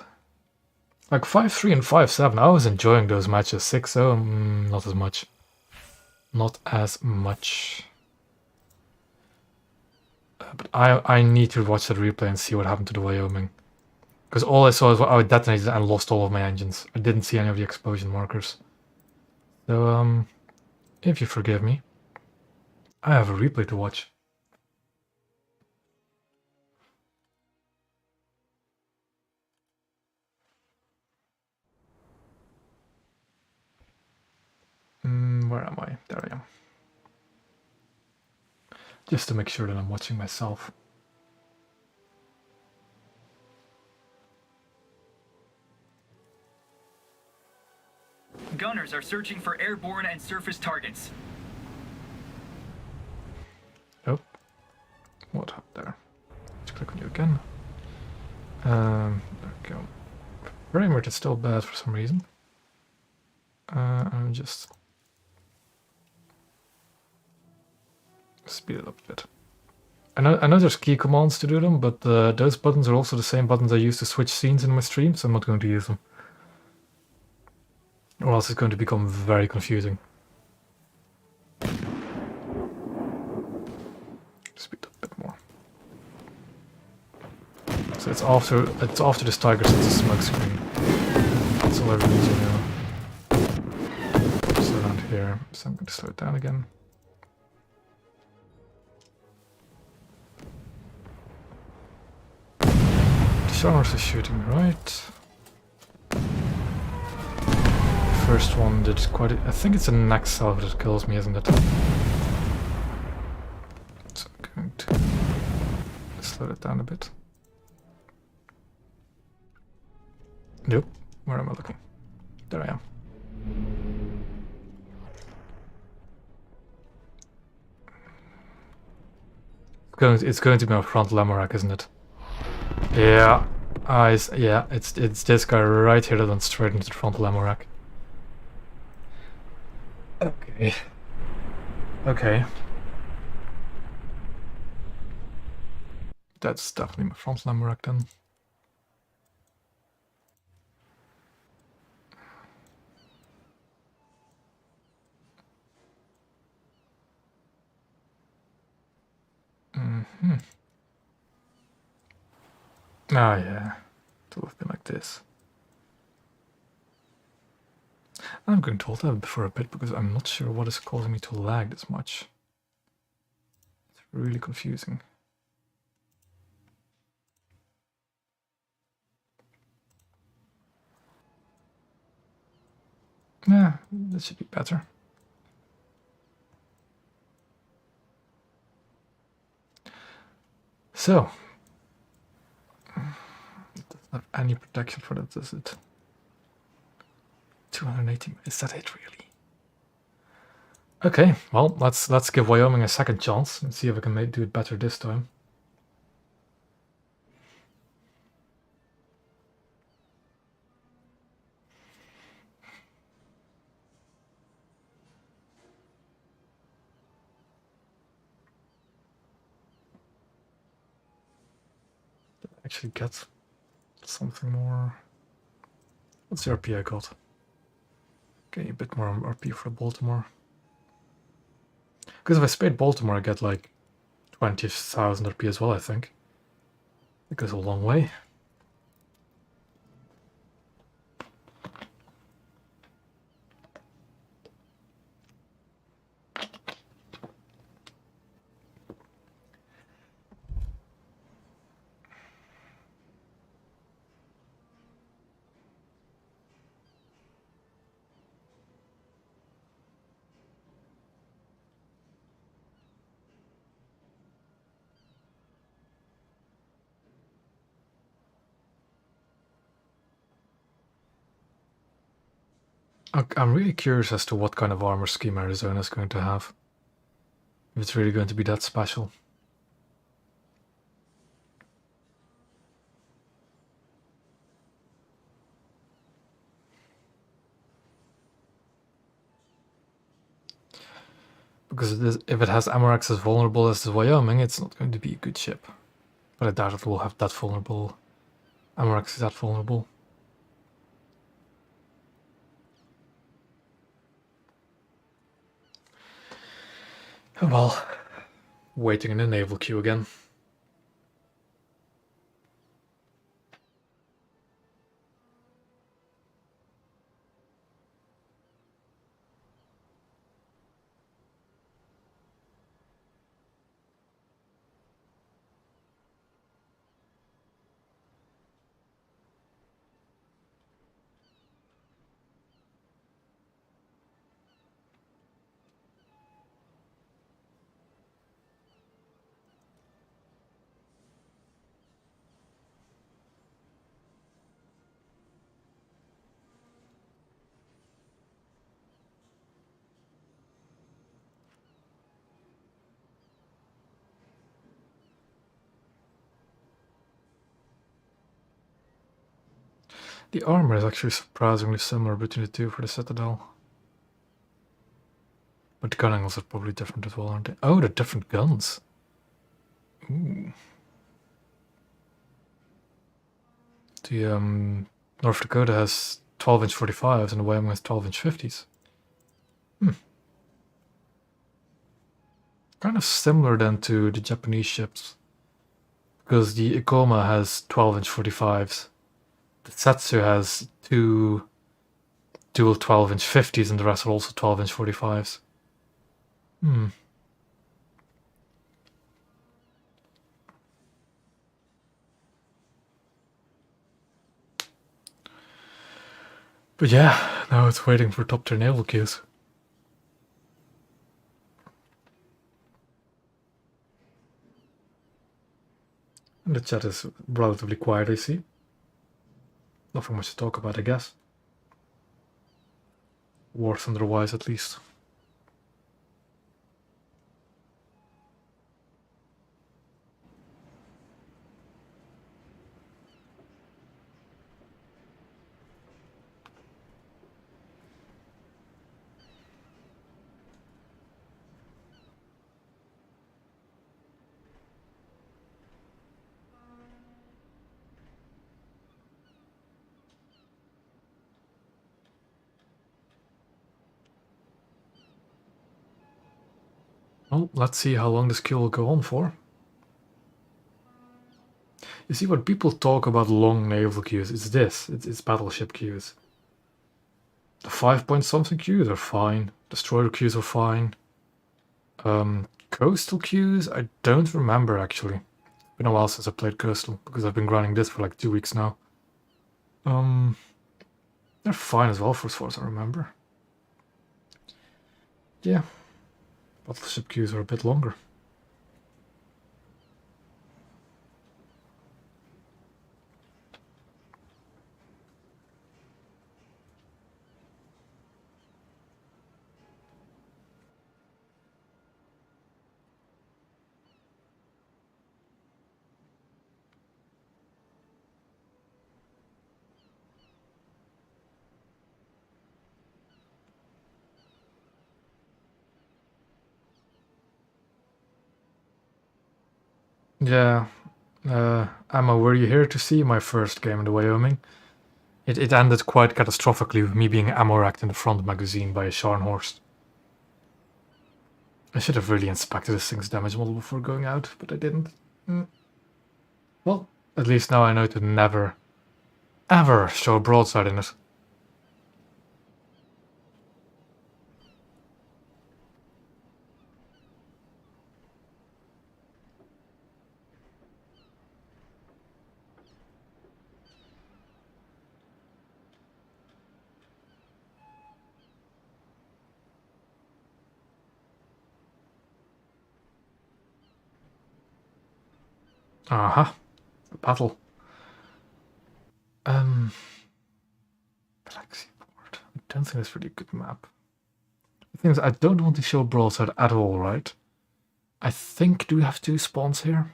Like 5-3 and 5-7, I was enjoying those matches. 6-0, not as much. Not as much. But I need to watch that replay and see what happened to the Wyoming. Because all I saw is I detonated and lost all of my engines. I didn't see any of the explosion markers. So, if you forgive me, I have a replay to watch. Where am I? There I am. Just to make sure that I'm watching myself. Gunners are searching for airborne and surface targets. Oh. What happened there? Let's click on you again. There we go. Frame rate is still bad for some reason. I'm just speed it up a bit. I know there's key commands to do them, but those buttons are also the same buttons I use to switch scenes in my stream, so I'm not going to use them. Or else it's going to become very confusing. Speed up a bit more. So it's after this tiger sets a smoke screen. That's all I really need to know. It's around here, so I'm going to slow it down again. The Chalmers is shooting right. first one did quite I think it's the next salvo that kills me, isn't it? So I'm going to slow it down a bit. Nope. Where am I looking? There I am. It's going to be my front lammer, isn't it? Yeah. Yeah, it's this guy right here that went straight into the front lammer. Okay. Okay. That's definitely my front lammer then. Mm-hmm. Ah, yeah. It would have been like this. I'm going to hold that for a bit because I'm not sure what is causing me to lag this much. It's really confusing. Yeah, this should be better. So, it doesn't have any protection for that, does it? 280, is that it really? Okay, well, let's give Wyoming a second chance and see if we can do it better this time. Did I actually get something more? What's the RP I got? Okay, a bit more RP for Baltimore. Because if I spade Baltimore, I get like 20,000 RP as well, I think. It goes a long way. I'm really curious as to what kind of armor scheme Arizona is going to have. If it's really going to be that special. Because if it has Amarex as vulnerable as the Wyoming, it's not going to be a good ship. But I doubt it will have that vulnerable. Amarex is that vulnerable. Oh well, waiting in the naval queue again. The armor is actually surprisingly similar between the two for the Citadel. But the gun angles are probably different as well, aren't they? Oh, they're different guns. Ooh. The North Dakota has 12-inch 45s and the Wyoming has 12-inch 50s. Kind of similar then to the Japanese ships. Because the Ikoma has 12-inch 45s. The Setsu has two dual 12-inch 50s and the rest are also 12-inch 45s. But yeah, Now it's waiting for top tier naval queues. And the chat is relatively quiet, I see. Nothing much to talk about, I guess. War Thunder-wise, at least. Well, let's see how long this queue will go on for. You see, when people talk about long naval queues, it's this. It's battleship queues. The 5-point-something queues are fine. Destroyer queues are fine. Coastal queues, I don't remember actually. It's been a while since I played Coastal, because I've been grinding this for like 2 weeks now. They're fine as well, for as far as I remember. Yeah. Battleship queues are a bit longer. Yeah. Emma, were you here to see my first game in the Wyoming? It ended quite catastrophically with me being ammo-racked in the front magazine by a Scharnhorst. I should have really inspected this thing's damage model before going out, but I didn't. Well, at least now I know to never, ever show a broadside in it. Uh-huh. A battle. Black Seaport. I don't think that's really a good map. The thing is, I don't want to show broadside at all, right? I think, do we have 2 spawns here?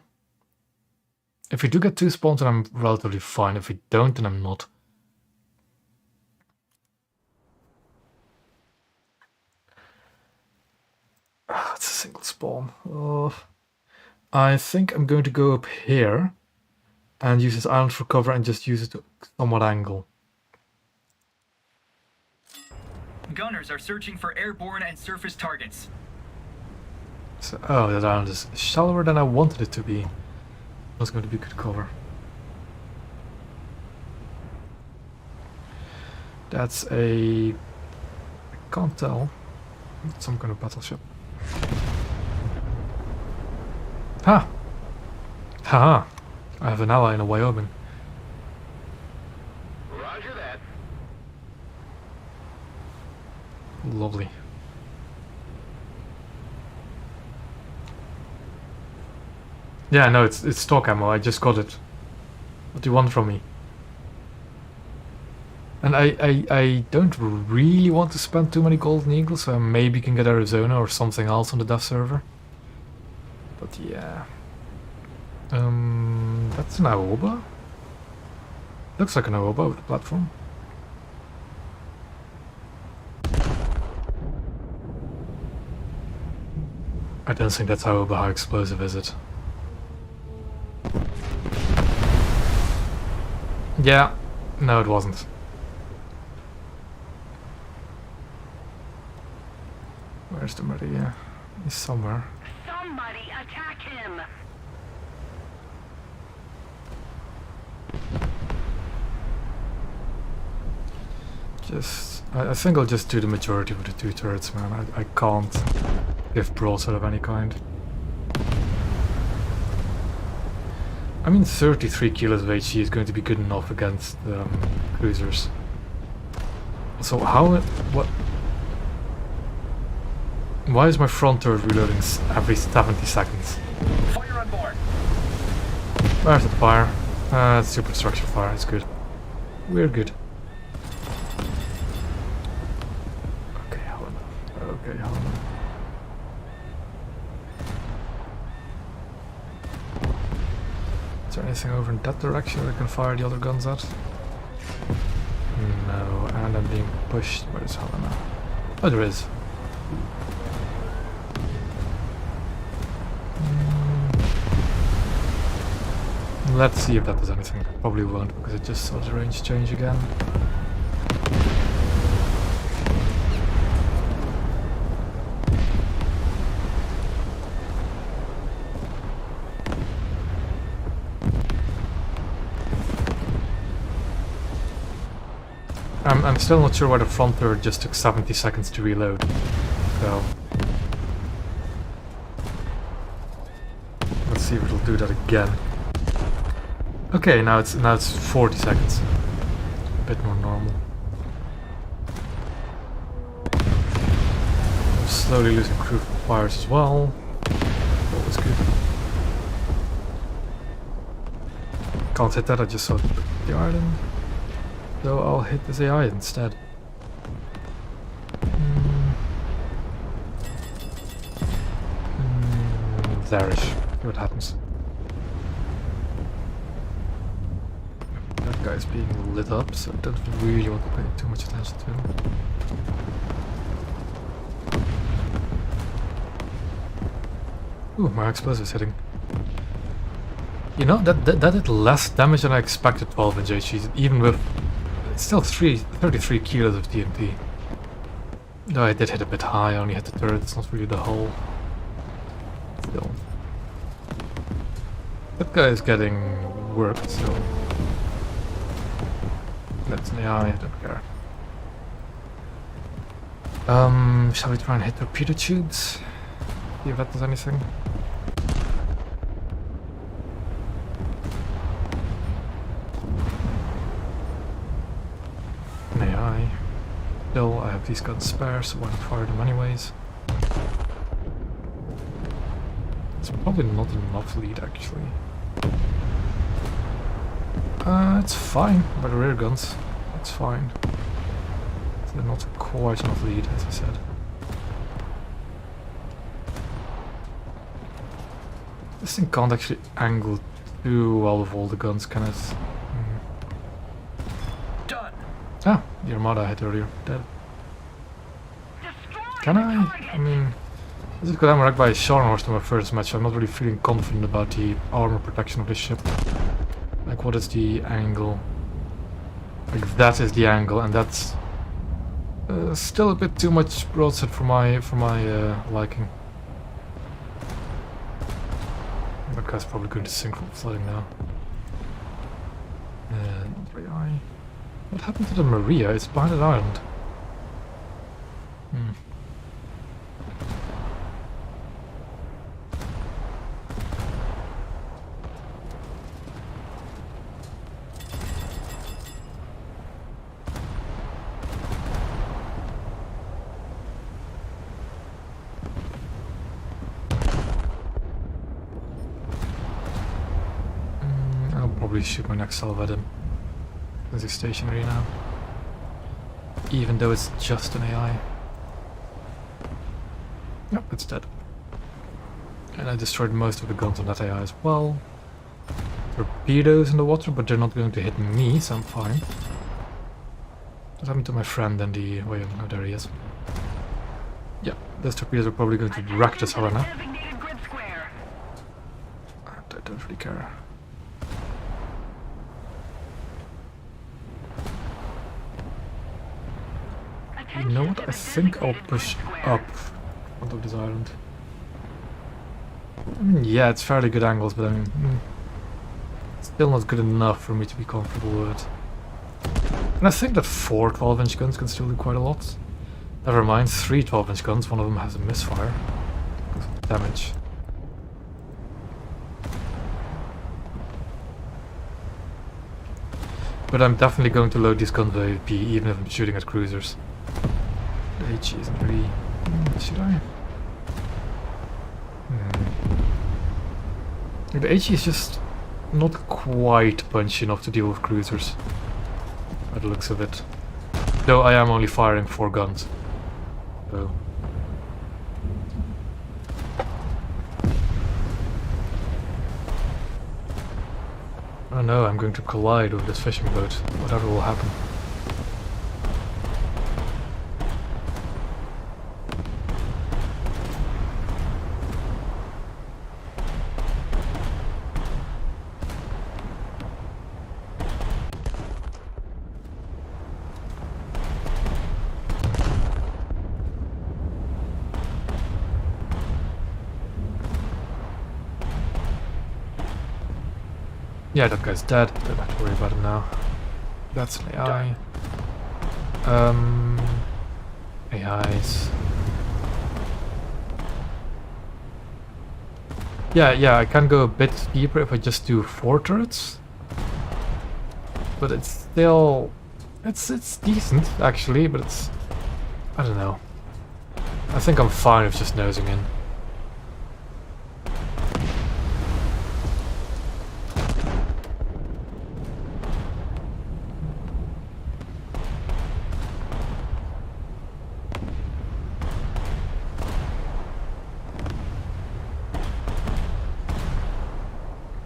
If we do get 2 spawns, then I'm relatively fine. If we don't, then I'm not. It's a single spawn. I think I'm going to go up here and use this island for cover and just use it to somewhat angle. Gunners are searching for airborne and surface targets. So, oh, that island is shallower than I wanted it to be. That's going to be good cover. That's a... I can't tell. It's some kind of battleship. Ha! Haha! I have an ally in Wyoming. Roger that. Lovely. Yeah, no, it's stock ammo. I just got it. What do you want from me? And I don't really want to spend too many golden eagles, so I maybe can get Arizona or something else on the dev server. But yeah. That's an Aoba? Looks like an Aoba with the platform. I don't think that's Aoba. How explosive is it? Yeah. No, it wasn't. Where's the Maria? He's somewhere. Somebody attack him! I think I'll just do the majority of the 2 turrets, man. I can't give broadside of any kind. I mean, 33 kilos of HE is going to be good enough against cruisers. So how... what... Why is my front turret reloading every 70 seconds? Fire on board. Where's the fire? It's superstructure fire, it's good. We're good. Okay, hold on. Okay, hold on. Is there anything over in that direction that I can fire the other guns at? No, and I'm being pushed. Where is Helena? Oh, there is. Let's see if that does anything. Probably won't, because it just saw the range change again. I'm still not sure why the front turret just took 70 seconds to reload. So let's see if it'll do that again. Okay, now it's 40 seconds. A bit more normal. I'm slowly losing crew fires as well. Always good. Can't hit that, I just saw the island. So I'll hit this AI instead. There-ish. See what happens. That guy's being lit up, so I don't really want to pay too much attention to him. Ooh, my explosive's hitting. You know, that did less damage than I expected, 12-inch HE, even with... It's still 33 kilos of TNT. Though I did hit a bit high, I only hit the turret, it's not really the hull. Still. That guy is getting worked, so... That's an AI, I don't care. Shall we try and hit torpedo tubes? See if that does anything. An AI. Still, I have these guns spare, so why not fire them anyways? It's probably not enough lead, actually. It's fine by the rear guns. It's fine. They're not quite enough lead, as I said. This thing can't actually angle too well with all the guns, can it? Done. Ah, the Armada I hit earlier. Dead. Can I? I mean, this is because I'm wrecked by a Scharnhorst in my first match, so I'm not really feeling confident about the armor protection of this ship. Like, what is the angle? Like, that is the angle, and that's still a bit too much broadside for my liking. That guy's probably going to sink from flooding now. And AI. What happened to the Maria? It's behind an island. I'll probably shoot my next salve at him. Because he's stationary now. Even though it's just an AI. Yep, it's dead. And I destroyed most of the guns on that AI as well. Torpedoes in the water, but they're not going to hit me, so I'm fine. What happened to my friend and the... Wait, oh, there he is. Yeah, those torpedoes are probably going to wreck this Helena. I don't really care. You know what? I think I'll push up onto this island. I mean, yeah, it's fairly good angles, but I mean, still not good enough for me to be comfortable with. And I think that 4 12-inch guns can still do quite a lot. Never mind, 3 12-inch guns, one of them has a misfire. Damage. But I'm definitely going to load these guns with AP, even if I'm shooting at cruisers. The HE isn't really... should I? The HE is just not quite punchy enough to deal with cruisers, by the looks of it. Though I am only firing 4 guns. So... oh no, I'm going to collide with this fishing boat. Whatever will happen. Yeah, that guy's dead. Don't have to worry about him now. That's an AI. AIs. Yeah, I can go a bit deeper if I just do 4 turrets. But it's still... It's decent, actually, but it's... I don't know. I think I'm fine with just nosing in.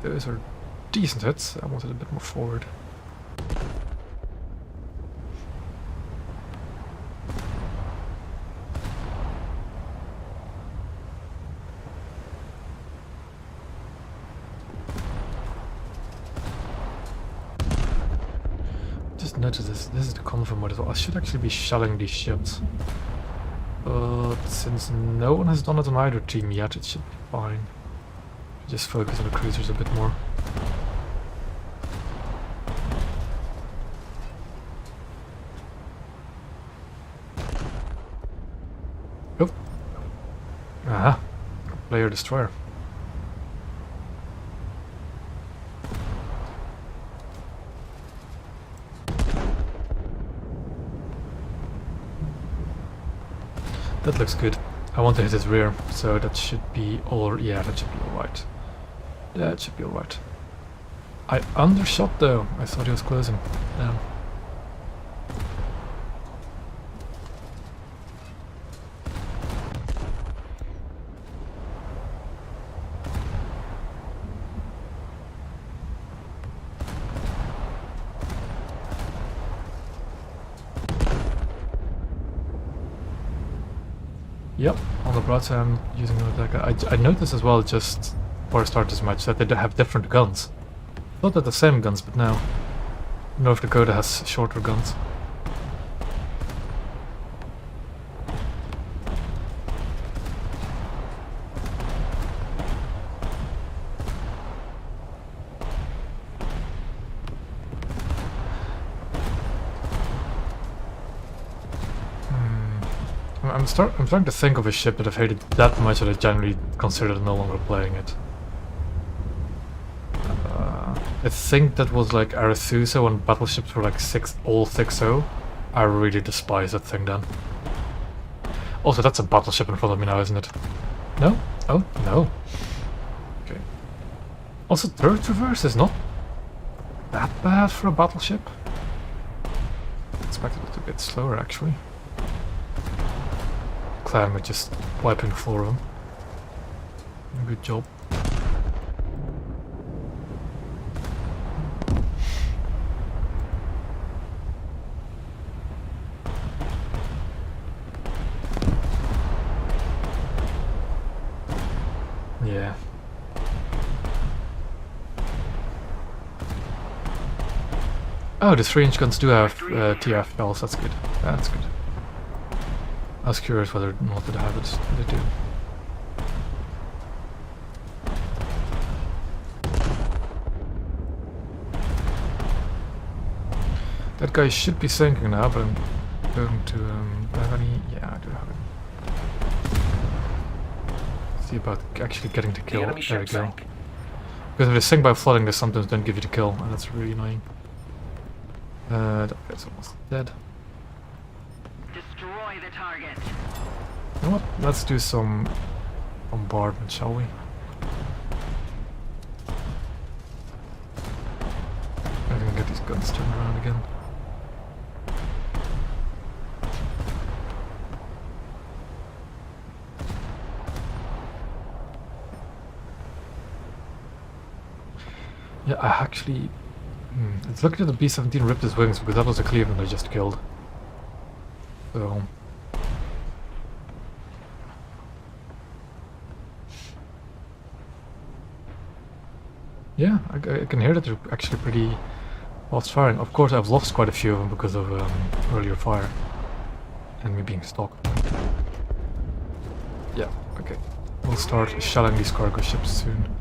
Those are decent hits. I wanted a bit more forward. Just notice this. This is the convoy mode as well. I should actually be shelling these ships. But since no one has done it on either team yet, it should be fine. Just focus on the cruisers a bit more. Oh. Aha. Player destroyer. That looks good. I want to hit his rear, so that should be all... yeah, that should be alright. That should be alright. I undershot though. I thought he was closing down. Yep, on the broadside I'm using another deck. I noticed as well, just before I start this match, that they have different guns. I thought they're the same guns, but now North Dakota has shorter guns. I'm starting to think of a ship that I've hated that much that I generally consider no longer playing it. I think that was like Arethusa when battleships were like all 6-0. I really despise that thing then. Also, that's a battleship in front of me now, isn't it? No? Oh, no. Okay. Also, turret reverse is not that bad for a battleship. I expected it to get slower, actually. Clan with just wiping the floor of them. Good job. Yeah. Oh, the 3-inch guns do have TF shells, that's good. That's good. I was curious whether or not they have it. They do. That guy should be sinking now, but I'm going to... do I have any? Yeah, I do have it. See about actually getting the kill. There we go. Because if they sink by flooding, they sometimes don't give you the kill, and that's really annoying. That guy's almost dead. Destroy the target. You know what? Let's do some bombardment, shall we? I can get these guns turned around again. Yeah, I actually... it's lucky that the B-17 ripped his wings, because that was a Cleveland I just killed. So... yeah, I can hear that they're actually pretty fast firing. Of course, I've lost quite a few of them because of earlier fire. And me being stalked. Yeah, okay. We'll start shelling these cargo ships soon.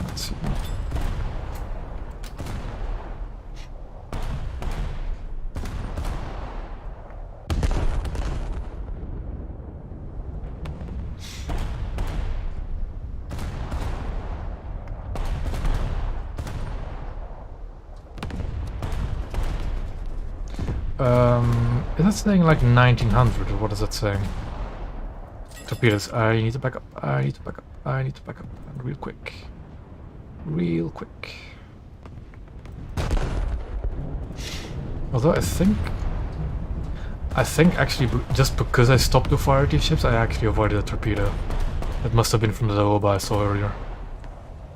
Let's see. Is that saying like 1900 or what is that saying? Torpedoes, I need to back up, I need to back up, I need to back up, and real quick. Real quick. Although I think actually just because I stopped to fire these ships, I actually avoided a torpedo. It must have been from the Naval I saw earlier.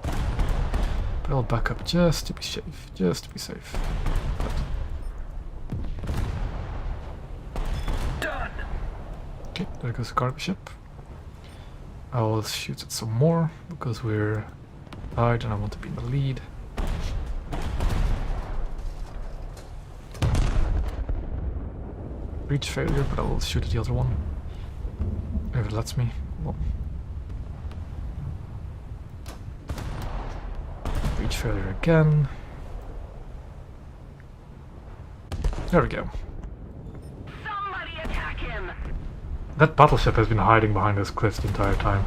But I'll back up just to be safe, just to be safe. Okay, there goes the cargo ship. I'll shoot it some more because we're tied and I want to be in the lead. Breach failure, but I will shoot at the other one if it lets me. Well. Breach failure again. There we go. That battleship has been hiding behind this cliff the entire time.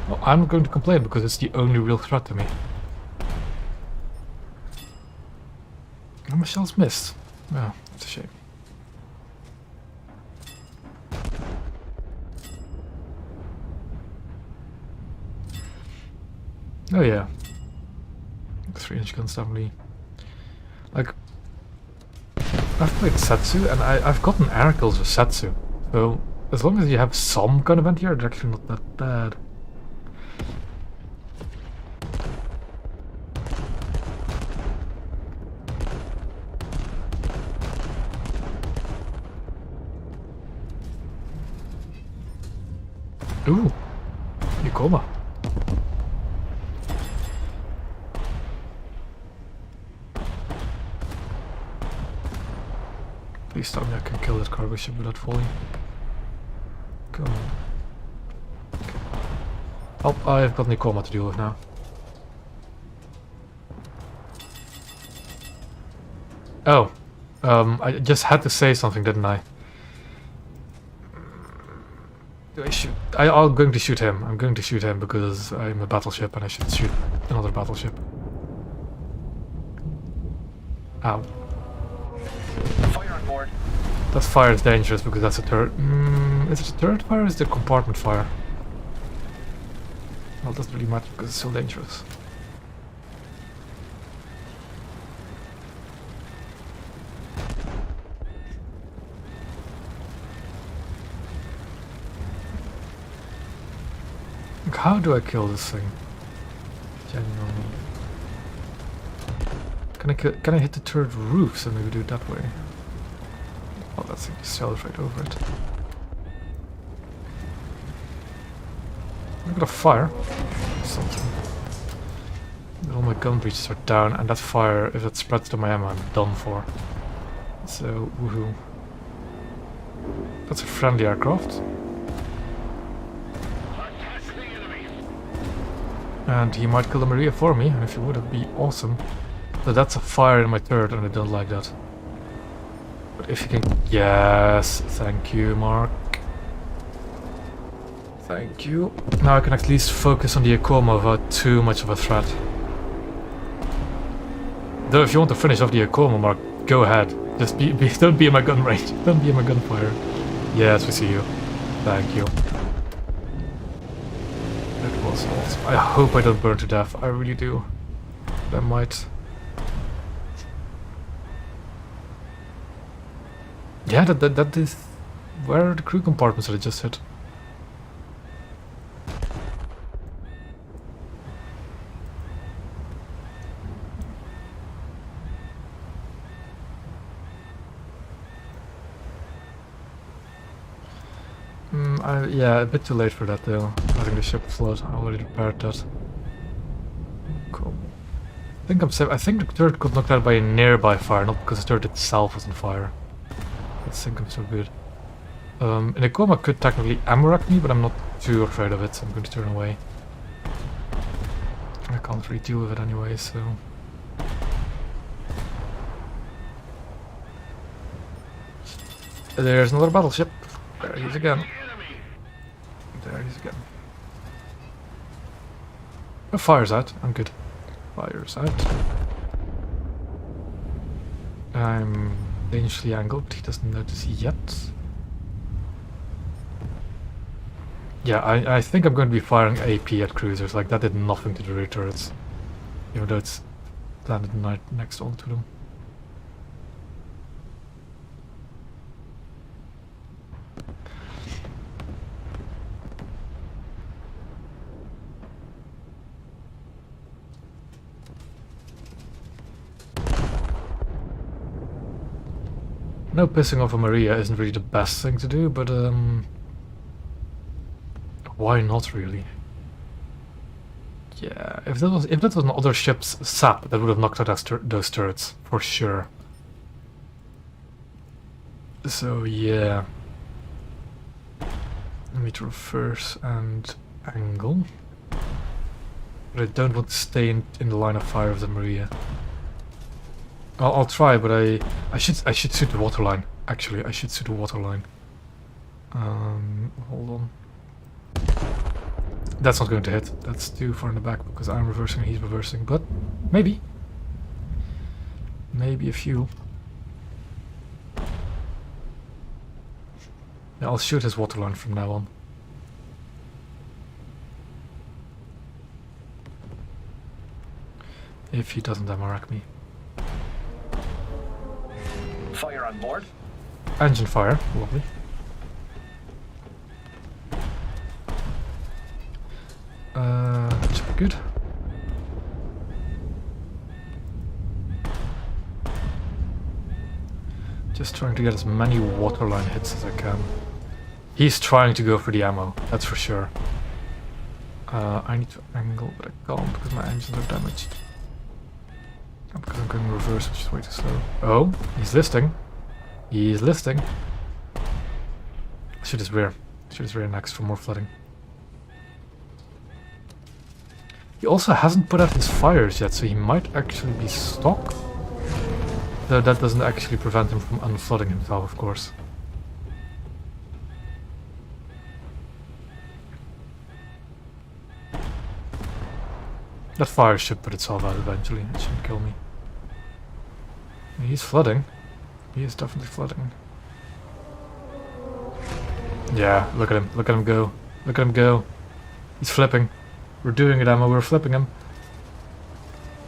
Well, I'm not going to complain because it's the only real threat to me. And my shells missed. Well, it's a shame. Oh yeah. 3-inch guns definitely. Like, I've played Setsu and I've gotten air kills with Setsu. So as long as you have some kind of anti-air, it's actually not that bad. Ooh, Yukoma. Please tell me I can kill that cargo ship without falling. Come on. Okay. Oh, I've got Yukoma to deal with now. Oh, I just had to say something, didn't I? Do I shoot? I'm going to shoot him. I'm going to shoot him because I'm a battleship and I should shoot another battleship. Ow. Fire on board. That fire is dangerous because that's a turret. Is it a turret fire or is it a compartment fire? Well, it doesn't really matter because it's so dangerous. Like, how do I kill this thing? Genuinely. Can I hit the turret roofs and maybe do it that way? Oh, that thing sails right over it. I'm gonna fire something. All my gun breaches are down, and that fire, if it spreads to my ammo, I'm done for. So, woohoo. That's a friendly aircraft. And he might kill the Maria for me, and if he would, it'd be awesome. But that's a fire in my turret, and I don't like that. But if you can... Yes, thank you, Mark. Thank you. Now I can at least focus on the Akoma without too much of a threat. Though if you want to finish off the Akoma, Mark, go ahead. Just don't be in my gun range. Don't be in my gunfire. Yes, we see you. Thank you. That was awesome. I hope I don't burn to death. I really do. But I might. Yeah, that is... Where are the crew compartments that I just hit? Yeah, a bit too late for that though. I think the ship flood. I already repaired that. Cool. I think I'm safe. I think the turret got knocked out by a nearby fire, not because the turret itself was on fire. I think I'm still good. An Akoma could technically ammo rack me, but I'm not too afraid of it, so I'm going to turn away. I can't really deal with it anyway, so... There's another battleship. There he is again. There he is again. Oh, fire's out. I'm good. Fire's out. I'm dangerously angled, but he doesn't notice yet. Yeah, I think I'm going to be firing AP at cruisers. Like, that did nothing to the rear turrets. Even though it's landed next onto them. No, pissing off a Maria isn't really the best thing to do, but why not really? Yeah, if that was an other ship's sap, that would have knocked out those turrets for sure. So yeah, let me reverse and angle, but I don't want to stay in the line of fire of the Maria. I'll try, but I should suit the waterline. Actually, I should suit the waterline. Hold on. That's not going to hit. That's too far in the back because I'm reversing and he's reversing. But maybe a few. Yeah, I'll shoot his waterline from now on. If he doesn't ammo rack me. Fire on board. Engine fire, lovely. That should be good. Just trying to get as many waterline hits as I can. He's trying to go for the ammo, that's for sure. I need to angle, but I can't because my engines are damaged. Because I'm going in reverse, which is way too slow. Oh, he's listing. He's listing. Shoot his rear. Shoot his rear next for more flooding. He also hasn't put out his fires yet, so he might actually be stuck. Though that doesn't actually prevent him from unflooding himself, of course. That fire should put itself out eventually. It shouldn't kill me. He's flooding. He is definitely flooding. Yeah, look at him. Look at him go. Look at him go. He's flipping. We're doing it, Emma. We're flipping him.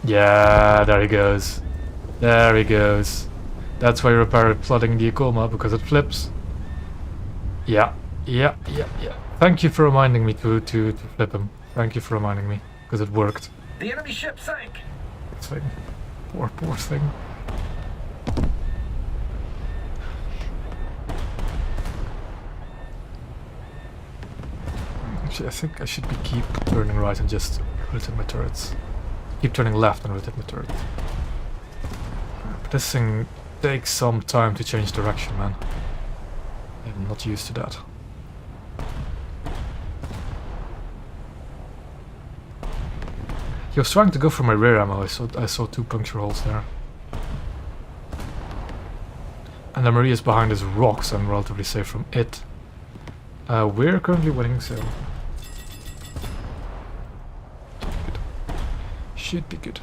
Yeah, there he goes. There he goes. That's why you repair flooding the Akoma, because it flips. Yeah. Thank you for reminding me to flip him. Thank you for reminding me, because it worked. The enemy ship sank. Thing. Poor thing. Actually, I think I should keep turning right and just rotate my turrets. Keep turning left and rotate my turrets. But this thing takes some time to change direction, man. I'm not used to that. He was trying to go for my rear ammo. I saw two puncture holes there. And the Maria's behind his rocks. I'm relatively safe from it. We're currently winning, so should be good.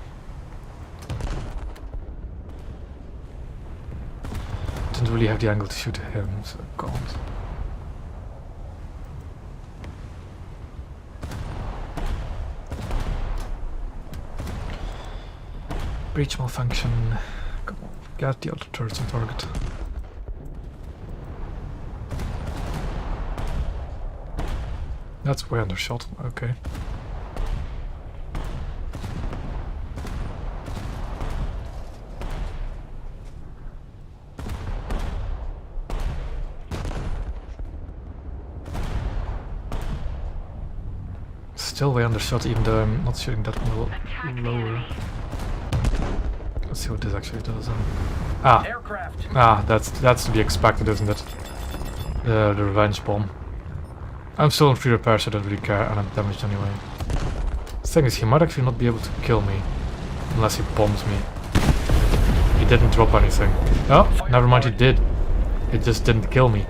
Didn't really have the angle to shoot him, so I can't. Breach malfunction. Come on, get the other turrets on target. That's way undershot, okay. Still way undershot, even though I'm not shooting that well lower. Let's see what this actually does. That's to be expected, isn't it? The revenge bomb. I'm still on free repair, so I don't really care, and I'm damaged anyway. The thing is, he might actually not be able to kill me unless he bombs me. He didn't drop anything. Oh, never mind, he did. It just didn't kill me.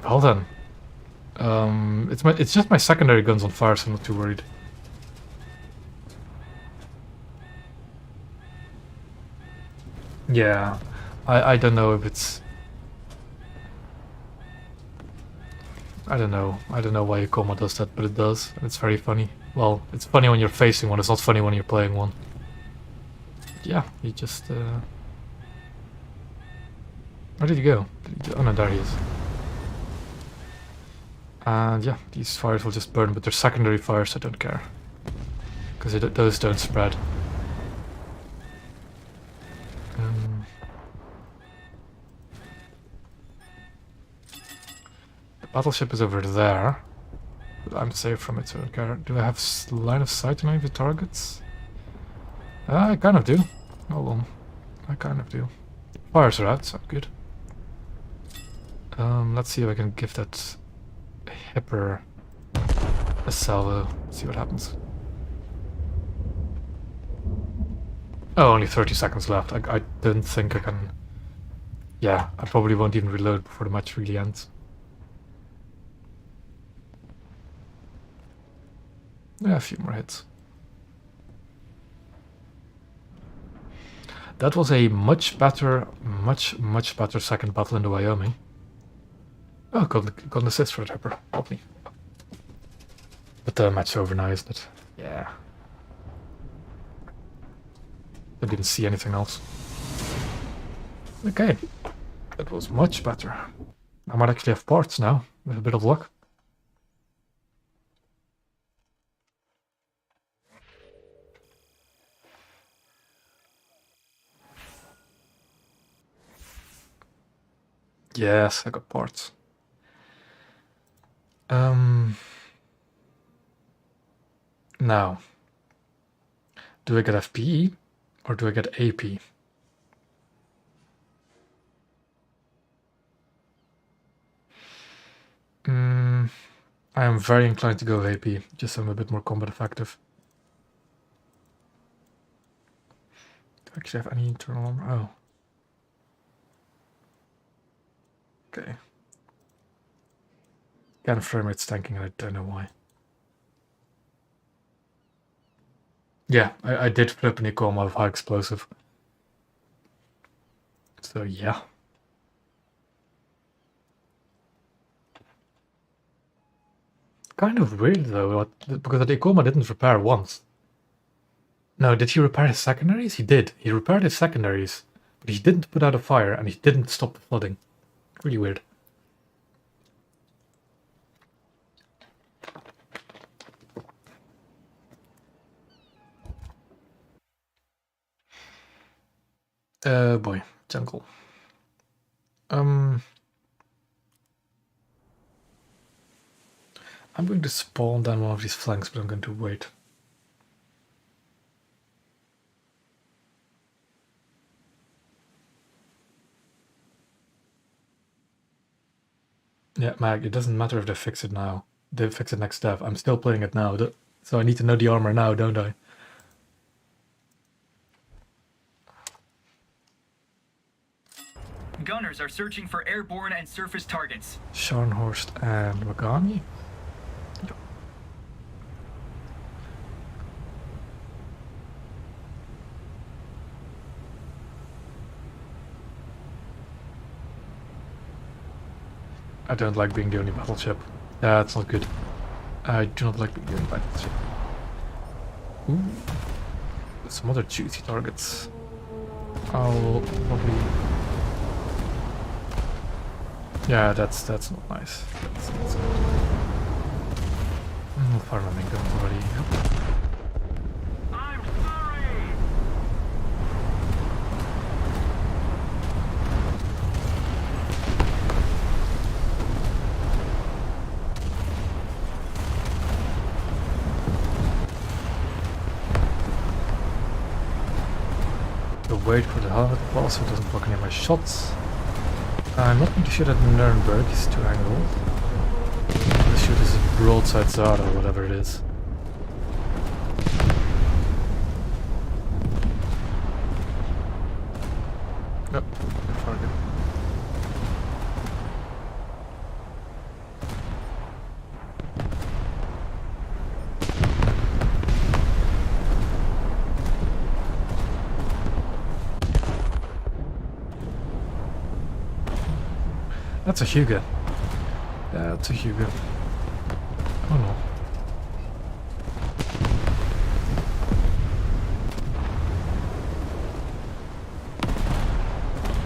Well then. It's just my secondary guns on fire, so I'm not too worried. Yeah, I don't know if it's... I don't know why Yokoma does that, but it does, and it's very funny. Well, it's funny when you're facing one, it's not funny when you're playing one. Yeah, he just... Where did he go? Oh no, there he is. And yeah, these fires will just burn, but they're secondary fires, so I don't care. Because those don't spread. The battleship is over there, but I'm safe from it, so I don't care. Do I have line of sight on any of the targets? I kind of do. Hold on. I kind of do. Fires are out, so good. Let's see if I can give that Hipper a salvo. See what happens. Oh, only 30 seconds left. I don't think I can... Yeah, I probably won't even reload before the match really ends. Yeah, a few more hits. That was a much better second battle in the Wyoming. Oh, got an assist for the Hipper. Help me. But the match's over now, isn't it? Yeah. I didn't see anything else. Okay. That was much better. I might actually have parts now, with a bit of luck. Yes, I got parts. Now, do I get FPE or do I get AP? I am very inclined to go with AP, just so I'm a bit more combat effective. Do I actually have any internal armor? Oh. Okay. Again, frame rate's tanking and I don't know why. Yeah, I did flip an Yokoma of high explosive. So yeah. Kind of weird though, because the Yokoma didn't repair once. No, did he repair his secondaries? He did. He repaired his secondaries, but he didn't put out a fire and he didn't stop the flooding. Really weird. Boy, jungle. I'm going to spawn down one of these flanks, but I'm going to wait. Yeah, Mag, it doesn't matter if they fix it now. They fix it next step. I'm still playing it now, so I need to know the armor now, don't I? Gunners are searching for airborne and surface targets. Scharnhorst and Wagani. I don't like being the only battleship. That's not good. I do not like being the only battleship. Ooh. Some other juicy targets. I'll probably... Yeah, that's not nice. That's good. Fire my main gun already. Yep. I'm sorry! Wait for the helmet ball so it doesn't block any of my shots. I'm not really sure that Nuremberg is too angled. Let's shoot this broadside Zara or whatever it is. Yep, target. That's a Hugo. That's a Hugo. Oh no.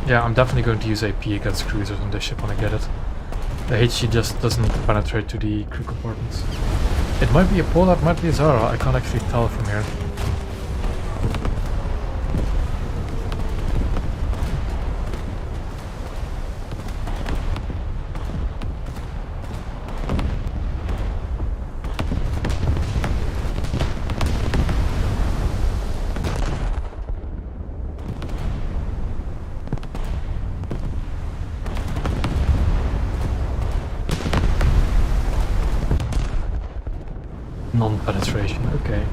Yeah, I'm definitely going to use AP against cruisers on this ship when I get it. The HG just doesn't penetrate to the crew compartments. It might be a Polar, it might be a Zara, I can't actually tell from here. Non-penetration, okay.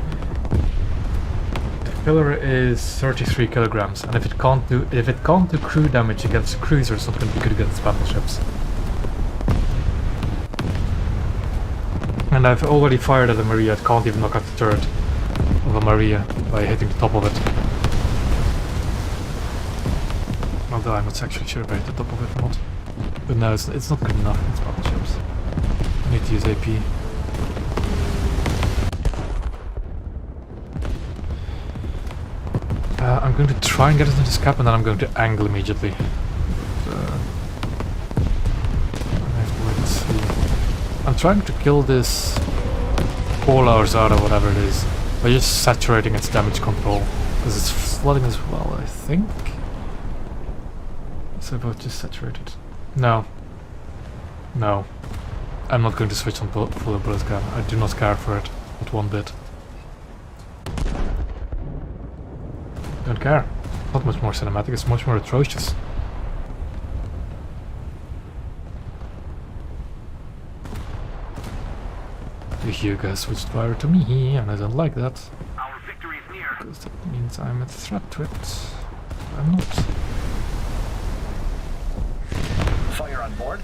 The filler is 33 kilograms, and if it can't do crew damage against cruisers, it's not going to be good against battleships. And I've already fired at a Maria. It can't even knock out the turret of a Maria by hitting the top of it. Although I'm not actually sure if I hit the top of it or not. But no, it's not good enough against battleships. I need to use AP. I'm going to try and get it into this cap, and then I'm going to angle immediately. Let's see. I'm trying to kill this Pola or Zara, whatever it is, by just saturating its damage control, because it's flooding as well, I think. So both just saturated. No. No. I'm not going to switch on full bullet gun. I do not care for it. Not one bit. Don't care. Not much more cinematic, it's much more atrocious. The Hugo switched fire to me, and I don't like that. Our victory is near. Because that means I'm a threat to it. I'm not. Fire on board.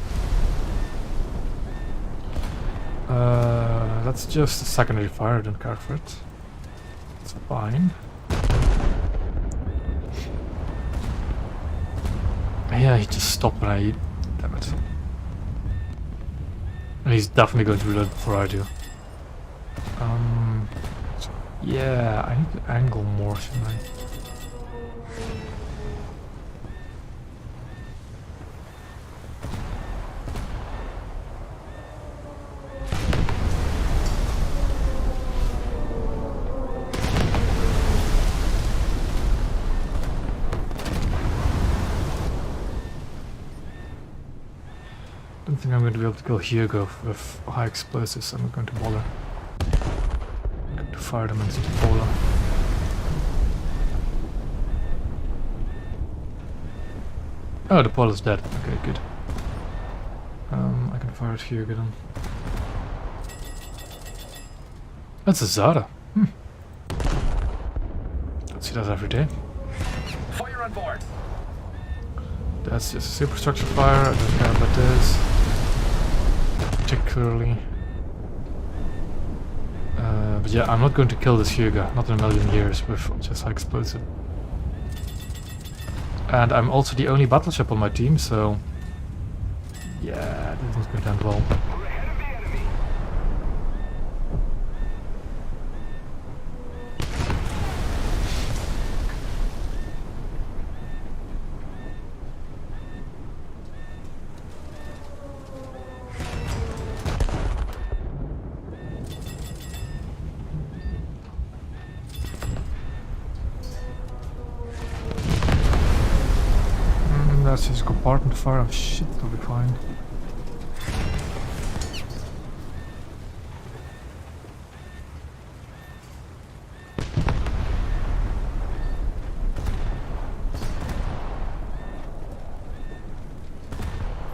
That's just a secondary fire, I don't care for it. It's fine. Yeah, he just stopped when I... Damn it. And he's definitely going to reload before I do. So yeah, I need to angle more, shouldn't I? I don't think I'm going to be able to kill Hugo with high explosives. I'm not going to bother. I'm going to fire them into the Pola. Oh, the Pola's dead. Okay, good. I can fire at Hugo then. That's a Zara. Don't see that every day. Fire on board. That's just a superstructure fire. I don't care about this. Particularly. But yeah, I'm not going to kill this Hugo, not in a million years, with just high explosive. And I'm also the only battleship on my team, so... Yeah, this one's going to end well. We're ahead of the enemy. That's his compartment fire. Oh shit, it'll be fine.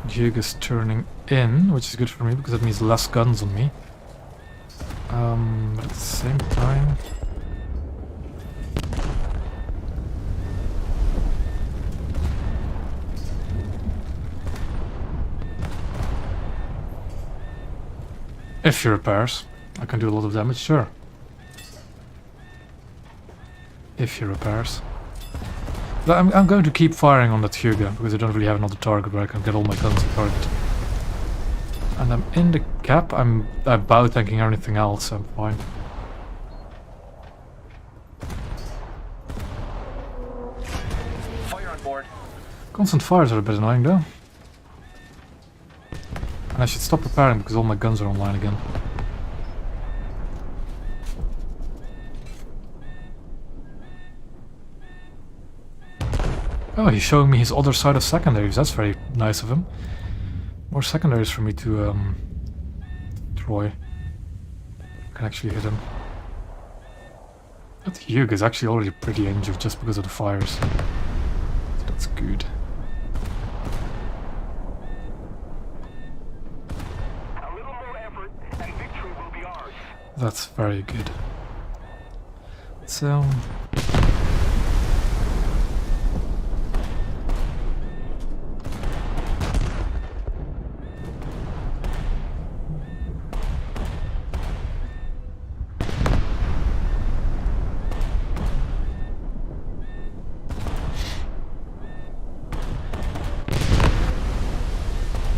Jig is turning in, which is good for me because that means less guns on me. But at the same time... If he repairs, I can do a lot of damage, sure. If he repairs. But I'm going to keep firing on that Hugo, because I don't really have another target where I can get all my guns on target. And I'm in the gap, I'm about tanking anything else, so I'm fine. Fire on board. Constant fires are a bit annoying though. And I should stop repairing because all my guns are online again. Oh, he's showing me his other side of secondaries. That's very nice of him. More secondaries for me to destroy. I can actually hit him. That Hugh is actually already pretty injured just because of the fires. So that's good. A little more effort and victory will be ours. That's very good. So...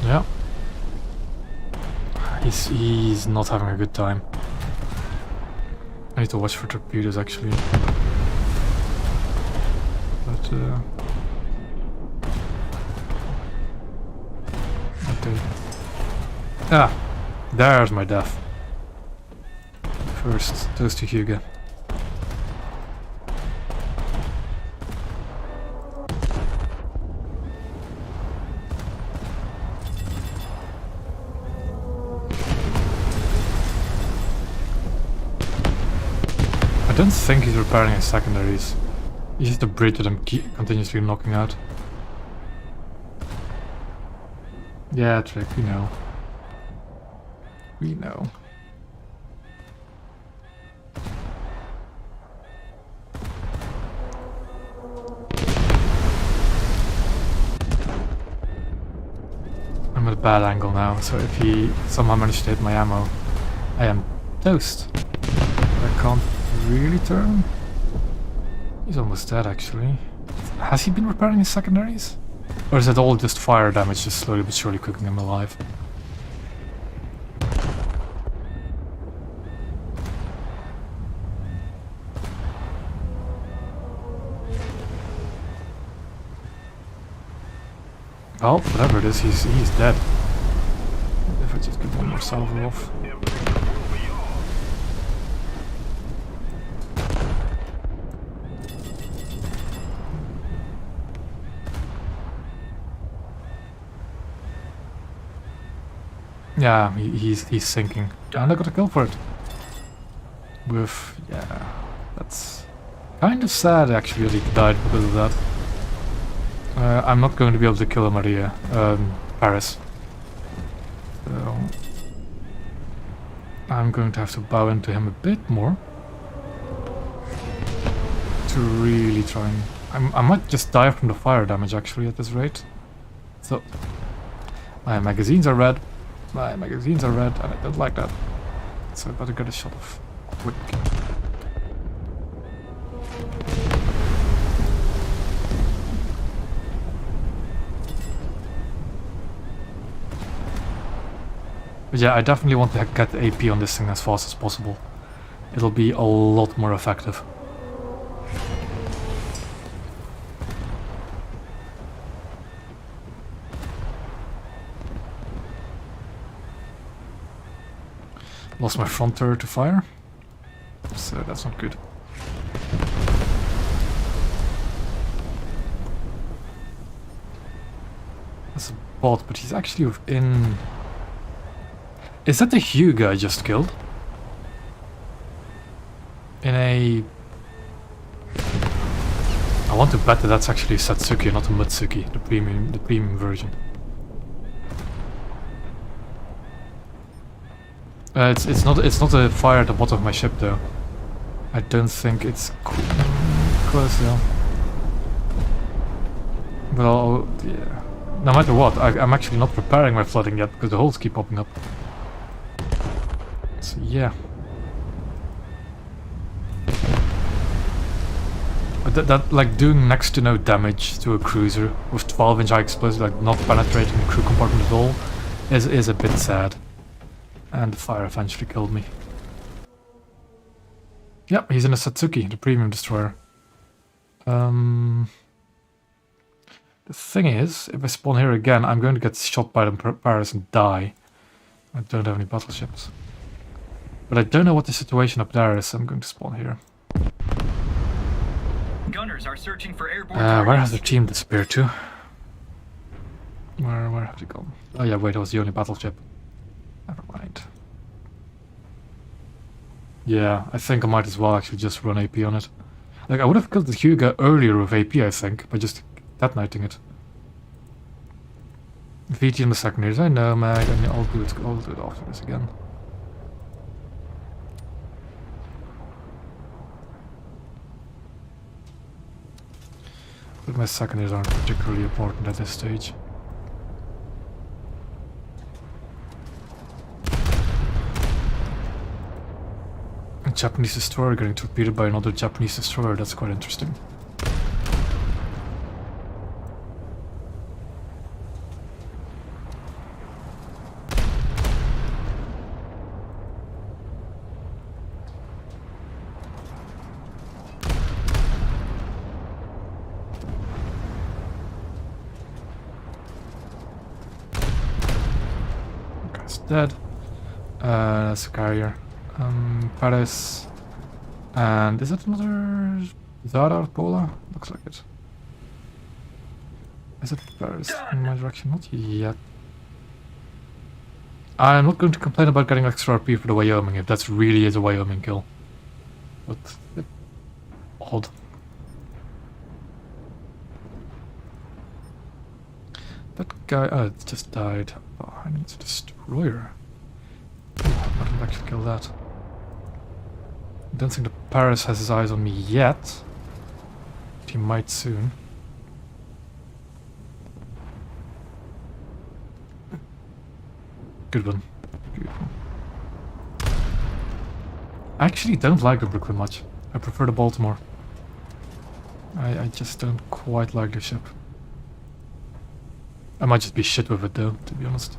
yeah. He's not having a good time. I need to watch for torpedoes actually. But okay. Ah, there's my death. First, toast to Hugo. I don't think he's repairing his secondaries. He's just a bridge that I'm continuously knocking out. Yeah, Trick, we know. We know. I'm at a bad angle now, so if he somehow managed to hit my ammo, I am toast. I can't really turn? He's almost dead actually. Has he been repairing his secondaries? Or is it all just fire damage just slowly but surely cooking him alive? Well, whatever it is, he's dead. If I just get one more salvo off. Yeah, he's sinking. And I got a kill for it. With, yeah, that's kind of sad actually that he died because of that. I'm not going to be able to kill Maria, Paris. So I'm going to have to bow into him a bit more. To really try and... I might just die from the fire damage actually at this rate. So, my magazines are red. My magazines are red and I don't like that. So I better get a shot off quick. But yeah, I definitely want to get the AP on this thing as fast as possible. It'll be a lot more effective. Lost my front turret to fire, so that's not good. That's a bot, but he's actually within... Is that the Hyuga I just killed? In a... I want to bet that that's actually Satsuki, not a Mutsuki, the premium version. It's not a fire at the bottom of my ship though. I don't think it's close though. But yeah. No matter what, I'm actually not preparing my flooding yet because the holes keep popping up. So yeah. But that like doing next to no damage to a cruiser with 12-inch high explosives, like not penetrating the crew compartment at all, is a bit sad. And the fire eventually killed me. Yep, he's in a Satsuki, the premium destroyer. The thing is, if I spawn here again, I'm going to get shot by the Paris and die. I don't have any battleships. But I don't know what the situation up there is, so I'm going to spawn here. Gunners are searching for airborne Where has targets. their team disappeared to? Where have they gone? Oh yeah, wait, that was the only battleship. Never mind. Yeah, I think I might as well actually just run AP on it. Like, I would have killed the Hyuga earlier with AP, I think, by just detonating it. VT in the secondaries, I know, Mag, and I'll do it after this again. But my secondaries aren't particularly important at this stage. A Japanese destroyer getting torpedoed by another Japanese destroyer, that's quite interesting. Guy's dead. That's a carrier. Paris. And is that another Zara or Pola? Looks like it. Is it Paris in my direction? Not yet. I'm not going to complain about getting extra RP for the Wyoming if that's really is a Wyoming kill. But odd. That guy, it just died. Oh, I need a destroyer. I didn't actually kill that. I don't think the Paris has his eyes on me yet. But he might soon. Good one. Good one. I actually don't like the Brooklyn much. I prefer the Baltimore. I just don't quite like the ship. I might just be shit with it though, to be honest.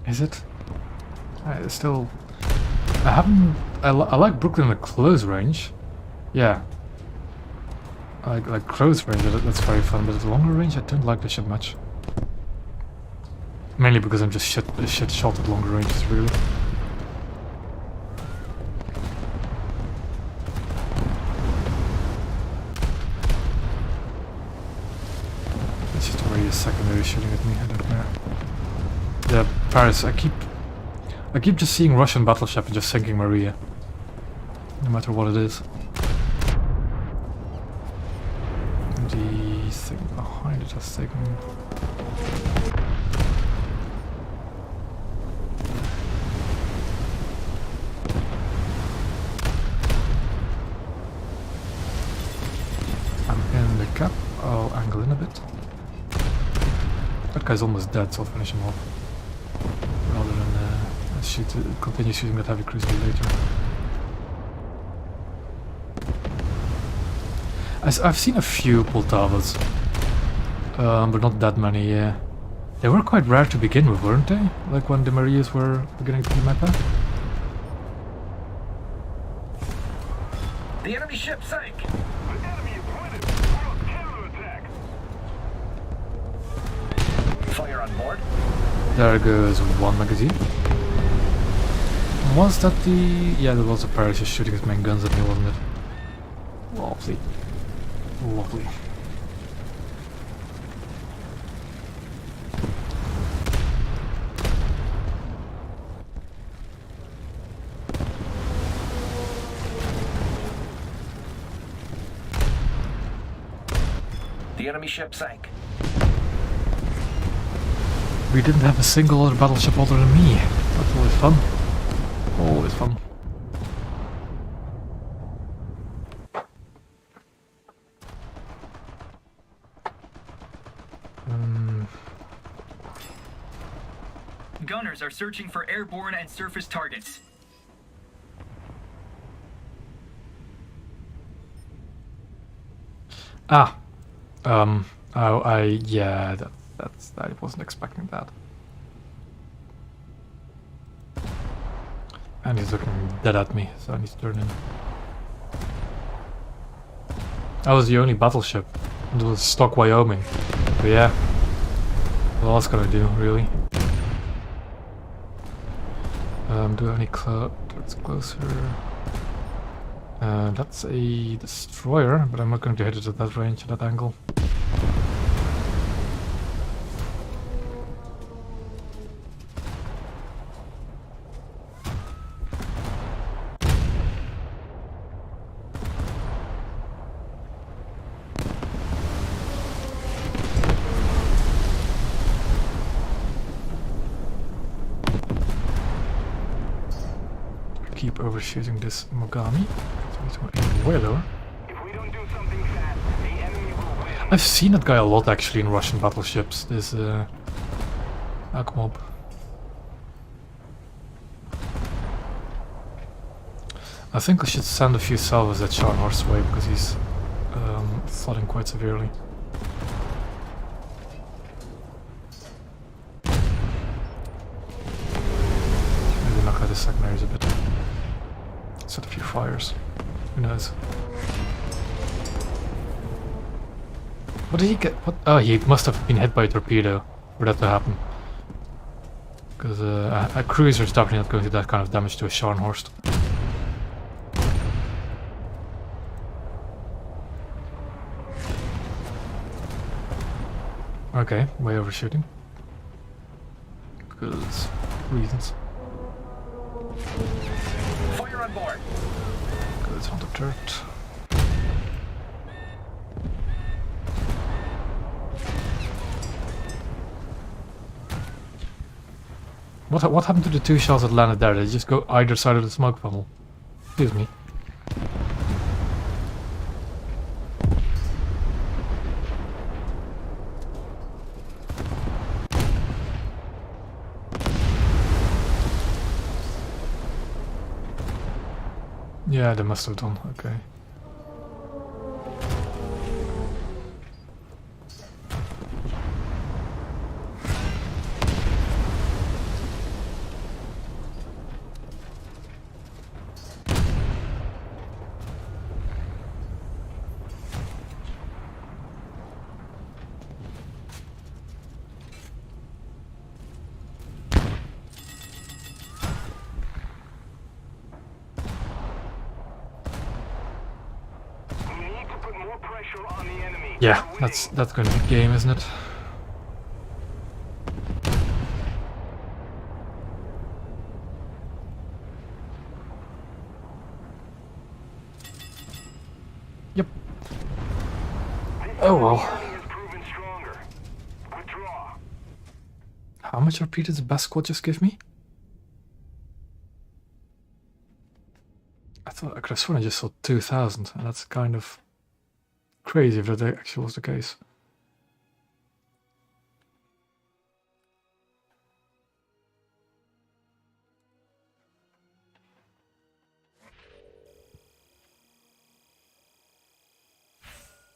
Is it? I still... I haven't... I like Brooklyn at close range. Yeah. I like close range, that's very fun, but at longer range I don't like the ship much. Mainly because I'm just shit shot at longer ranges, really. Let's just secondary shooting at me, I don't care. Yeah, Paris, I keep just seeing Russian battleship and just sinking Maria. No matter what it is. The thing behind it has taken... I'm in the cap, I'll angle in a bit. That guy's almost dead, so I'll finish him off. Rather than continue shooting that heavy cruiser later. I've seen a few Poltavas, but not that many, yeah. They were quite rare to begin with, weren't they? Like when the Marias were beginning to be meta? The enemy ship sank. The enemy is winning. We're on counterattack. Fire on board. There goes one magazine. Was that the... yeah, there was a Paris just shooting his main guns at me, wasn't it? Lovely. Lovely. The enemy ship sank. We didn't have a single other battleship other than me. That's always fun. Always fun. Gunners are searching for airborne and surface targets. Ah. Yeah, I wasn't expecting that. And he's looking dead at me, so I need to turn in. That was the only battleship. It was stock Wyoming. But yeah. What else can I do, really? Do any that's closer? That's a destroyer, but I'm not going to hit it at that range, at that angle. Keep overshooting this Mogami. So he's aiming way lower. If we don't do something fast, the enemy will win. I've seen that guy a lot actually in Russian battleships. This Akmob. I think I should send a few salvos at Scharnhorst's way because he's flooding quite severely. Maybe knock out the secondaries a bit. Set a few fires. Who knows? What did he get? What? Oh, he must have been hit by a torpedo for that to happen. Because a cruiser is definitely not going to do that kind of damage to a Scharnhorst. Okay, way overshooting. Because reasons. Fire on board. Because it's on the turret. What happened to the two shells that landed there? Did they just go either side of the smoke funnel? Excuse me. Yeah, they must have done, okay. Yeah, that's going to be game, isn't it? Oh The well. enemy has proven stronger. Withdraw. How much RP did the best squad just give me? I thought I could have sworn I just saw 2,000, and that's kind of crazy if that actually was the case.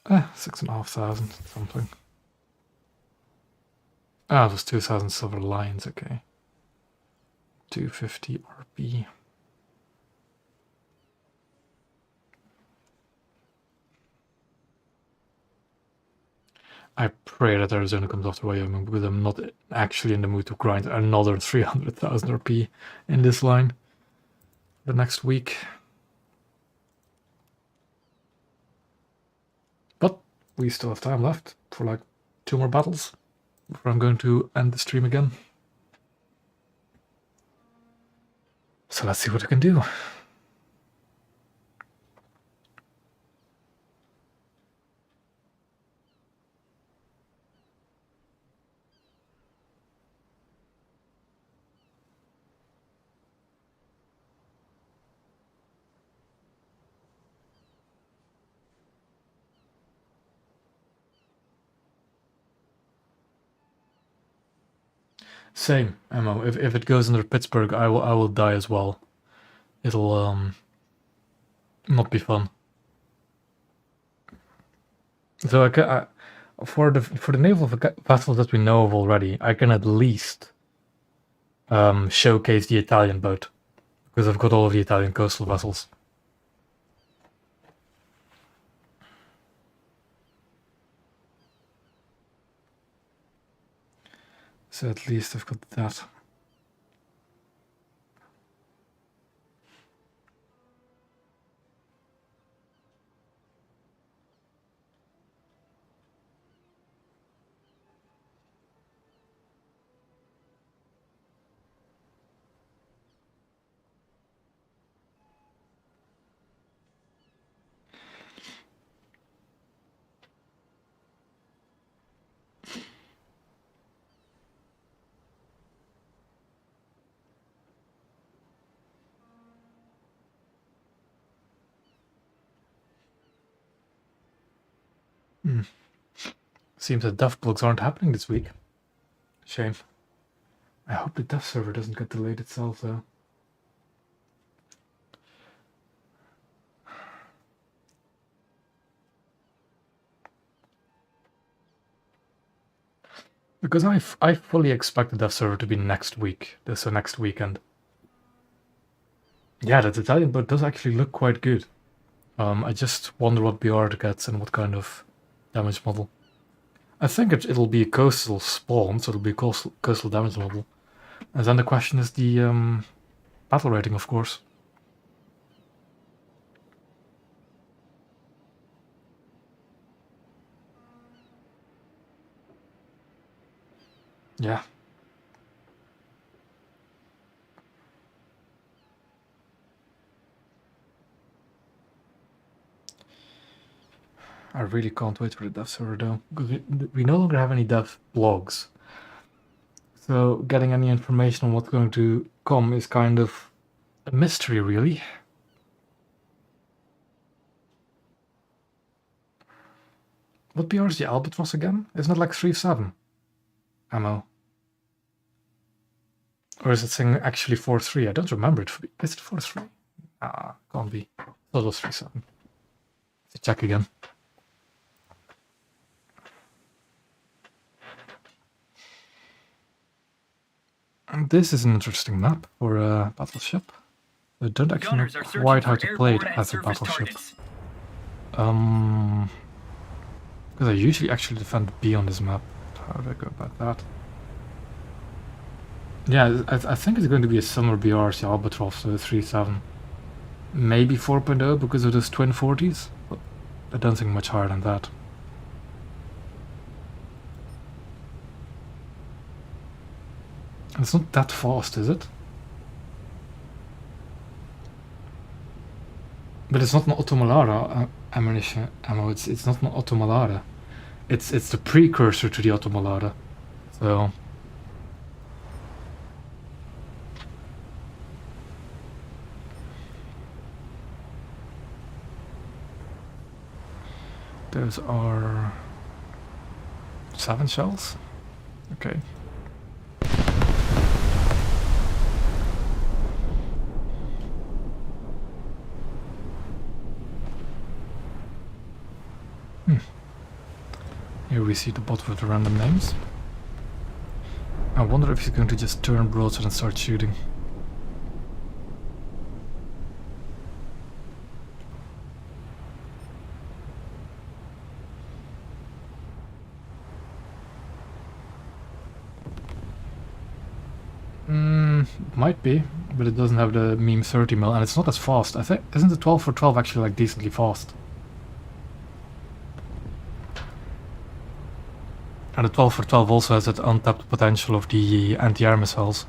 Eh, 6,500 something. Ah, it was 2,000 silver lions, okay. 250 RP. I pray that Arizona comes after Wyoming, because I'm not actually in the mood to grind another 300,000 RP in this line the next week. But we still have time left for like 2 more battles before I'm going to end the stream again. So let's see what I can do. Same ammo. If it goes under Pittsburgh, I will die as well. It'll not be fun. So for the naval vessels that we know of already, I can at least showcase the Italian boat, because I've got all of the Italian coastal vessels. So at least I've got that. Seems that dev blogs aren't happening this week. Shame. I hope the dev server doesn't get delayed itself, though. Because I fully expect the dev server to be next week, so next weekend. Yeah, that Italian boat does actually look quite good. I just wonder what BR it gets and what kind of damage model. I think it'll be a coastal spawn, so it'll be a coastal damage model. And then the question is the battle rating, of course. Yeah. I really can't wait for the dev server though, because we no longer have any dev blogs. So getting any information on what's going to come is kind of a mystery, really. What BR is the Albatross again? Isn't it like 3.7 ammo? Or is it saying actually 4.3? I don't remember it. Is it 4.3? Ah, can't be. I thought it was 3.7. Let's check again. And this is an interesting map for a battleship. I don't actually know quite how to play it as a battleship. Because I usually actually defend B on this map. How do I go about that? Yeah, I think it's going to be a similar BR as the Albatross, so 3.7. Maybe 4.0 because of those twin 40s, but I don't think much higher than that. It's not that fast, is it? But it's not an Automalara ammunition ammo. It's not an Automalara. It's the precursor to the Automolada. So those are 7 shells. Okay. Here we see the bottom of the random names. I wonder if he's going to just turn broadside and start shooting. Might be, but it doesn't have the meme 30 mil, and it's not as fast. I think isn't the 12 for 12 actually like decently fast? And the 12 for 12 also has that untapped potential of the anti-air missiles.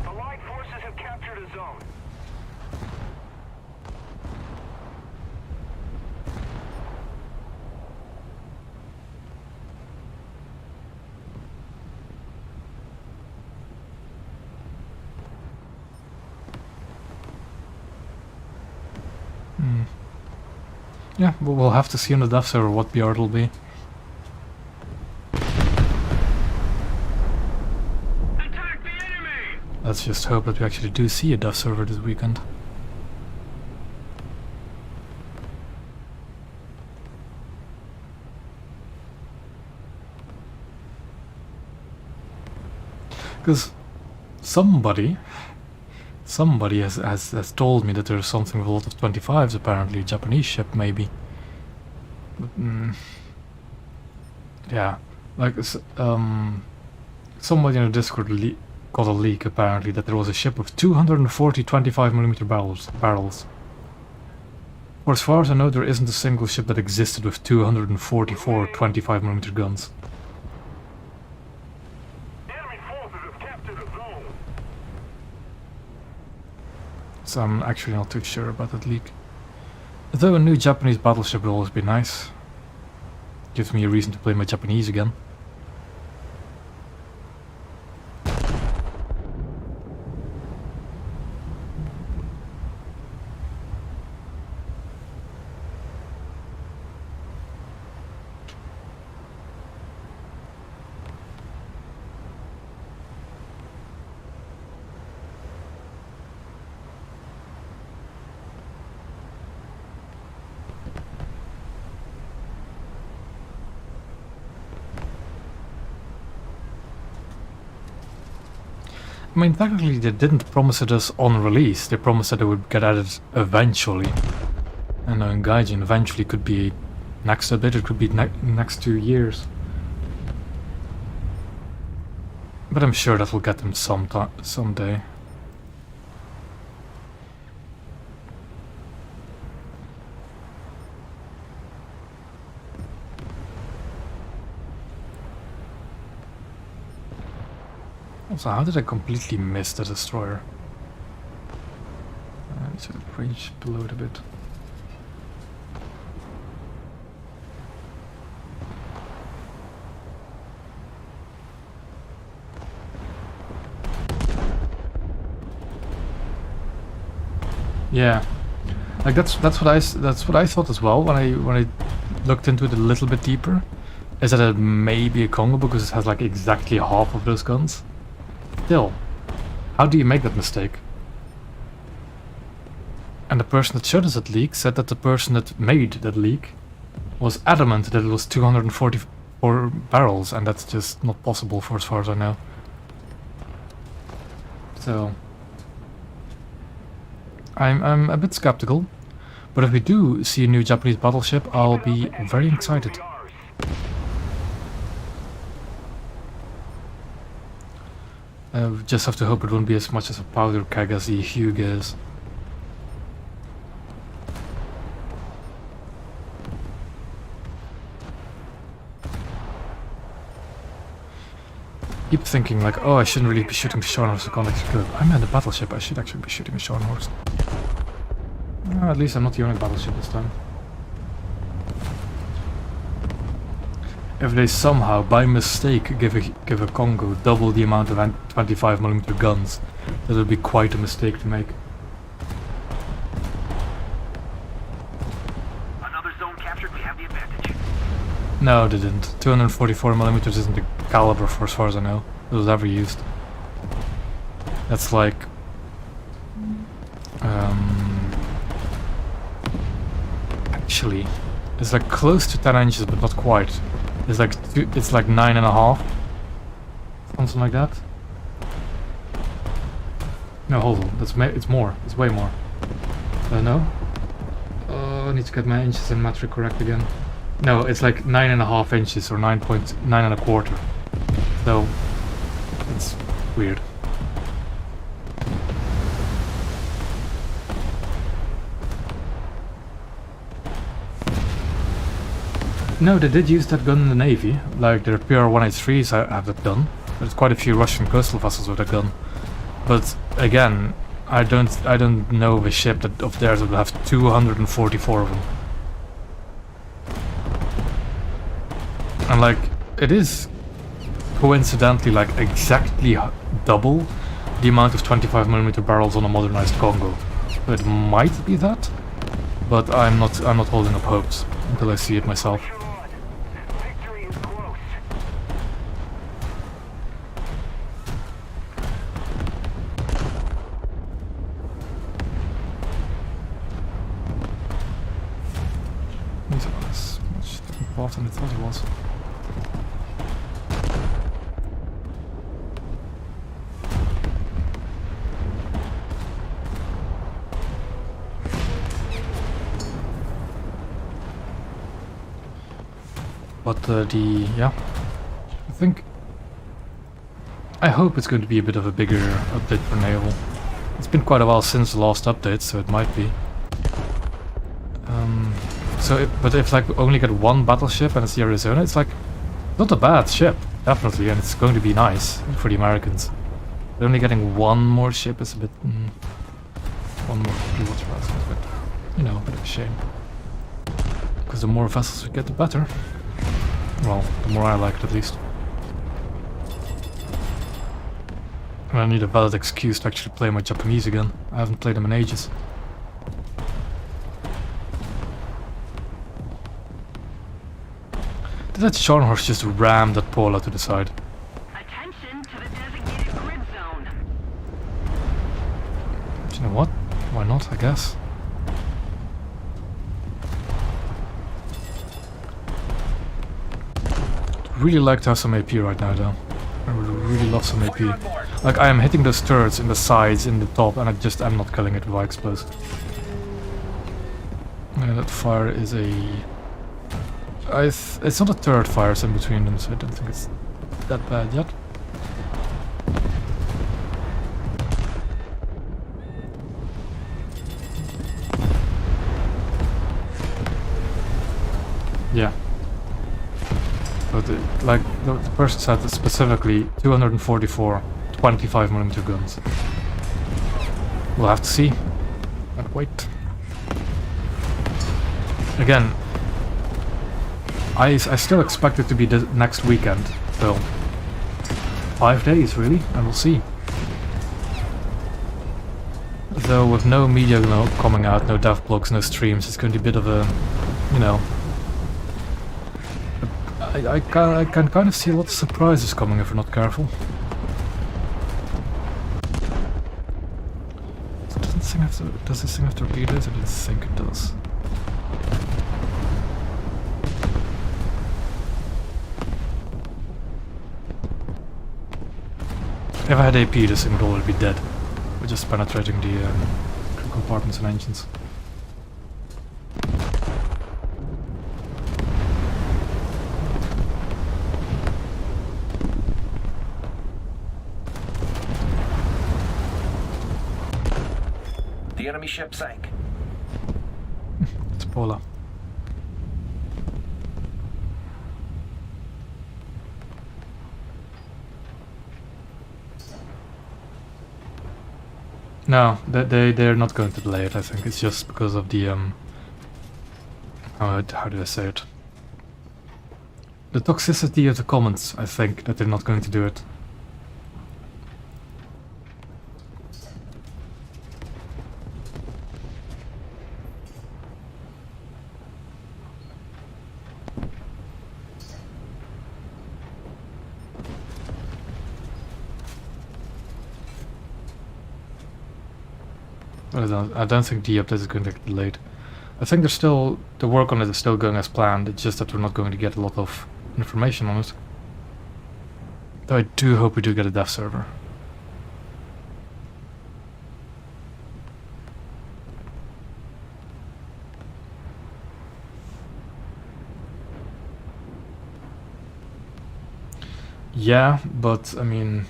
Allied forces have captured a zone. Yeah, but we'll have to see on the dev server what BR it'll be. Attack the enemy! Let's just hope that we actually do see a dev server this weekend. Because somebody has told me that there's something with a lot of 25s apparently, a Japanese ship maybe. But, yeah, like somebody in the Discord got a leak apparently that there was a ship with 240 25mm barrels. For as far as I know, there isn't a single ship that existed with 244 25mm guns. Enemy forces have captured a zone. So I'm actually not too sure about that leak. Though a new Japanese battleship would always be nice. Gives me a reason to play my Japanese again. I mean, technically they didn't promise it us on release, they promised that it would get added eventually. And now Gaijin eventually could be next update, it could be next 2 years. But I'm sure that will get them someday. So how did I completely miss the destroyer? Let's range below it a bit. Yeah, like that's what I thought as well when I looked into it a little bit deeper. Is that it may be a Congo because it has like exactly half of those guns. Still, how do you make that mistake? And the person that showed us that leak said that the person that made that leak was adamant that it was 244 barrels, and that's just not possible for as far as I know. So I'm a bit skeptical, but if we do see a new Japanese battleship, I'll be very excited. We just have to hope it won't be as much as a powder keg as the Huge is. keep thinking like, oh, I shouldn't really be shooting the Scharnhorst. I can't actually kill it. I'm in the battleship. I should actually be shooting a Scharnhorst. At least I'm not the only battleship this time. If they somehow, by mistake, give a Congo double the amount of 25mm guns, that would be quite a mistake to make. Another zone captured, we have the advantage. No, they didn't. 244mm isn't the caliber, for as far as I know, that was ever used. That's like... actually, it's like close to 10 inches, but not quite. It's like it's like 9.5, something like that. No, hold on. It's more. It's way more. No. Oh, I need to get my inches and metric correct again. No, it's like 9.5 inches or 9.125. So it's weird. No, they did use that gun in the Navy. Like their PR-183s have that gun. There's quite a few Russian coastal vessels with that gun. But again, I don't know of a ship that of theirs that will have 244 of them. And like, it is coincidentally like exactly double the amount of 25mm barrels on a modernized Congo. So it might be that, but I'm not holding up hopes until I see it myself. Victory is close. It's much different path than I thought it was. But yeah, I hope it's going to be a bit of a bigger update for Naval. It's been quite a while since the last update, so it might be. But if like we only get one battleship and it's the Arizona, it's like not a bad ship, definitely, and it's going to be nice for the Americans. But only getting one more ship is a bit, one more blue water vessel, but you know, a bit of a shame. Because the more vessels we get, the better. Well, the more I like it, at least. And I need a valid excuse to actually play my Japanese again. I haven't played them in ages. Did that Scharnhorst just ram that Paula to the side? Attention to the designated grid zone. Do you know what? Why not, I guess. Really like to have some AP right now, though. I would really love some AP. Like, I am hitting those turrets in the sides, in the top, and I'm not killing it with my explosive. Yeah, that fire is a... it's not a turret fire, it's in between them, so I don't think it's that bad yet. Yeah. But like the person said, specifically 244 25mm guns. We'll have to see. And wait. Again, I still expect it to be the next weekend, so 5 days really, and we'll see. Though with no media coming out, no dev blogs, no streams, it's going to be a bit of a, you know. I can kind of see a lot of surprises coming if we're not careful. So does this thing have torpedoes? I didn't think it does. If I had AP, this thing would already be dead. We're just penetrating the crew compartments and engines. The enemy ship sank. It's Paula. No, they're not going to delay it. I think it's just because of the how do I say it? The toxicity of the comments. I think that they're not going to do it. I don't think the update is going to get delayed. I think the work on it is still going as planned. It's just that we're not going to get a lot of information on it. Though I do hope we do get a dev server. Yeah, but I mean,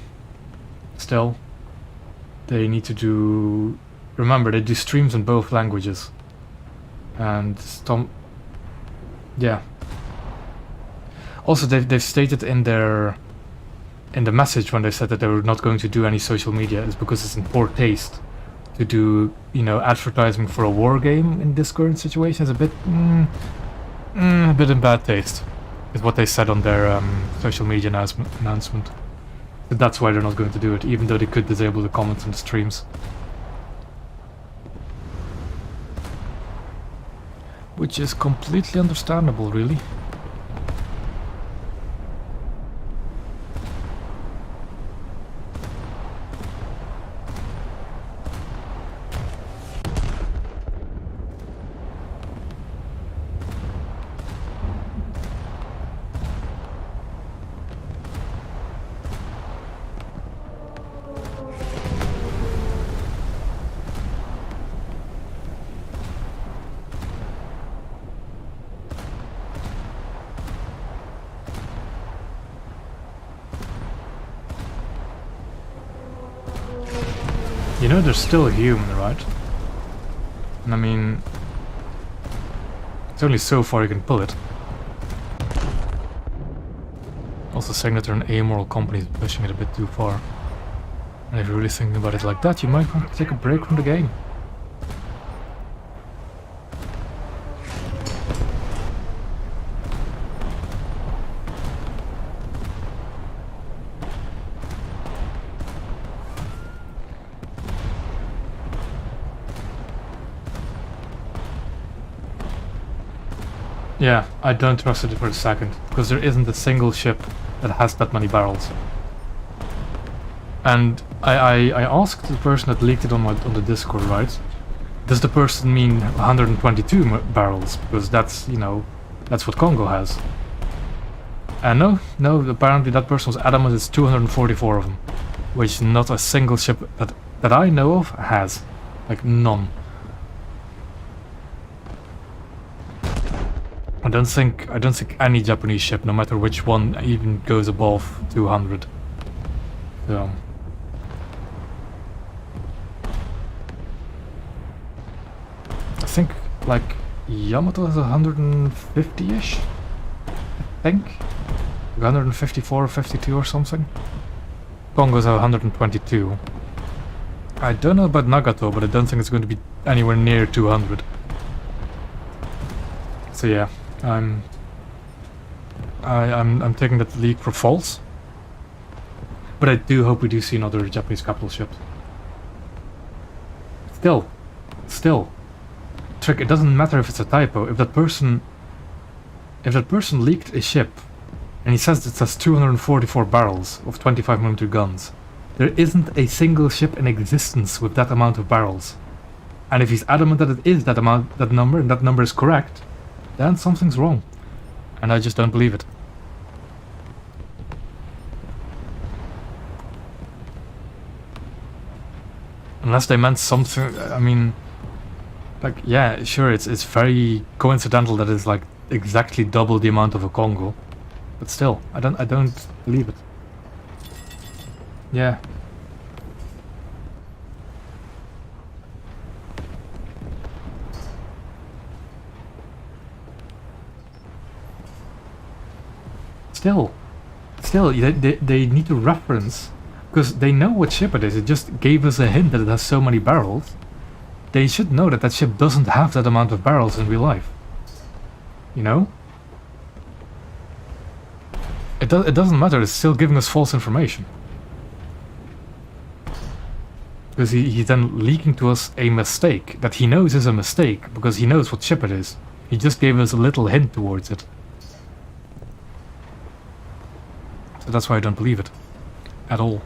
still, they need to do. Remember, they do streams in both languages, and yeah. Also, they've stated in the message when they said that they were not going to do any social media is because it's in poor taste to do, you know, advertising for a war game in this current situation. Is a bit in bad taste, is what they said on their social media announcement. But that's why they're not going to do it, even though they could disable the comments in the streams. Which is completely understandable, really. You know, they're still human, right? And I mean, it's only so far you can pull it. Also saying that they're an amoral company is pushing it a bit too far. And if you're really thinking about it like that, you might want to take a break from the game. Yeah, I don't trust it for a second, because there isn't a single ship that has that many barrels. And I asked the person that leaked it on the Discord, right? Does the person mean 122 barrels? Because that's, you know, that's what Congo has. And no, apparently that person was adamant it's 244 of them, which not a single ship that I know of has, like none. I don't think any Japanese ship, no matter which one, even goes above 200. So I think like Yamato has 150-ish. I think 154 or 52 or something. Congo's have 122. I don't know about Nagato, but I don't think it's going to be anywhere near 200. So yeah. I'm taking that leak for false, but I do hope we do see another Japanese capital ship. Still, Trick. It doesn't matter if it's a typo. If that person leaked a ship, and he says it says 244 barrels of 25mm guns, there isn't a single ship in existence with that amount of barrels. And if he's adamant that it is that number, and that number is correct, then something's wrong, and I just don't believe it. Unless they meant something. I mean, like, yeah, sure, it's very coincidental that it's like exactly double the amount of a Congo, but still, I don't believe it. Yeah. Still, they need to reference Because they know what ship it is, it just gave us a hint that it has so many barrels. They should know that that ship doesn't have that amount of barrels in real life. You know? It doesn't matter, it's still giving us false information. Because he's then leaking to us a mistake that he knows is a mistake, because he knows what ship it is. He just gave us a little hint towards it. So that's why I don't believe it. At all.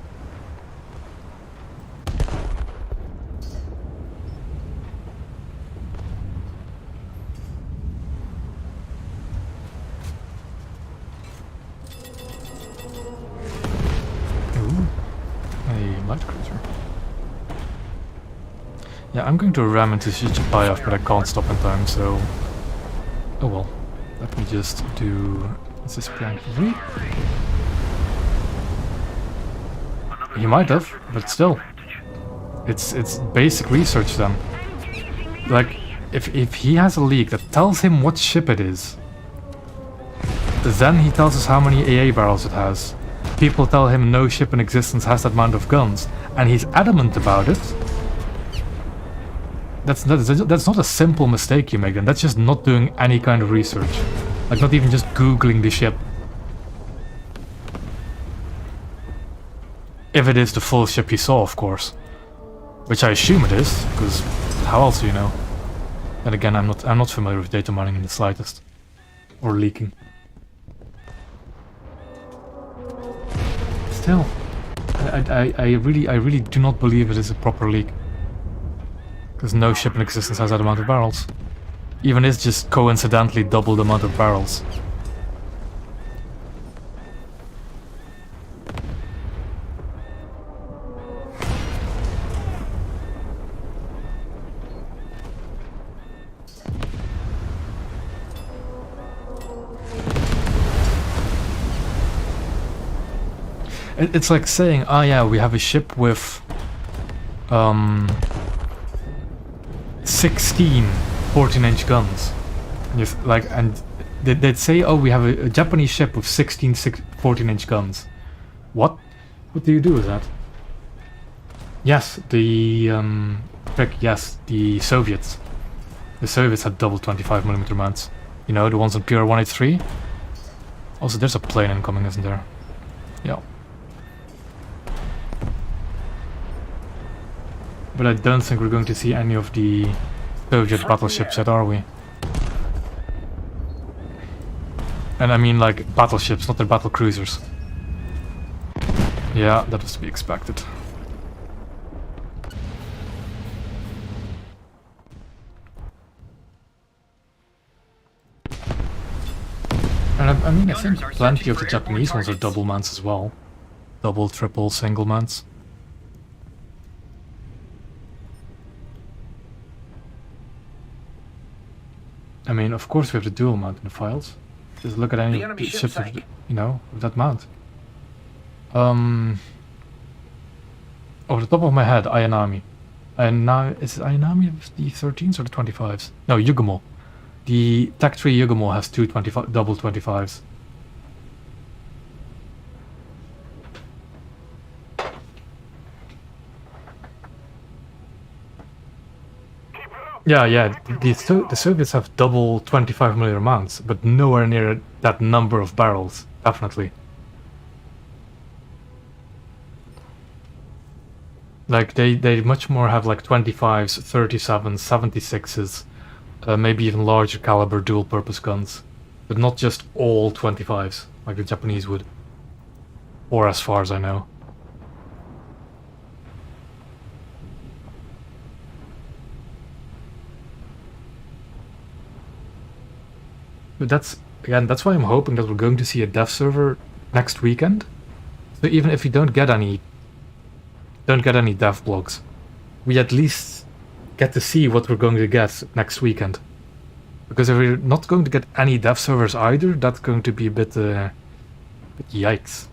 Ooh, a light cruiser. Yeah, I'm going to ram into Shichipayev, but I can't stop in time, so... Oh well. Let me just do... Is this plank 3? He might have, but still. It's basic research then. Like, if he has a leak that tells him what ship it is, then he tells us how many AA barrels it has. People tell him no ship in existence has that amount of guns, and he's adamant about it. That's not a simple mistake you make, and that's just not doing any kind of research. Like, not even just googling the ship. If it is the full ship he saw, of course. Which I assume it is, because how else do you know? And again, I'm not familiar with data mining in the slightest. Or leaking. Still, I really do not believe it is a proper leak. Because no ship in existence has that amount of barrels. Even it's just coincidentally double the amount of barrels. It's like saying, oh yeah, we have a ship with 16 14-inch guns. And they'd say, oh, we have a Japanese ship with 16 14-inch guns. What? What do you do with that? Yes, yes, the Soviets. The Soviets had double 25mm mounts. You know, the ones on PR 183? Also, there's a plane incoming, isn't there? Yeah. But I don't think we're going to see any of the Soviet battleships yet, are we? And I mean like battleships, not their battle cruisers. Yeah, that was to be expected. And I mean, I think plenty of the Japanese ones are double mounts as well. Double, triple, single mounts. I mean, of course we have the dual mount in the files. Just look at any ships with, you know, with that mount. Off the top of my head, Ayanami. Is it Ayanami the 13s or the 25s? No, Yugumo. The Tech 3 Yugumo has two double 25s. Yeah, the Soviets have double 25mm mounts, but nowhere near that number of barrels, definitely. Like, they much more have like 25s, 37s, 76s, maybe even larger caliber dual-purpose guns, but not just all 25s, like the Japanese would. Or as far as I know. But that's why I'm hoping that we're going to see a dev server next weekend. So even if we don't get any dev blogs, we at least get to see what we're going to get next weekend. Because if we're not going to get any dev servers either, that's going to be a bit yikes.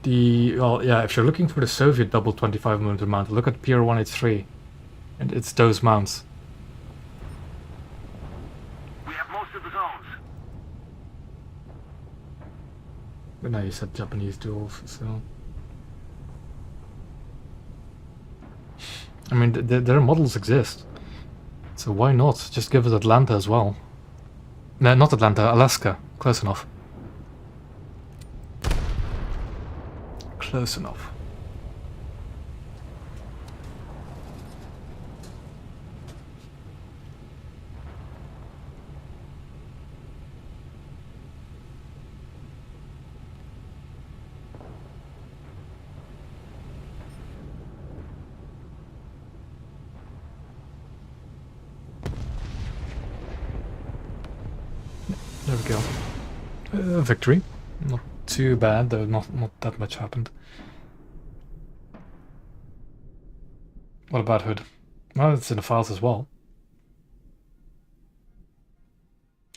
Well, yeah, if you're looking for the Soviet double 25mm mount, look at PR 183, and it's those mounts. to the zones. But now you said Japanese duels, so... I mean, their models exist. So why not? Just give us Atlanta as well. No, not Atlanta, Alaska. Close enough. Close enough. There we go. Victory. Not too bad, though not that much happened. What about Hood? Well, it's in the files as well.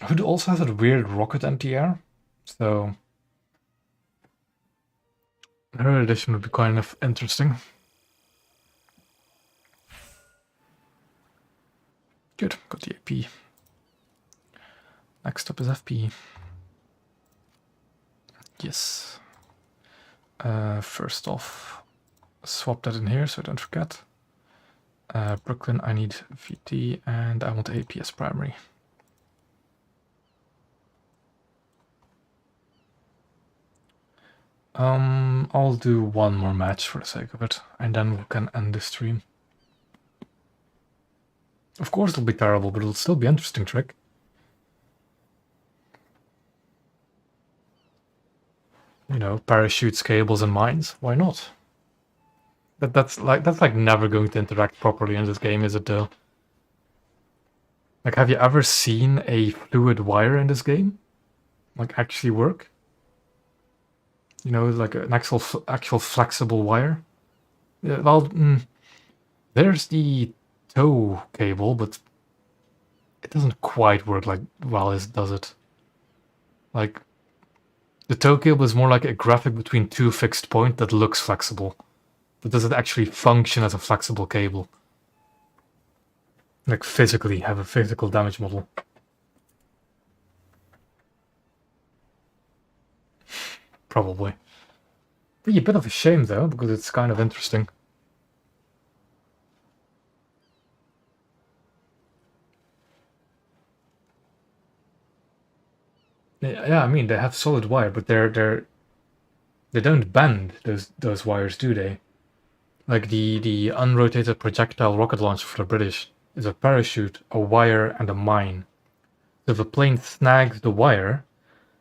Hood also has a weird rocket anti-air, so... her addition would be kind of interesting. Good, got the AP. Next up is FP. Yes. First off, swap that in here so I don't forget. Brooklyn, I need VT and I want AP as primary. I'll do one more match for the sake of it, and then we can end the stream. Of course it'll be terrible, but it'll still be interesting, Trick. You know, parachutes, cables, and mines. Why not? That's like never going to interact properly in this game, is it though? Like, have you ever seen a fluid wire in this game? Like, actually work? You know, like an actual flexible wire? Yeah, well, there's the tow cable, but it doesn't quite work like well as does it. Like, the tow cable is more like a graphic between two fixed points that looks flexible. But does it actually function as a flexible cable? Like, physically, have a physical damage model. Probably. Be a bit of a shame though, because it's kind of interesting. Yeah, I mean, they have solid wire, but they don't bend those wires, do they? Like the unrotated projectile rocket launcher for the British is a parachute, a wire, and a mine. So if a plane snags the wire,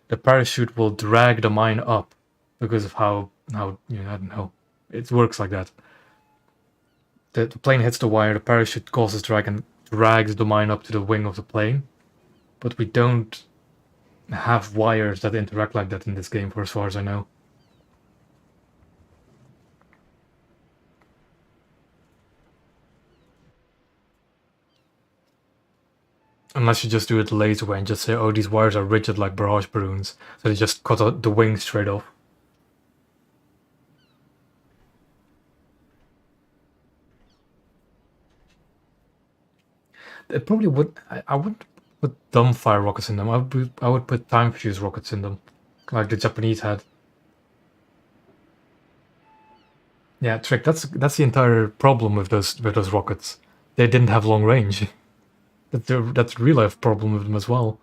the parachute will drag the mine up because of how you know, I don't know, it works like that. The plane hits the wire, the parachute causes drag and drags the mine up to the wing of the plane. But we don't have wires that interact like that in this game, for as far as I know. Unless you just do it the lazy way and just say, oh, these wires are rigid like barrage balloons, so they just cut out the wing straight off. It probably would. I wouldn't put dumbfire rockets in them. I would put time fuse rockets in them, like the Japanese had. Yeah, Trick. That's the entire problem with those rockets. They didn't have long range. That's a real life problem with them as well.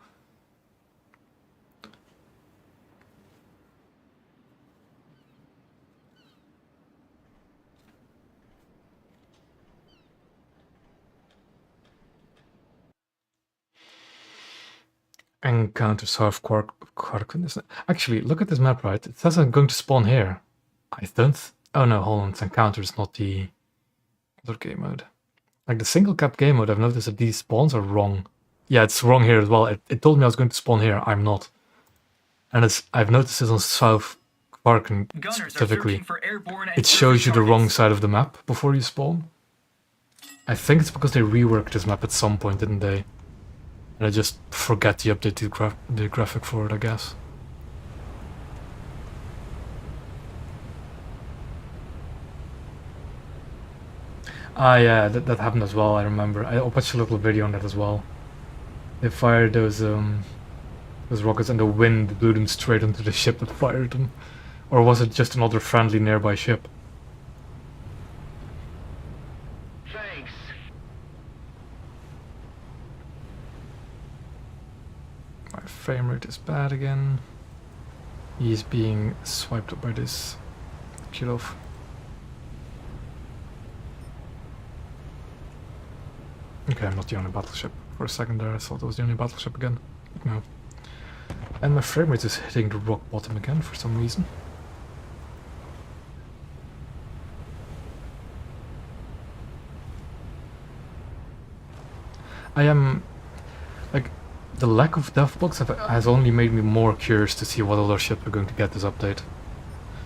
Encounter South Quark. Actually, look at this map, right? It says I'm going to spawn here. I don't. Oh no, hold on. It's encounters, not the other game mode. Like the single cap game mode, I've noticed that these spawns are wrong. Yeah, it's wrong here as well. It told me I was going to spawn here. I'm not. And I've noticed this on South Quark specifically. It shows you the wrong side of the map before you spawn. I think it's because they reworked this map at some point, didn't they? And I just forget to update the graphic for it, I guess. Ah, yeah, that happened as well, I remember. I watched a little video on that as well. They fired those rockets and the wind blew them straight into the ship that fired them. Or was it just another friendly nearby ship? Thanks. My frame rate is bad again. He's being swiped up by this kill off. Okay, I'm not the only battleship. For a second there I thought it was the only battleship again. But no. And my frame rate is hitting the rock bottom again for some reason. I am... like, the lack of dev blocks has only made me more curious to see what other ships are going to get this update.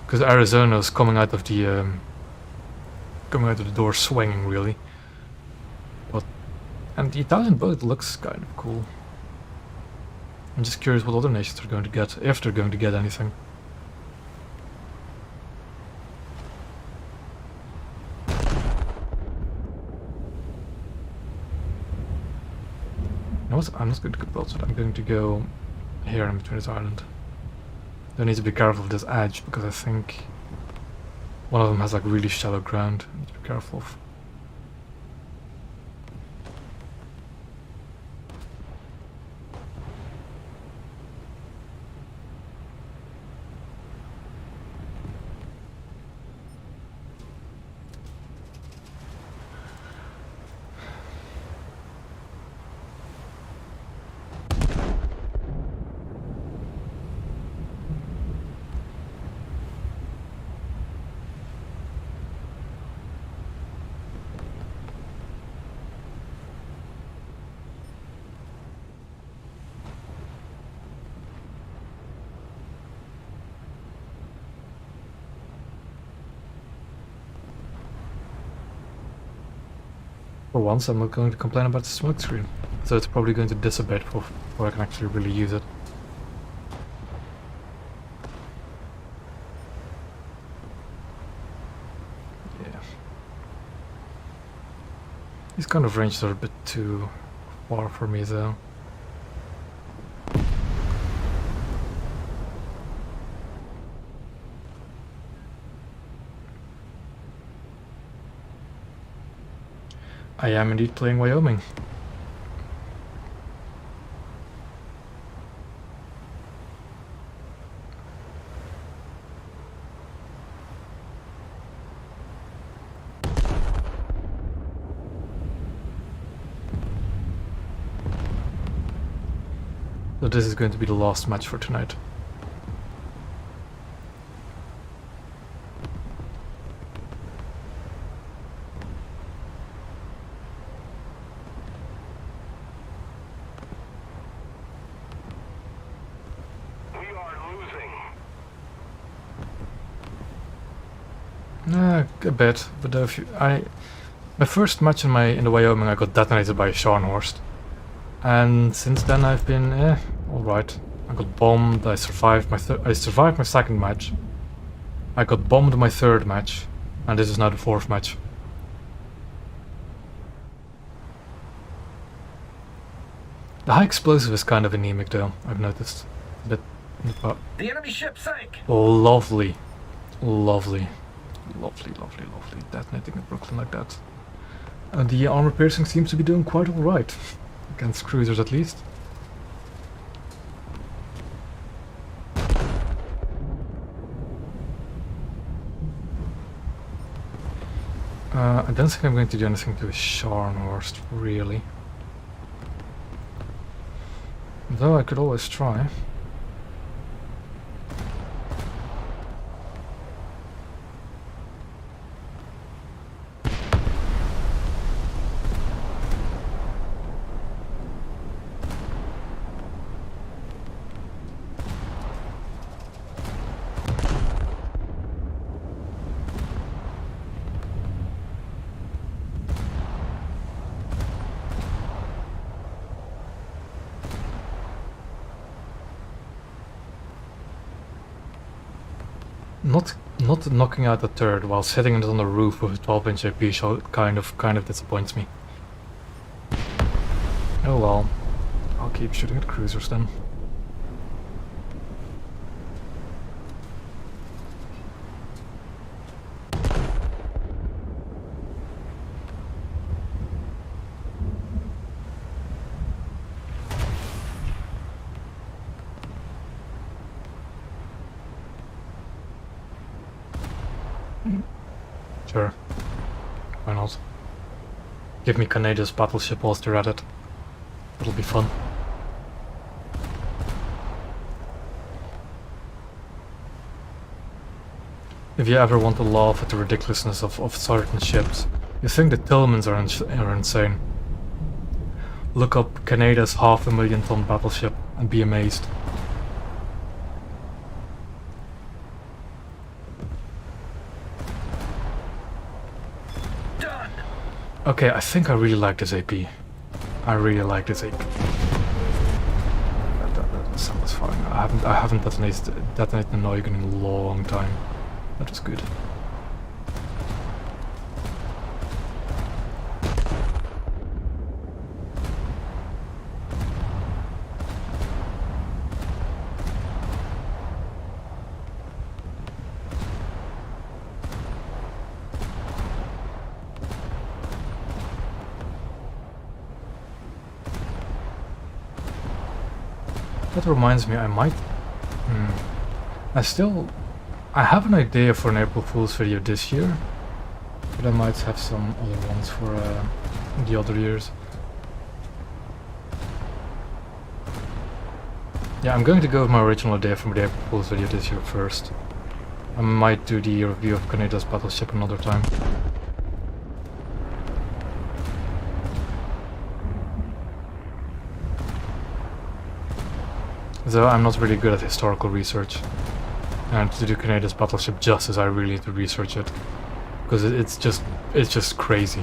Because Arizona is coming out of the door swinging, really. But... and the Italian boat looks kind of cool. I'm just curious what other nations are going to get, if they're going to get anything. You know what? I'm not going to go Baltimore. I'm going to go here in between this island. I need to be careful of this edge because I think one of them has like really shallow ground. I need to be careful of. For once, I'm not going to complain about the smoke screen, so it's probably going to dissipate before I can actually really use it. Yeah. These kind of ranges are a bit too far for me, though. I am indeed playing Wyoming. So this is going to be the last match for tonight. A bit, but my first match in the Wyoming I got detonated by a Scharnhorst, and since then I've been all right. I got bombed. I survived my second match. I got bombed my third match, and this is now the fourth match. The high explosive is kind of anemic, though. I've noticed. But The enemy ship sank. oh, lovely, lovely. Lovely, lovely, lovely. Detonating at Brooklyn like that. And the armor piercing seems to be doing quite alright. Against cruisers, at least. I don't think I'm going to do anything to a Scharnhorst, really. Though I could always try. Not knocking out the turret while sitting it on the roof with a 12-inch AP shot kind of disappoints me. Oh well, I'll keep shooting at cruisers then. Sure. Why not? Give me Canada's Battleship whilst you're at it. It'll be fun. If you ever want to laugh at the ridiculousness of certain ships, you think the Tillmans are insane. Look up Canada's 500,000-ton battleship and be amazed. Okay, I think I really like this AP. I really like this AP. That sounds fine. I haven't detonated the Neugen in a long time. That was good. That reminds me, I might... I have an idea for an April Fool's video this year, but I might have some other ones for the other years. Yeah, I'm going to go with my original idea from the April Fool's video this year first. I might do the review of Canada's Battleship another time. Though I'm not really good at historical research, and to do Canada's Battleship justice I really need to research it, because it's just crazy.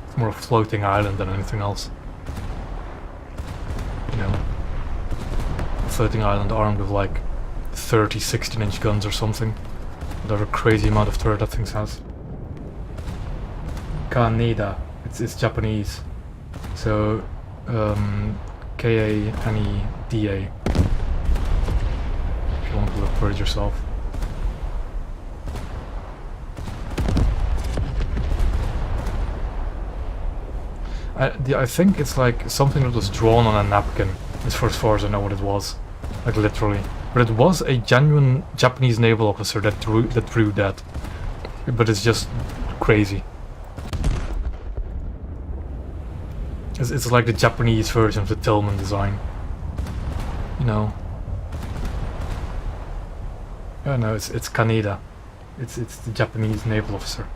It's more a floating island than anything else. You know, a floating island armed with like 30 16-inch guns or something, whatever crazy amount of turret that thing has. Kaneda, it's Japanese, so K-A-N-E-D-A, if you want to look for it yourself. I think it's like something that was drawn on a napkin, as far as I know what it was, like literally. But it was a genuine Japanese naval officer that drew that, but it's just crazy. It's like the Japanese version of the Tillman design. You know. Oh no, it's Kaneda. It's the Japanese naval officer.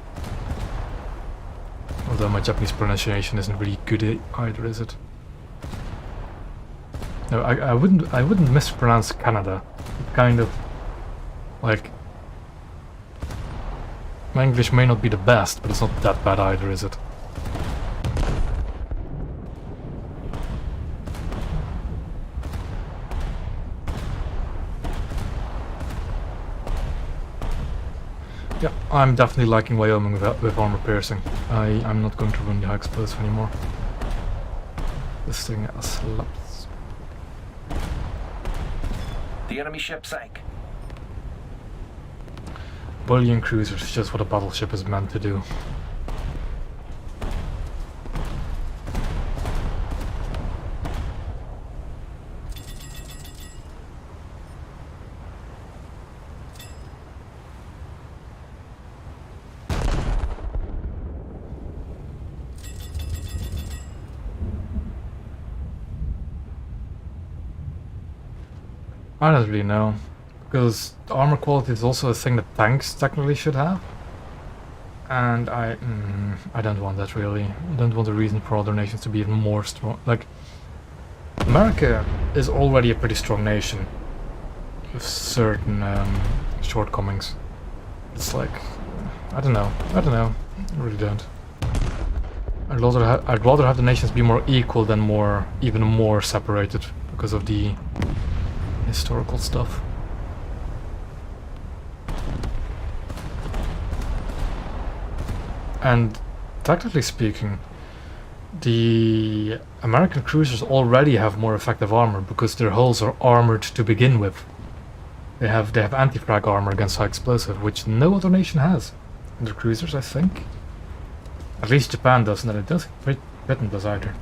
Although my Japanese pronunciation isn't really good either, is it? No, I wouldn't mispronounce Canada. It kind of like, my English may not be the best, but it's not that bad either, is it? Yeah, I'm definitely liking Wyoming with armor piercing. I'm not going to run the high explosive anymore. This thing slaps. The enemy ship sank. Bullying cruisers is just what a battleship is meant to do. I don't really know, because armor quality is also a thing that tanks technically should have, and I don't want that really. I don't want a reason for other nations to be even more strong. Like, America is already a pretty strong nation with certain shortcomings. It's like, I don't know, I really don't. I'd rather have the nations be more equal than even more separated because of the historical stuff. And technically speaking, the American cruisers already have more effective armor because their hulls are armored to begin with. They have anti-frag armor against high explosive, which no other nation has. In their cruisers, I think. At least Japan doesn't, and it does. Britain does either.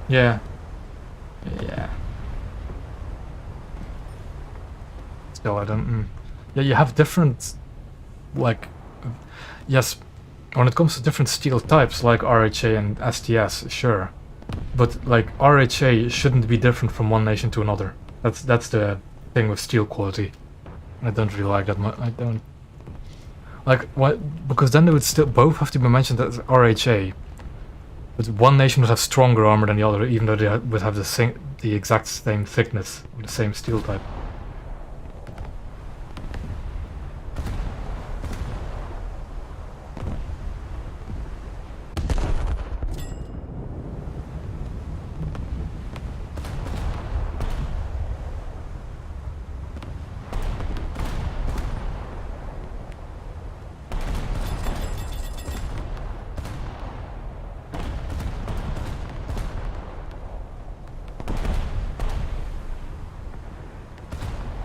Yeah. Yeah. Still, I don't. Yeah, you have different, like, yes, when it comes to different steel types like RHA and STS, sure, but like RHA shouldn't be different from one nation to another. That's the thing with steel quality. I don't really like that much. I don't like what, because then they would still both have to be mentioned as RHA, but one nation would have stronger armor than the other, even though they would have the exact same thickness of the same steel type.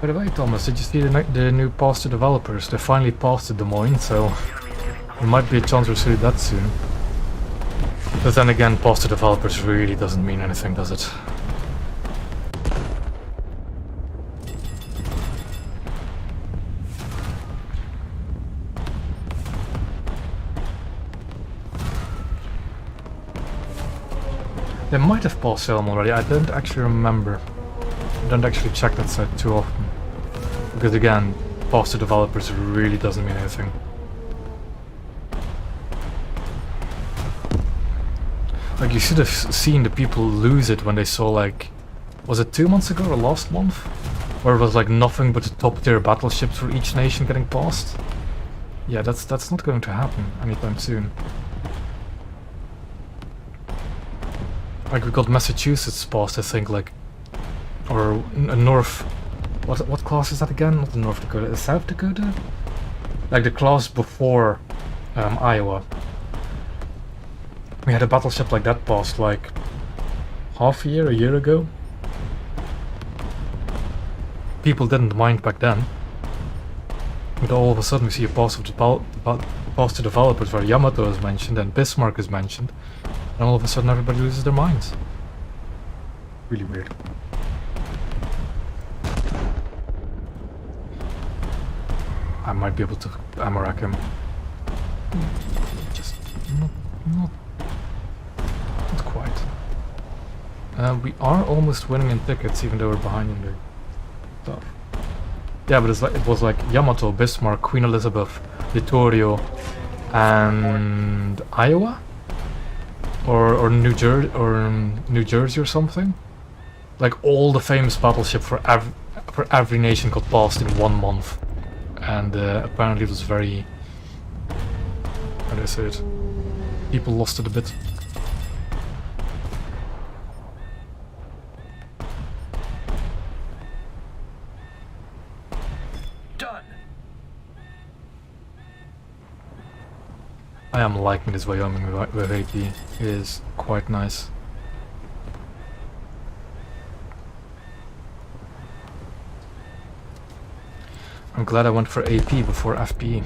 By the way, Thomas, did you see the new pass to developers? They finally passed to Des Moines, so there might be a chance we'll see that soon. But then again, pass to developers really doesn't mean anything, does it? They might have passed Salem already, I don't actually remember. I don't actually check that site too often. Because again, pass to developers really doesn't mean anything. Like, you should have seen the people lose it when they saw, like, was it 2 months ago or last month? Where it was like nothing but the top tier battleships for each nation getting passed. Yeah, that's not going to happen anytime soon. Like, we got Massachusetts passed, I think, like, or North. What class is that again? Not the North Dakota, the South Dakota? Like the class before Iowa. We had a battleship like that passed like half a year ago. People didn't mind back then. But all of a sudden we see a pass to developers where Yamato is mentioned and Bismarck is mentioned. And all of a sudden everybody loses their minds. Really weird. I might be able to ammo rack him. Just not quite. We are almost winning in tickets, even though we're behind in the stuff. Yeah, but it was like Yamato, Bismarck, Queen Elizabeth, Vittorio, and Iowa, or New Jersey or something. Like all the famous battleship for every nation got passed in 1 month. And apparently it was very... how do I say it? People lost it a bit. Done. I am liking this Wyoming with AP. It is quite nice. I'm glad I went for AP before FP.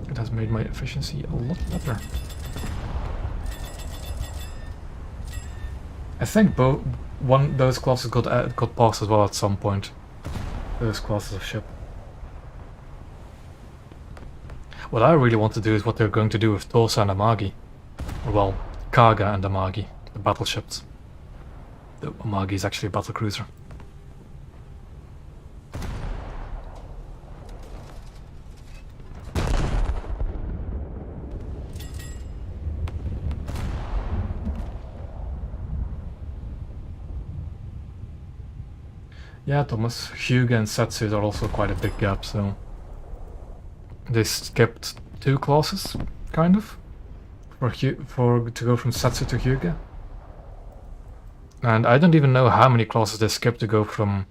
It has made my efficiency a lot better. I think those classes got passed as well at some point. Those classes of ship. What I really want to do is what they're going to do with Tulsa and Amagi. Or well, Kaga and Amagi, the battleships. The Amagi is actually a battlecruiser. Yeah, Thomas, Hyuga and Setsu are also quite a big gap, so they skipped 2 classes, kind of, to go from Setsu to Hyuga. And I don't even know how many classes they skipped to go from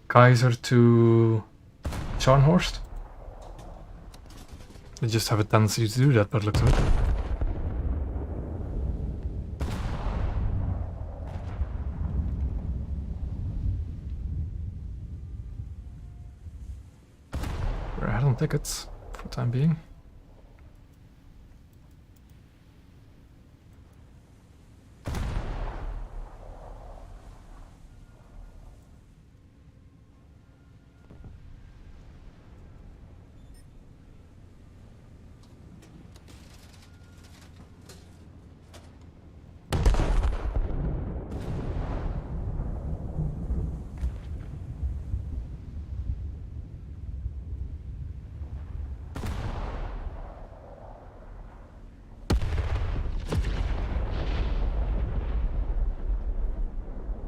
Kaiser to Scharnhorst. They just have a tendency to do that, but looks like. We're ahead on tickets for the time being.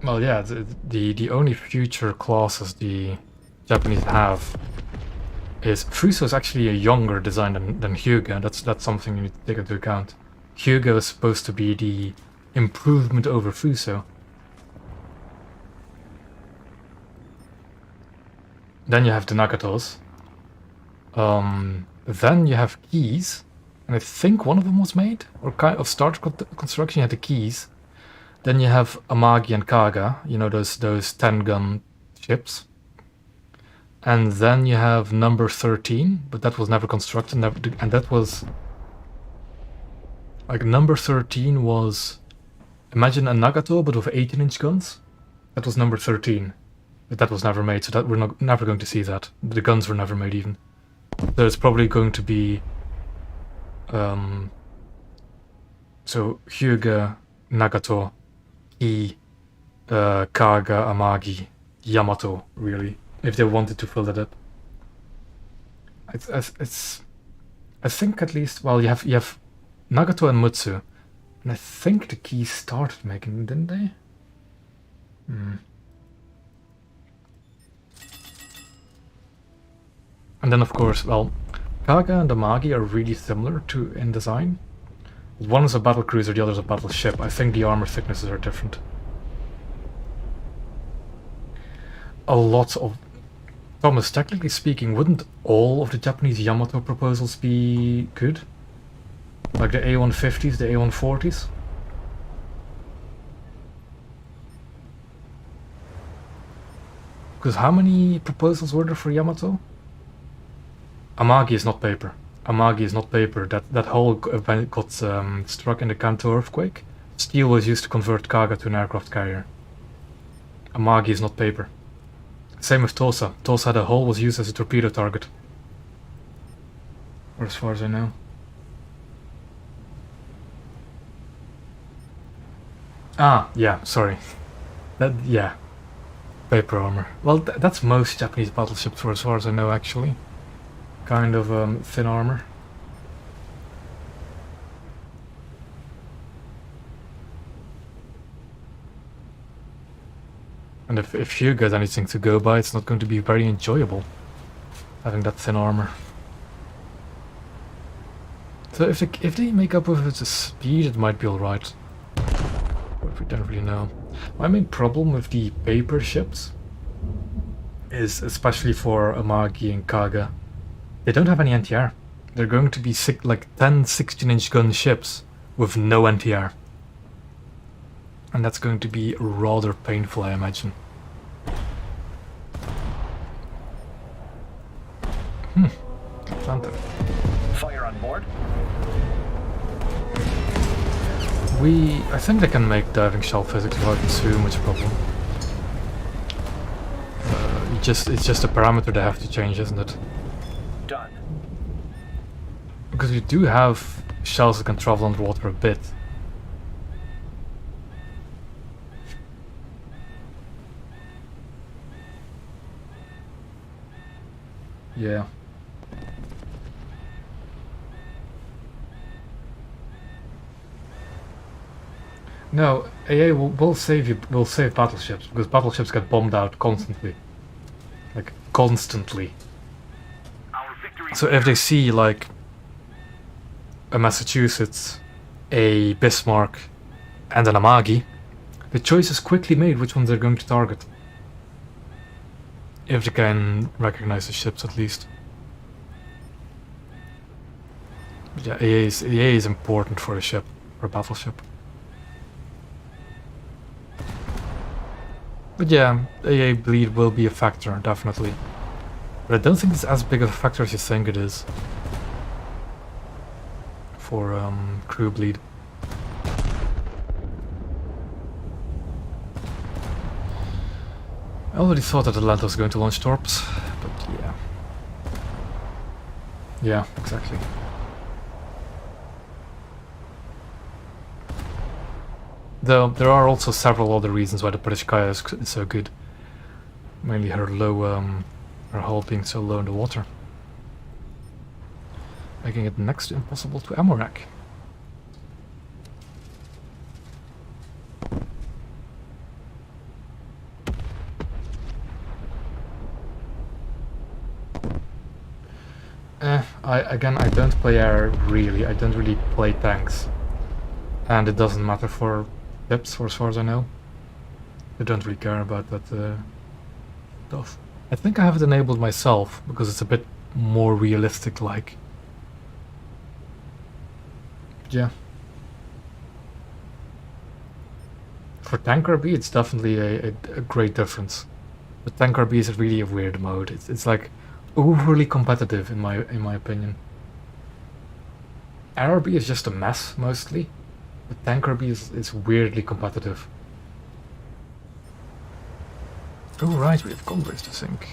Well, yeah, the only future classes the Japanese have is Fuso is actually a younger design than Hyuga. That's something you need to take into account. Hyuga is supposed to be the improvement over Fuso. Then you have the Nagatos. Then you have keys, and I think one of them was made or kind of started construction. You had the keys. Then you have Amagi and Kaga, you know, those 10-gun ships. And then you have number 13, but that was never constructed, and that was... Like, number 13 was... Imagine a Nagato, but with 18-inch guns. That was number 13. But that was never made, so that we're never going to see that. The guns were never made, even. There's probably going to be... So, Hyuga, Nagato... Kaga, Amagi, Yamato, really, if they wanted to fill that up. It's I think at least, well, you have Nagato and Mutsu, and I think the keys started making them, didn't they? And then of course, well, Kaga and Amagi are really similar in design. One is a battle cruiser, the other is a battleship. I think the armor thicknesses are different. A lot of... Thomas, technically speaking, wouldn't all of the Japanese Yamato proposals be good? Like the A150s, the A140s? Because how many proposals were there for Yamato? Amagi is not paper. Amagi is not paper. That hull event got struck in the Kanto earthquake. Steel was used to convert Kaga to an aircraft carrier. Amagi is not paper. Same with Tosa. Tosa, the hull was used as a torpedo target. Or as far as I know. Ah, yeah, sorry. Yeah. Paper armor. Well, that's most Japanese battleships for as far as I know, actually. Kind of thin armor. And if Hyuga has anything to go by, it's not going to be very enjoyable having that thin armor. So if they make up with the speed, it might be alright. But we don't really know. My main problem with the paper ships is, especially for Amagi and Kaga, they don't have any NTR. They're going to be like 10 16-inch gun ships with no NTR. And that's going to be rather painful, I imagine. Panther. Fire on board. I think they can make diving shell physics without too much problem. It's just a parameter they have to change, isn't it? Done. Because you do have shells that can travel underwater a bit. Yeah. No, AA will save you. Will save battleships because battleships get bombed out constantly, like constantly. So if they see like a Massachusetts, a Bismarck, and an Amagi, the choice is quickly made which ones they're going to target. If they can recognize the ships, at least. Yeah, AA is important for a ship, for a battleship. But yeah, AA bleed will be a factor, definitely. But I don't think it's as big of a factor as you think it is. For crew bleed. I already thought that Atlanta was going to launch torps, but yeah. Yeah, exactly. Though there are also several other reasons why the British Kaya is so good. Mainly her low, her hull being so low in the water. Making it next to impossible to ammo rack. I don't play air really. I don't really play tanks. And it doesn't matter for pips, for as far as I know. I don't really care about that stuff. I think I have it enabled myself, because it's a bit more realistic-like. Yeah. For tank RB, it's definitely a great difference. But tank RB is really a weird mode. It's like overly competitive in my opinion. RB is just a mess mostly, but tank RB is weirdly competitive. Oh right, we have Congress to sink.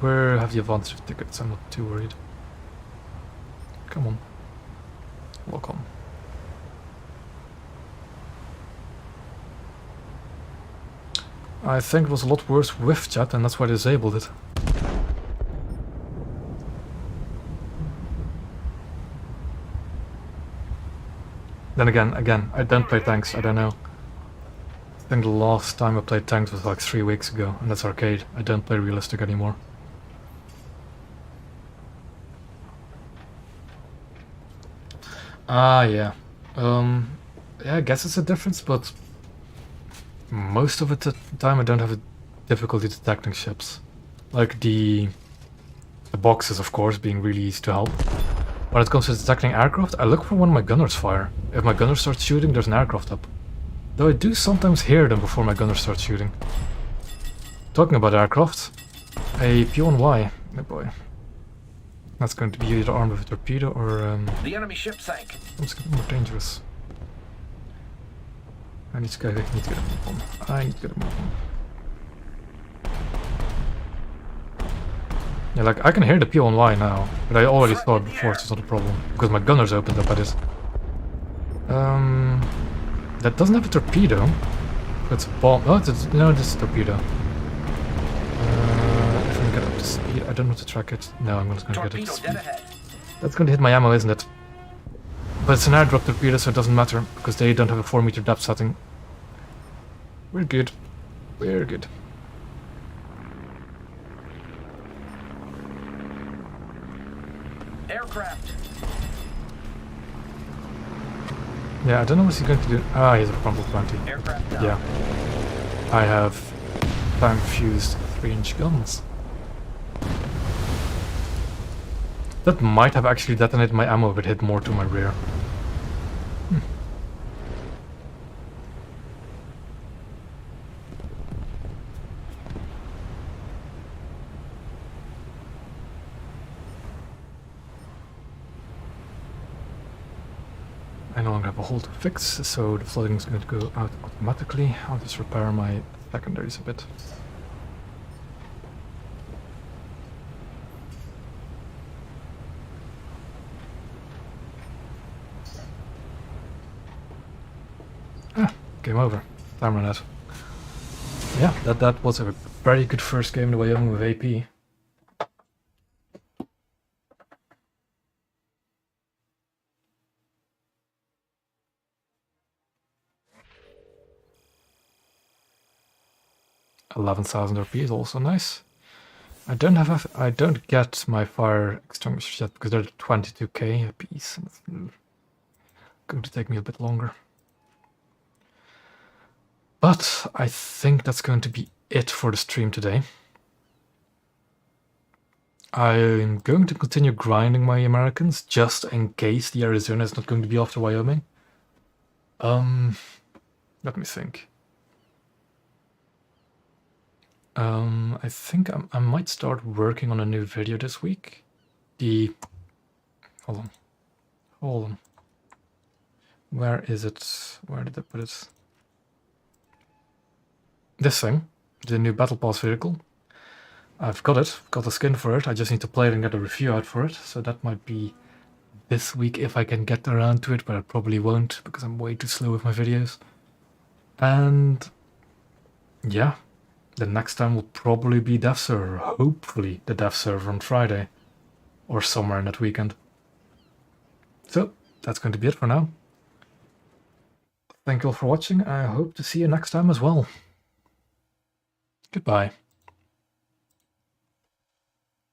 Where have the advantage of tickets? I'm not too worried. Come on. Lock on. I think it was a lot worse with chat, and that's why I disabled it. Then again, I don't play tanks, I don't know. I think the last time I played tanks was like 3 weeks ago, and that's arcade. I don't play realistic anymore. Ah, yeah. Yeah, I guess it's a difference, but most of the time I don't have a difficulty detecting ships. Like the boxes, of course, being really easy to help. When it comes to detecting aircraft, I look for when my gunners fire. If my gunner starts shooting, there's an aircraft up. Though I do sometimes hear them before my gunner starts shooting. Talking about aircraft, a P1Y, oh boy. That's going to be either armed with a torpedo or The enemy ship sank. something more dangerous. I need to get a move on. I need to get a move on. Yeah, like, I can hear the P1Y now, but I already saw it before, so it's not a problem. Because my gunner's opened up at it. That doesn't have a torpedo. It's a bomb. Oh, no, this is a torpedo. If I can get up to speed, I don't know how to track it. No, I'm just gonna get up to speed. That's gonna hit my ammo, isn't it? But it's an airdrop torpedo, so it doesn't matter, because they don't have a 4-meter depth setting. We're good. We're good. Aircraft. Yeah, I don't know what he's going to do. Ah, he's a crumple 20. Aircraft down. Yeah. I have time-fused 3-inch guns. That might have actually detonated my ammo if it hit more to my rear. I no longer have a hole to fix, so the flooding is going to go out automatically. I'll just repair my secondaries a bit. Ah, game over. Time ran out. Yeah, that was a very good first game in the Wyoming with AP. $11,000 RP is also nice. I don't get my fire extinguishers yet because they're 22k a piece, and it's going to take me a bit longer. But I think that's going to be it for the stream today. I'm going to continue grinding my Americans just in case the Arizona is not going to be after Wyoming. Let me think. I think I might start working on a new video this week. Hold on. Where is it? Where did I put it? This thing, the new Battle Pass vehicle. I've got it, got the skin for it. I just need to play it and get a review out for it. So that might be this week if I can get around to it, but I probably won't because I'm way too slow with my videos. And yeah, the next time will probably be Dev Server. Hopefully the Dev Server on Friday or somewhere in that weekend. So that's going to be it for now. Thank you all for watching. I hope to see you next time as well. Goodbye.